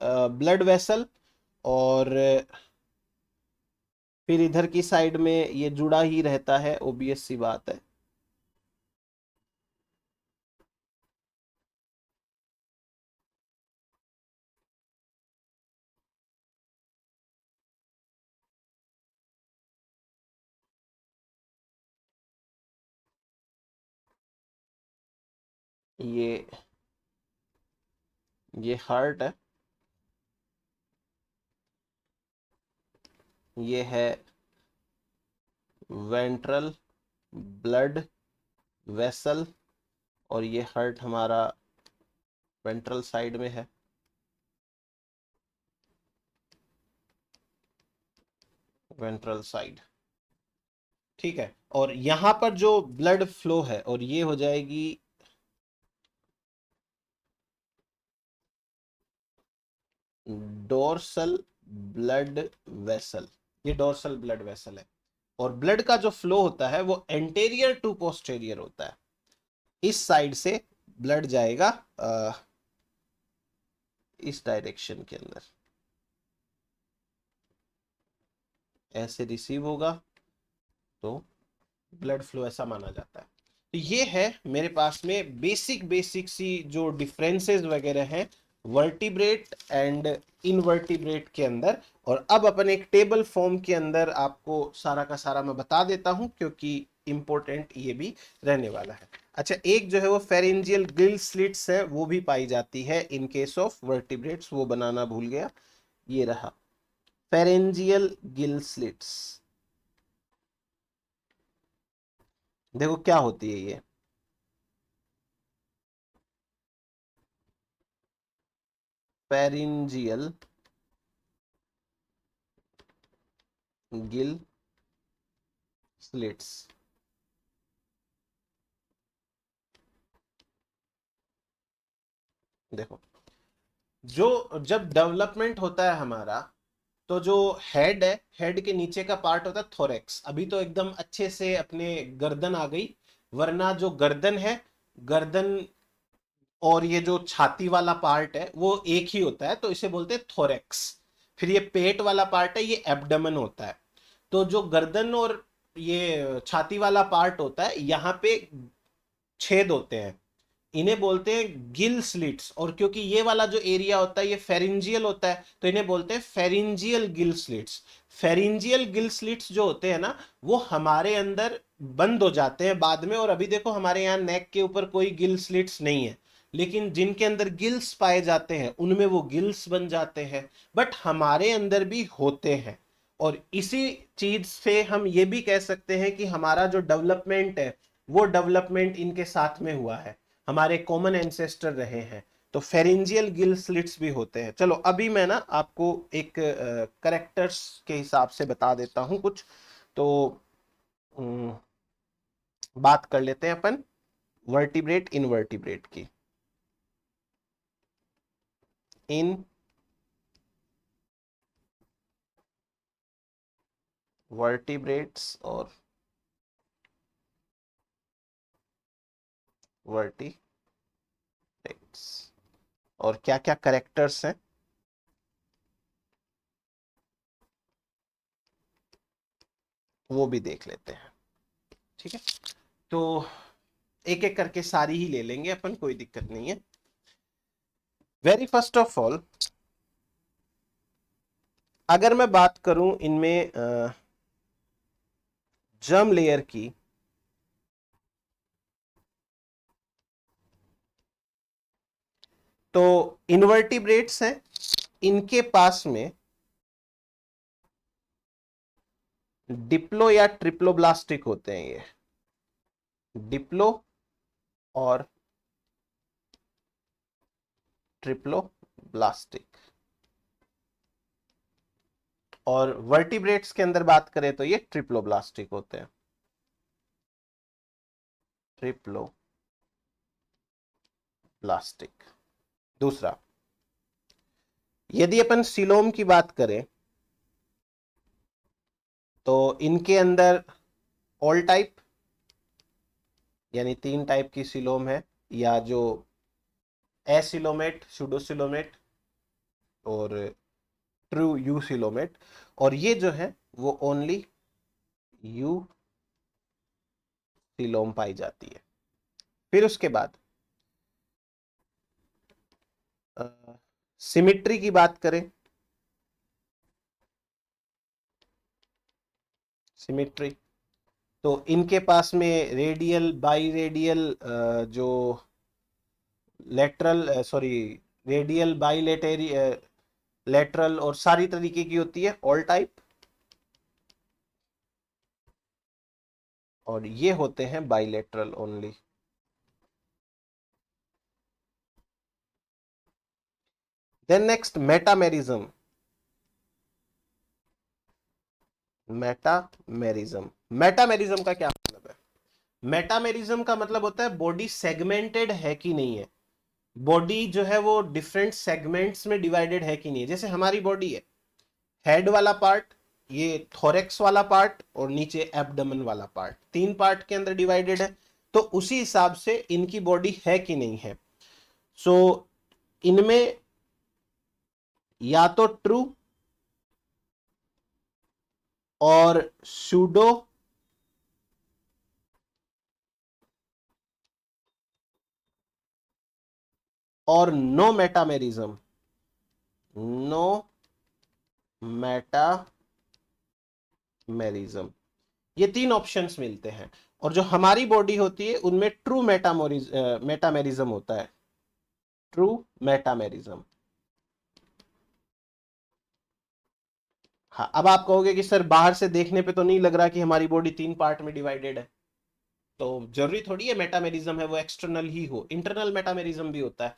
blood vessel, और फिर इधर की साइड में ये जुड़ा ही रहता है, ओबियस सी बात है। ये ये हार्ट है, ये है वेंट्रल ब्लड वेसल, और ये हार्ट हमारा वेंट्रल साइड में है। वेंट्रल साइड, ठीक है। और यहां पर जो ब्लड फ्लो है, और ये हो जाएगी डोर्सल ब्लड वेसल, ये डोर्सल ब्लड वेसल है। और ब्लड का जो फ्लो होता है वो एंटेरियर टू पोस्टेरियर होता है। इस साइड से ब्लड जाएगा इस डायरेक्शन के अंदर, ऐसे रिसीव होगा, तो ब्लड फ्लो ऐसा माना जाता है। तो ये है मेरे पास में बेसिक बेसिक सी जो डिफरेंसेस वगैरह हैं वर्टिब्रेट एंड इनवर्टिब्रेट के अंदर। और अब अपन एक टेबल फॉर्म के अंदर आपको सारा का सारा मैं बता देता हूं, क्योंकि इंपॉर्टेंट ये भी रहने वाला है। अच्छा, एक जो है वो फेरेंजियल गिल स्लिट्स है, वो भी पाई जाती है इन केस ऑफ वर्टिब्रेट्स, वो बनाना भूल गया, ये रहा फेरेंजियल गिल स्लिट्स। देखो क्या होती है ये, फेरेंजियल गिल स्लिट्स। देखो, जो जब डेवलपमेंट होता है हमारा, तो जो हेड है, हेड के नीचे का पार्ट होता है थोरेक्स। अभी तो एकदम अच्छे से अपने गर्दन आ गई, वरना जो गर्दन है, गर्दन और ये जो छाती वाला पार्ट है वो एक ही होता है, तो इसे बोलते हैं थोरेक्स। फिर ये पेट वाला पार्ट है, ये एब्डोमेन होता है। तो जो गर्दन और ये छाती वाला पार्ट होता है, यहाँ पे छेद होते हैं, इन्हें बोलते हैं गिल स्लिट्स। और क्योंकि ये वाला जो एरिया होता है ये फेरिंजियल होता है, तो इन्हें बोलते हैं pharyngeal gill slits. Pharyngeal gill slits जो होते हैं ना, वो हमारे अंदर बंद हो जाते हैं बाद में। और अभी देखो हमारे यहाँ नेक के ऊपर कोई गिल स्लिट्स नहीं है, लेकिन जिनके अंदर गिल्स पाए जाते हैं उनमें वो गिल्स बन जाते हैं। बट हमारे अंदर भी होते हैं। और इसी चीज से हम ये भी कह सकते हैं कि हमारा जो डेवलपमेंट है, वो डेवलपमेंट इनके साथ में हुआ है, हमारे कॉमन एंसेस्टर रहे हैं। तो फेरेंजियल गिल स्लिट्स भी होते हैं। चलो अभी मैं ना आपको एक करेक्टर्स के हिसाब से बता देता हूं कुछ। तो अम, बात कर लेते हैं अपन वर्टिब्रेट इनवर्टिब्रेट की। इन वर्टिब्रेट्स और वर्टिब्रेट्स, और क्या क्या करेक्टर्स हैं वो भी देख लेते हैं, ठीक है। तो एक एक करके सारी ही ले लेंगे अपन, कोई दिक्कत नहीं है। वेरी फर्स्ट ऑफ ऑल, अगर मैं बात करूं इनमें जर्म लेयर की, तो इनवर्टिब्रेट्स हैं, इनके पास में डिप्लो या ट्रिप्लोब्लास्टिक होते हैं। ये डिप्लो और ट्रिप्लोब्लास्टिक। और वर्टिब्रेट्स के अंदर बात करें तो ये ट्रिप्लोब्लास्टिक होते हैं। ट्रिप्लोब्लास्टिक। दूसरा, यदि अपन सीलोम की बात करें तो इनके अंदर ऑल टाइप यानी 3 टाइप की सीलोम है, या जो एसिलोमेट, सुडोसिलोमेट और ट्रू यूसिलोमेट। और ये जो है वो ओनली यू सिलोम पाई जाती है। फिर उसके बाद सिमिट्री की बात करें, सिमिट्री तो इनके पास में रेडियल, बाई रेडियल, जो lateral, sorry, radial, by lateral और सारी तरीके की होती है, ऑल टाइप। और ये होते हैं bilateral only. Then next, metamerism. Metamerism, metamerism का क्या मतलब है? मेटामेरिज्म का मतलब होता है बॉडी सेगमेंटेड है कि नहीं है, बॉडी जो है वो डिफरेंट सेगमेंट्स में डिवाइडेड है कि नहीं है। जैसे हमारी बॉडी है, हेड वाला पार्ट, ये थोरेक्स वाला पार्ट और नीचे एब्डोमेन वाला पार्ट, 3 पार्ट के अंदर डिवाइडेड है। तो उसी हिसाब से इनकी बॉडी है कि नहीं है। सो इनमें या तो ट्रू और सूडो और नो मेटामेरिज्म, नो मेटामेरिज्म, ये 3 ऑप्शंस मिलते हैं। और जो हमारी बॉडी होती है उनमें ट्रू मेटामेरिज्म होता है, ट्रू मेटामेरिज्म। हाँ, अब आप कहोगे कि सर बाहर से देखने पे तो नहीं लग रहा कि हमारी बॉडी 3 पार्ट में डिवाइडेड है। तो जरूरी थोड़ी है मेटामेरिज्म है वो एक्सटर्नल ही हो, इंटरनल मेटामेरिज्म भी होता है।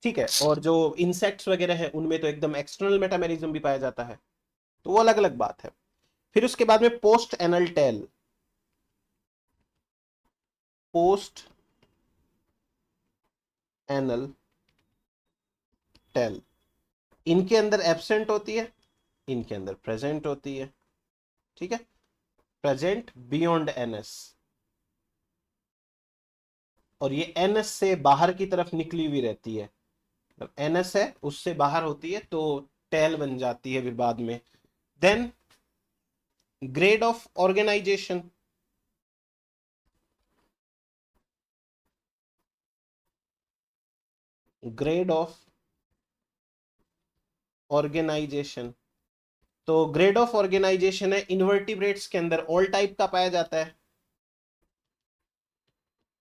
ठीक है, और जो इंसेक्ट्स वगैरह है उनमें तो एकदम एक्सटर्नल मेटामेरिज्म भी पाया जाता है, तो वो अलग अलग बात है। फिर उसके बाद में post anal tail, post anal tail, इनके अंदर एब्सेंट होती है, इनके अंदर प्रेजेंट होती है। ठीक है, प्रेजेंट बियॉन्ड एनएस, और ये एनएस से बाहर की तरफ निकली हुई रहती है। एनएस है उससे बाहर होती है तो टेल बन जाती है फिर बाद में। Then grade of organisation, grade of organisation, तो ग्रेड ऑफ ऑर्गेनाइजेशन है इनवर्टिब्रेट्स के अंदर ऑल टाइप का पाया जाता है,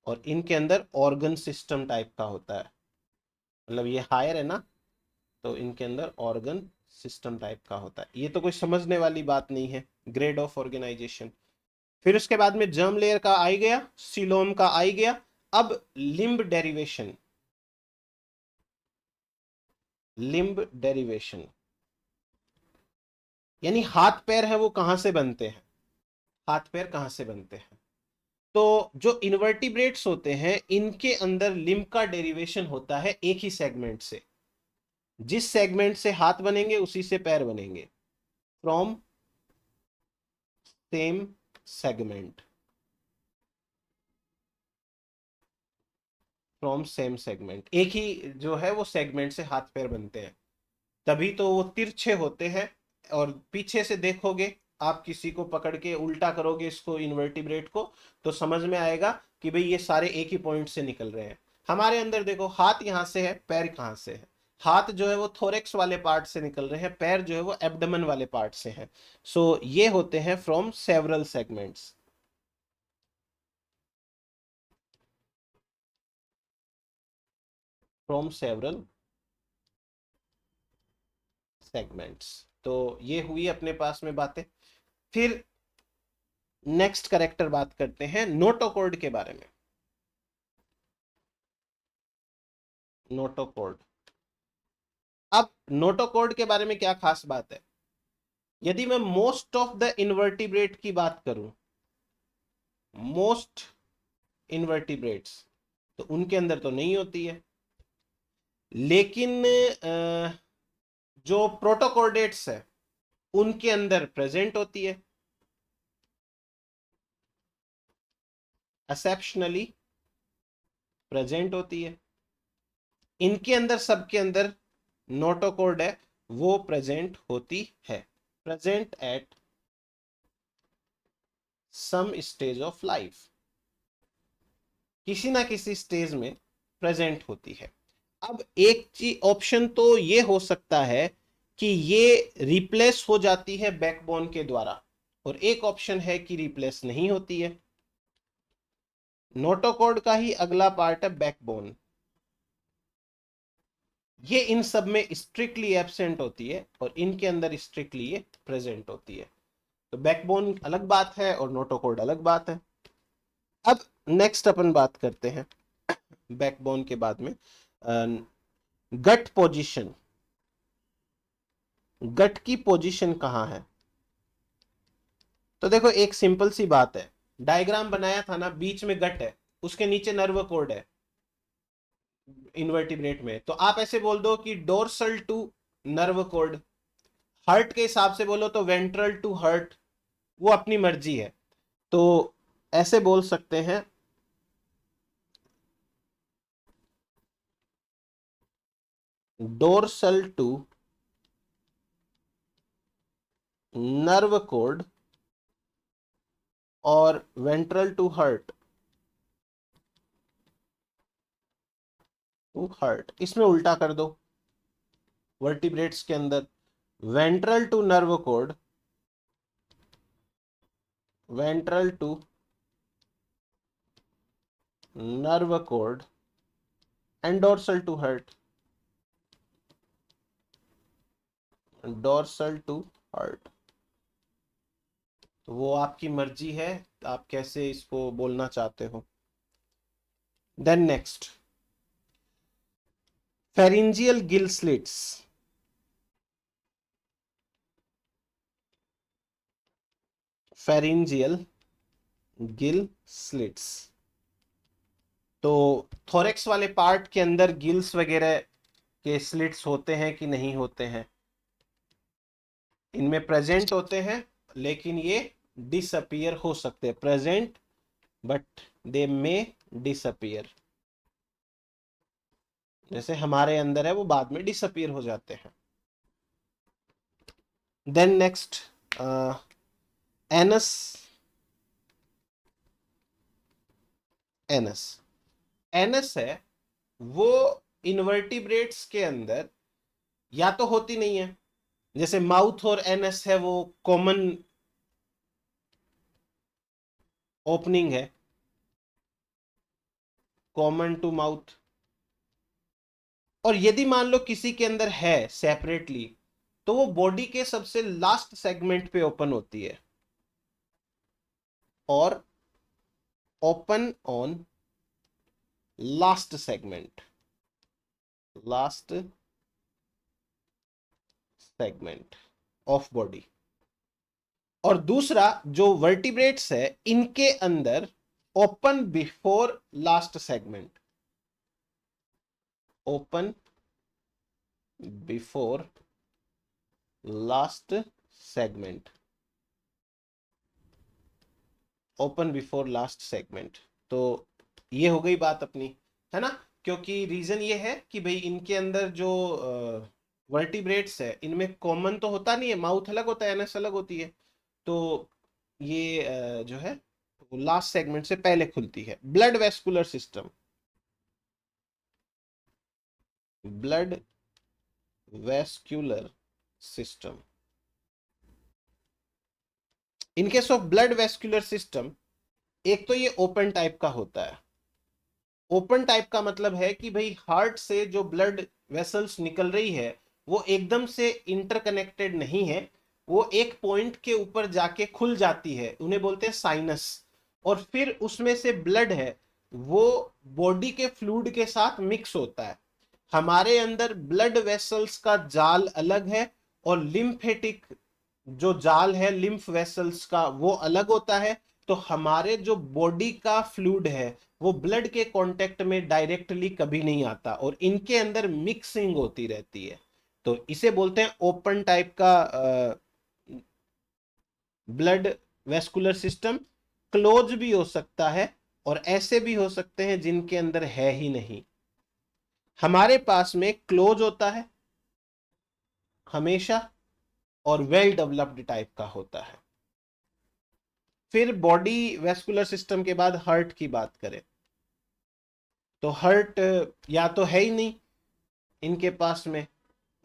और इनके अंदर ऑर्गन सिस्टम टाइप का होता है। मतलब ये हायर है ना, तो इनके अंदर ऑर्गन सिस्टम टाइप का होता है। ये तो कोई समझने वाली बात नहीं है, ग्रेड ऑफ ऑर्गेनाइजेशन। फिर उसके बाद में जर्म लेयर का आ गया, सीलोम का आ गया। अब लिम्ब डेरिवेशन, लिम्ब डेरिवेशन यानी हाथ पैर है वो कहां से बनते हैं, हाथ पैर कहां से बनते हैं। तो जो इन्वर्टिब्रेट्स होते हैं इनके अंदर लिम्ब का डेरिवेशन होता है एक ही सेगमेंट से, जिस सेगमेंट से हाथ बनेंगे उसी से पैर बनेंगे, from same segment, from same segment, एक ही जो है वो सेगमेंट से हाथ पैर बनते हैं, तभी तो वो तिरछे होते हैं। और पीछे से देखोगे, आप किसी को पकड़ के उल्टा करोगे इसको इन्वर्टिब्रेट को, तो समझ में आएगा कि भाई ये सारे एक ही पॉइंट से निकल रहे हैं। हमारे अंदर देखो, हाथ यहां से है, पैर कहां से है, हाथ जो है वो थोरेक्स वाले पार्ट से निकल रहे हैं, पैर जो है वो एब्डोमेन वाले पार्ट से है। सो ये होते हैं from several segments, from several segments. तो ये हुई अपने पास में बातें। फिर नेक्स्ट करेक्टर बात करते हैं नोटोकॉर्ड के बारे में। नोटोकॉर्ड, अब नोटोकॉर्ड के बारे में क्या खास बात है, यदि मैं मोस्ट ऑफ द इन्वर्टिब्रेट की बात करूं, मोस्ट इन्वर्टिब्रेट्स, तो उनके अंदर तो नहीं होती है, लेकिन जो प्रोटोकॉर्डेट्स है उनके अंदर प्रेजेंट होती है, एक्सेप्शनली प्रेजेंट होती है। इनके अंदर, सबके अंदर नोटोकॉर्ड है वो प्रेजेंट होती है, present at some stage of life, किसी ना किसी स्टेज में प्रेजेंट होती है। अब एक चीज ऑप्शन तो ये हो सकता है कि ये रिप्लेस हो जाती है बैकबोन के द्वारा, और एक ऑप्शन है कि रिप्लेस नहीं होती है। नोटोकॉर्ड का ही अगला पार्ट है बैकबोन, ये इन सब में स्ट्रिक्टली एब्सेंट होती है और इनके अंदर स्ट्रिक्टली ये प्रेजेंट होती है। तो बैकबोन अलग बात है और नोटोकॉर्ड अलग बात है। अब नेक्स्ट अपन बात करते हैं बैकबोन के बाद में गट पोजीशन। गट की पोजीशन कहां है, तो देखो एक सिंपल सी बात है, डायग्राम बनाया था ना, बीच में गट है, उसके नीचे नर्व कोड है इन्वर्टिब्रेट में, तो आप ऐसे बोल दो कि dorsal to nerve cord. Heart के हिसाब से बोलो तो वेंट्रल टू हार्ट, वो अपनी मर्जी है। तो ऐसे बोल सकते हैं डोर्सल टू नर्व कोड और ventral to heart, to heart, इसमें उल्टा कर दो वर्टिब्रेट्स के अंदर, ventral to nerve cord, ventral to nerve cord and dorsal to heart, dorsal to heart. तो वो आपकी मर्जी है, आप कैसे इसको बोलना चाहते हो। Then next pharyngeal gill slits. Pharyngeal gill slits, तो थोरेक्स वाले पार्ट के अंदर गिल्स वगैरह के स्लिट्स होते हैं कि नहीं होते हैं, इनमें प्रेजेंट होते हैं लेकिन ये डिसअपियर हो सकते हैं, present but they may disappear, जैसे हमारे अंदर है वो बाद में डिसअपियर हो जाते हैं। Then next anus. Anus, anus है वो इन्वर्टिब्रेट्स के अंदर या तो होती नहीं है, जैसे माउथ और एनस है वो कॉमन ओपनिंग है, कॉमन टू माउथ, और यदि मान लो किसी के अंदर है सेपरेटली तो वो बॉडी के सबसे लास्ट सेगमेंट पे ओपन होती है, और open on last segment, last segment of body. और दूसरा जो वर्टिब्रेट्स है इनके अंदर open before last segment, open before last segment, open before last segment. तो ये हो गई बात अपनी, है ना, क्योंकि रीजन ये है कि भाई इनके अंदर जो वर्टिब्रेट्स है इनमें कॉमन तो होता नहीं है, माउथ अलग होता है, एनएस अलग होती है, तो ये जो है लास्ट सेगमेंट से पहले खुलती है। Blood vascular system, blood vascular system, in case of blood vascular system एक तो ये ओपन टाइप का होता है। ओपन टाइप का मतलब है कि भाई हार्ट से जो ब्लड वेसल्स निकल रही है वो एकदम से इंटरकनेक्टेड नहीं है, वो एक पॉइंट के ऊपर जाके खुल जाती है, उन्हें बोलते हैं साइनस। और फिर उसमें से ब्लड है वो बॉडी के फ्लूइड के साथ मिक्स होता है। हमारे अंदर ब्लड वेसल्स का जाल अलग है और लिम्फेटिक जो जाल है लिम्फ वेसल्स का वो अलग होता है। तो हमारे जो बॉडी का फ्लूइड है वो ब्लड के कांटेक्ट में डायरेक्टली कभी नहीं आता और इनके अंदर मिक्सिंग होती रहती है। तो इसे बोलते हैं ओपन टाइप का ब्लड वेस्कुलर सिस्टम। क्लोज भी हो सकता है और ऐसे भी हो सकते हैं जिनके अंदर है ही नहीं। हमारे पास में क्लोज होता है हमेशा और वेल डेवलप्ड टाइप का होता है। फिर बॉडी वेस्कुलर सिस्टम के बाद हार्ट की बात करें तो हार्ट या तो है ही नहीं इनके पास में,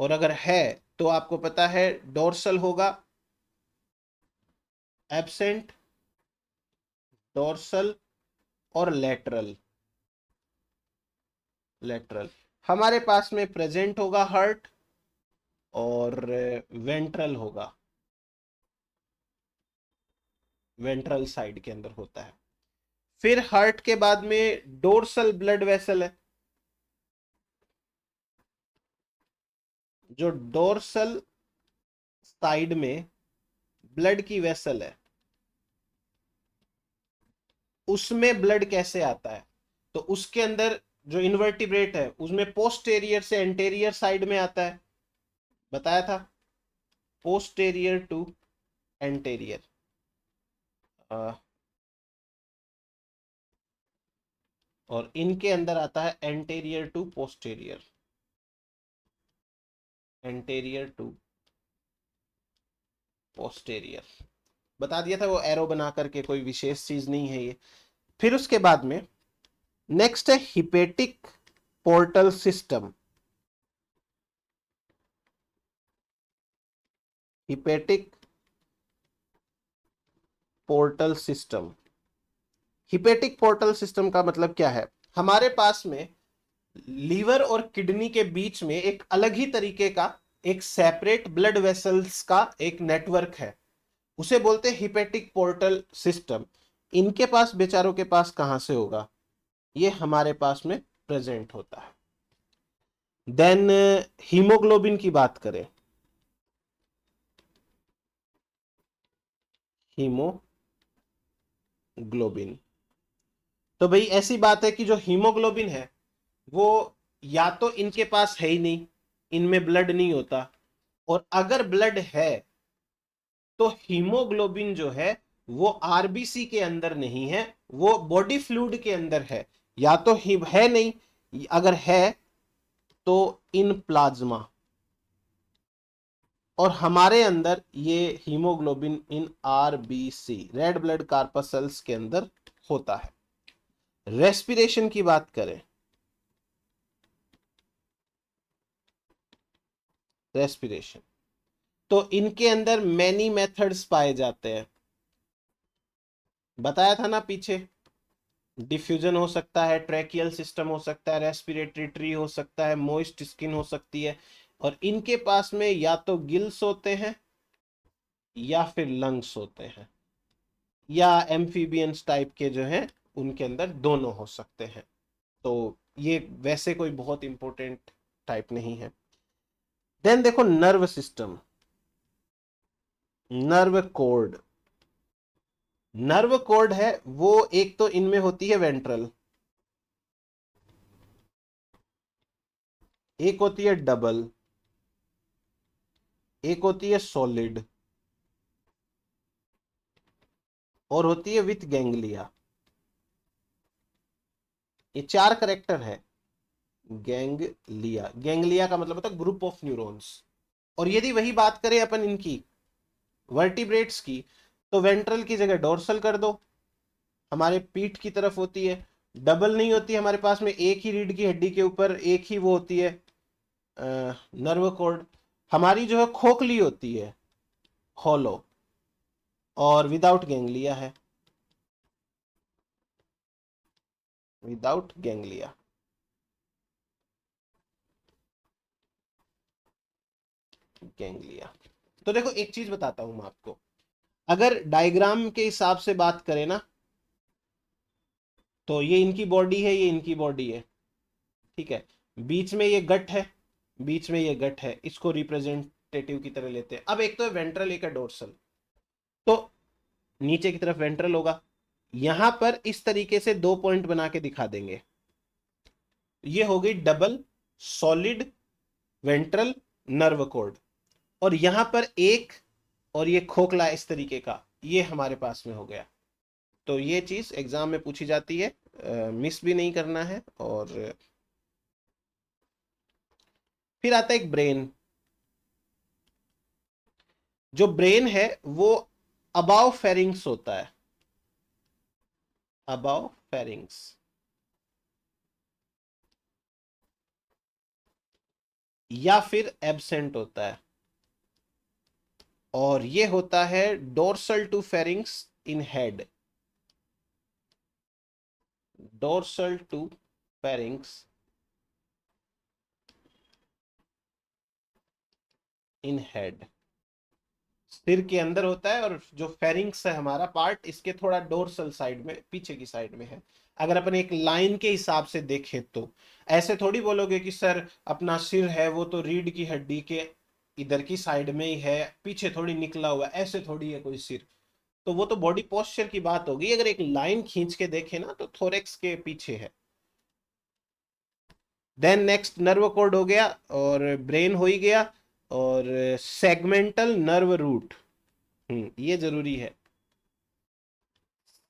और अगर है तो आपको पता है डोर्सल होगा एब्सेंट, डोर्सल और लेटरल। लेटरल हमारे पास में प्रेजेंट होगा हार्ट और वेंट्रल होगा, वेंट्रल साइड के अंदर होता है। फिर हार्ट के बाद में डोर्सल ब्लड वेसल है। जो डोर्सल साइड में ब्लड की वेसल है उसमें ब्लड कैसे आता है, तो उसके अंदर जो इन्वर्टिब्रेट है उसमें पोस्टेरियर से एंटेरियर साइड में आता है, बताया था पोस्टेरियर टू एंटेरियर। और इनके अंदर आता है anterior to posterior, anterior to posterior बता दिया था वो एरो बना करके, कोई विशेष चीज नहीं है ये। फिर उसके बाद में नेक्स्ट है hepatic portal system. Hepatic portal system, hepatic portal system का मतलब क्या है, हमारे पास में लीवर और किडनी के बीच में एक अलग ही तरीके का एक सेपरेट ब्लड वेसल्स का एक नेटवर्क है, उसे बोलते हैं हिपेटिक पोर्टल सिस्टम। इनके पास बेचारों के पास कहां से होगा, ये हमारे पास में प्रेजेंट होता है। देन हीमोग्लोबिन की बात करें, हीमोग्लोबिन, तो भाई ऐसी बात है कि जो हीमोग्लोबिन है वो या तो इनके पास है ही नहीं, इनमें ब्लड नहीं होता, और अगर ब्लड है तो हीमोग्लोबिन जो है वो आरबीसी के अंदर नहीं है, वो बॉडी फ्लूइड के अंदर है। या तो है नहीं, अगर है तो इन प्लाज्मा, और हमारे अंदर ये haemoglobin in RBC red blood corpuscles के अंदर होता है। रेस्पिरेशन की बात करें, रेस्पिरेशन तो इनके अंदर मैनी मेथड्स पाए जाते हैं, बताया था ना पीछे, डिफ्यूजन हो सकता है, ट्रैकियल सिस्टम हो सकता है, रेस्पिरेटरी ट्री हो सकता है, मोइस्ट स्किन हो सकती है, और इनके पास में या तो गिल्स होते हैं या फिर लंग्स होते हैं, या एम्फीबियंस टाइप के जो हैं उनके अंदर दोनों हो सकते हैं। तो ये वैसे कोई बहुत इंपॉर्टेंट टाइप नहीं है। देन देखो nerve system, nerve cord, nerve cord है वो एक तो इनमें होती है वेंट्रल, एक होती है डबल, एक होती है सॉलिड, और होती है विथ गैंग्लिया। ये चार करेक्टर है। गैंग्लिया, गैंग्लिया का मतलब होता है ग्रुप ऑफ न्यूरॉन्स। और यदि वही बात करें अपन इनकी वर्टिब्रेट्स की, तो वेंट्रल की जगह डोर्सल कर दो, हमारे पीठ की तरफ होती है। डबल नहीं होती, हमारे पास में एक ही रीढ़ की हड्डी के ऊपर एक ही वो होती है नर्व कॉर्ड। हमारी जो है खोखली होती है हॉलो और विदाउट गैंग्लिया है, विदाउट गैंग्लिया। गैंग्लिया। तो देखो एक चीज बताता हूं मैं आपको, अगर डायग्राम के हिसाब से बात करें ना, तो ये इनकी बॉडी है, ये इनकी बॉडी है, ठीक है, बीच में ये गट है, बीच में ये गट है, इसको रिप्रेजेंटेटिव की तरह लेते हैं। अब एक तो है वेंट्रल, एक है डोर्सल। तो नीचे की तरफ वेंट्रल होगा, यहां पर इस तरीके से 2 पॉइंट बना के दिखा देंगे, ये हो गई double solid ventral nerve cord, और यहां पर एक और ये खोखला इस तरीके का, ये हमारे पास में हो गया। तो ये चीज एग्जाम में पूछी जाती है, मिस भी नहीं करना है। और फिर आता है एक ब्रेन। जो ब्रेन है वो अबाव फेरिंग्स होता है, अबाव फेरिंग्स, या फिर एब्सेंट होता है, और ये होता है dorsal to pharynx in head, dorsal to pharynx in head, सिर के अंदर होता है, और जो फेरिंग्स है हमारा पार्ट, इसके थोड़ा डोर्सल साइड में, पीछे की साइड में है। अगर अपन एक लाइन के हिसाब से देखें तो ऐसे थोड़ी बोलोगे कि सर अपना सिर है वो तो रीढ़ की हड्डी के इधर की साइड में ही है, पीछे थोड़ी निकला हुआ, ऐसे थोड़ी है कोई सिर। तो वो तो बॉडी पोस्चर की बात होगी। अगर एक लाइन खींच के देखे ना तो थोरेक्स के पीछे है। देन नेक्स्ट नर्व कॉर्ड हो गया, और ब्रेन हो ही गया, और सेगमेंटल नर्व रूट, ये जरूरी है,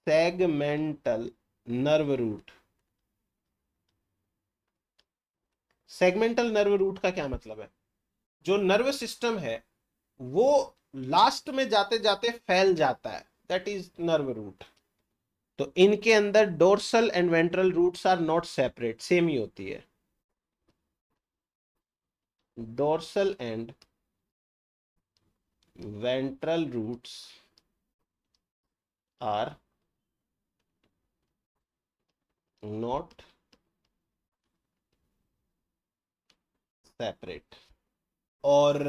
segmental nerve root. Segmental nerve root का क्या मतलब है? जो नर्व सिस्टम है वो लास्ट में जाते जाते फैल जाता है, दैट इज नर्व रूट। तो इनके अंदर dorsal and ventral roots are not separate, same ही होती है। Dorsal and ventral roots are not separate. और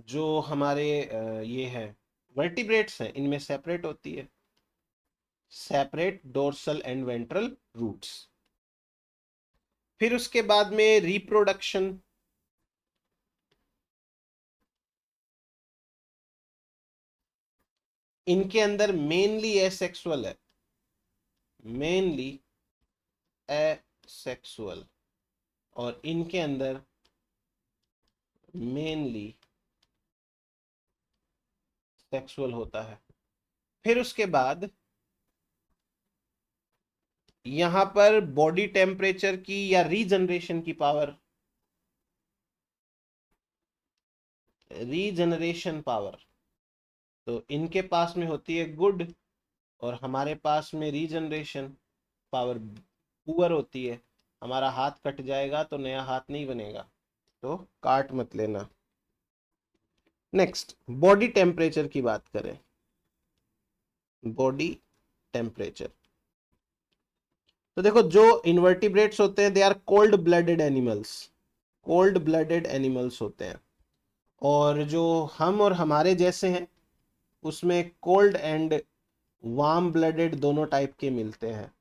जो हमारे ये है वर्टिब्रेट्स हैं, इनमें सेपरेट होती है, separate dorsal and ventral roots. फिर उसके बाद में रिप्रोडक्शन। इनके अंदर मेनली एसेक्सुअल है, मेनली एसेक्सुअल, और इनके अंदर मेनली सेक्सुअल होता है। फिर उसके बाद यहां पर बॉडी टेम्परेचर की या रीजनरेशन की पावर, रीजनरेशन पावर, तो इनके पास में होती है गुड, और हमारे पास में रीजनरेशन पावर पुअर होती है। हमारा हाथ कट जाएगा तो नया हाथ नहीं बनेगा, तो काट मत लेना। नेक्स्ट बॉडी टेम्परेचर की बात करें, बॉडी टेम्परेचर, तो देखो जो इनवर्टिब्रेट्स होते हैं they are cold blooded animals, cold blooded animals होते हैं। और जो हम और हमारे जैसे हैं उसमें कोल्ड एंड वार्म ब्लडेड दोनों टाइप के मिलते हैं।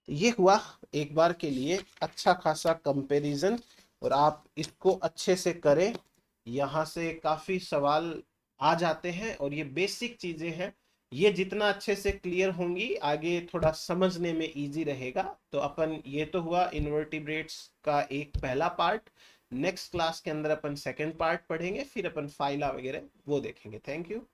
ये हुआ एक बार के लिए अच्छा खासा कंपैरिजन, और आप इसको अच्छे से करें, यहाँ से काफी सवाल आ जाते हैं, और ये बेसिक चीजें हैं। ये जितना अच्छे से क्लियर होंगी आगे थोड़ा समझने में इजी रहेगा। तो अपन, ये तो हुआ इन्वर्टिब्रेट्स का एक पहला पार्ट। नेक्स्ट क्लास के अंदर अपन सेकंड पार्ट पढ़ेंगे, फिर अपन फाइला वगैरह वो देखेंगे। Thank you.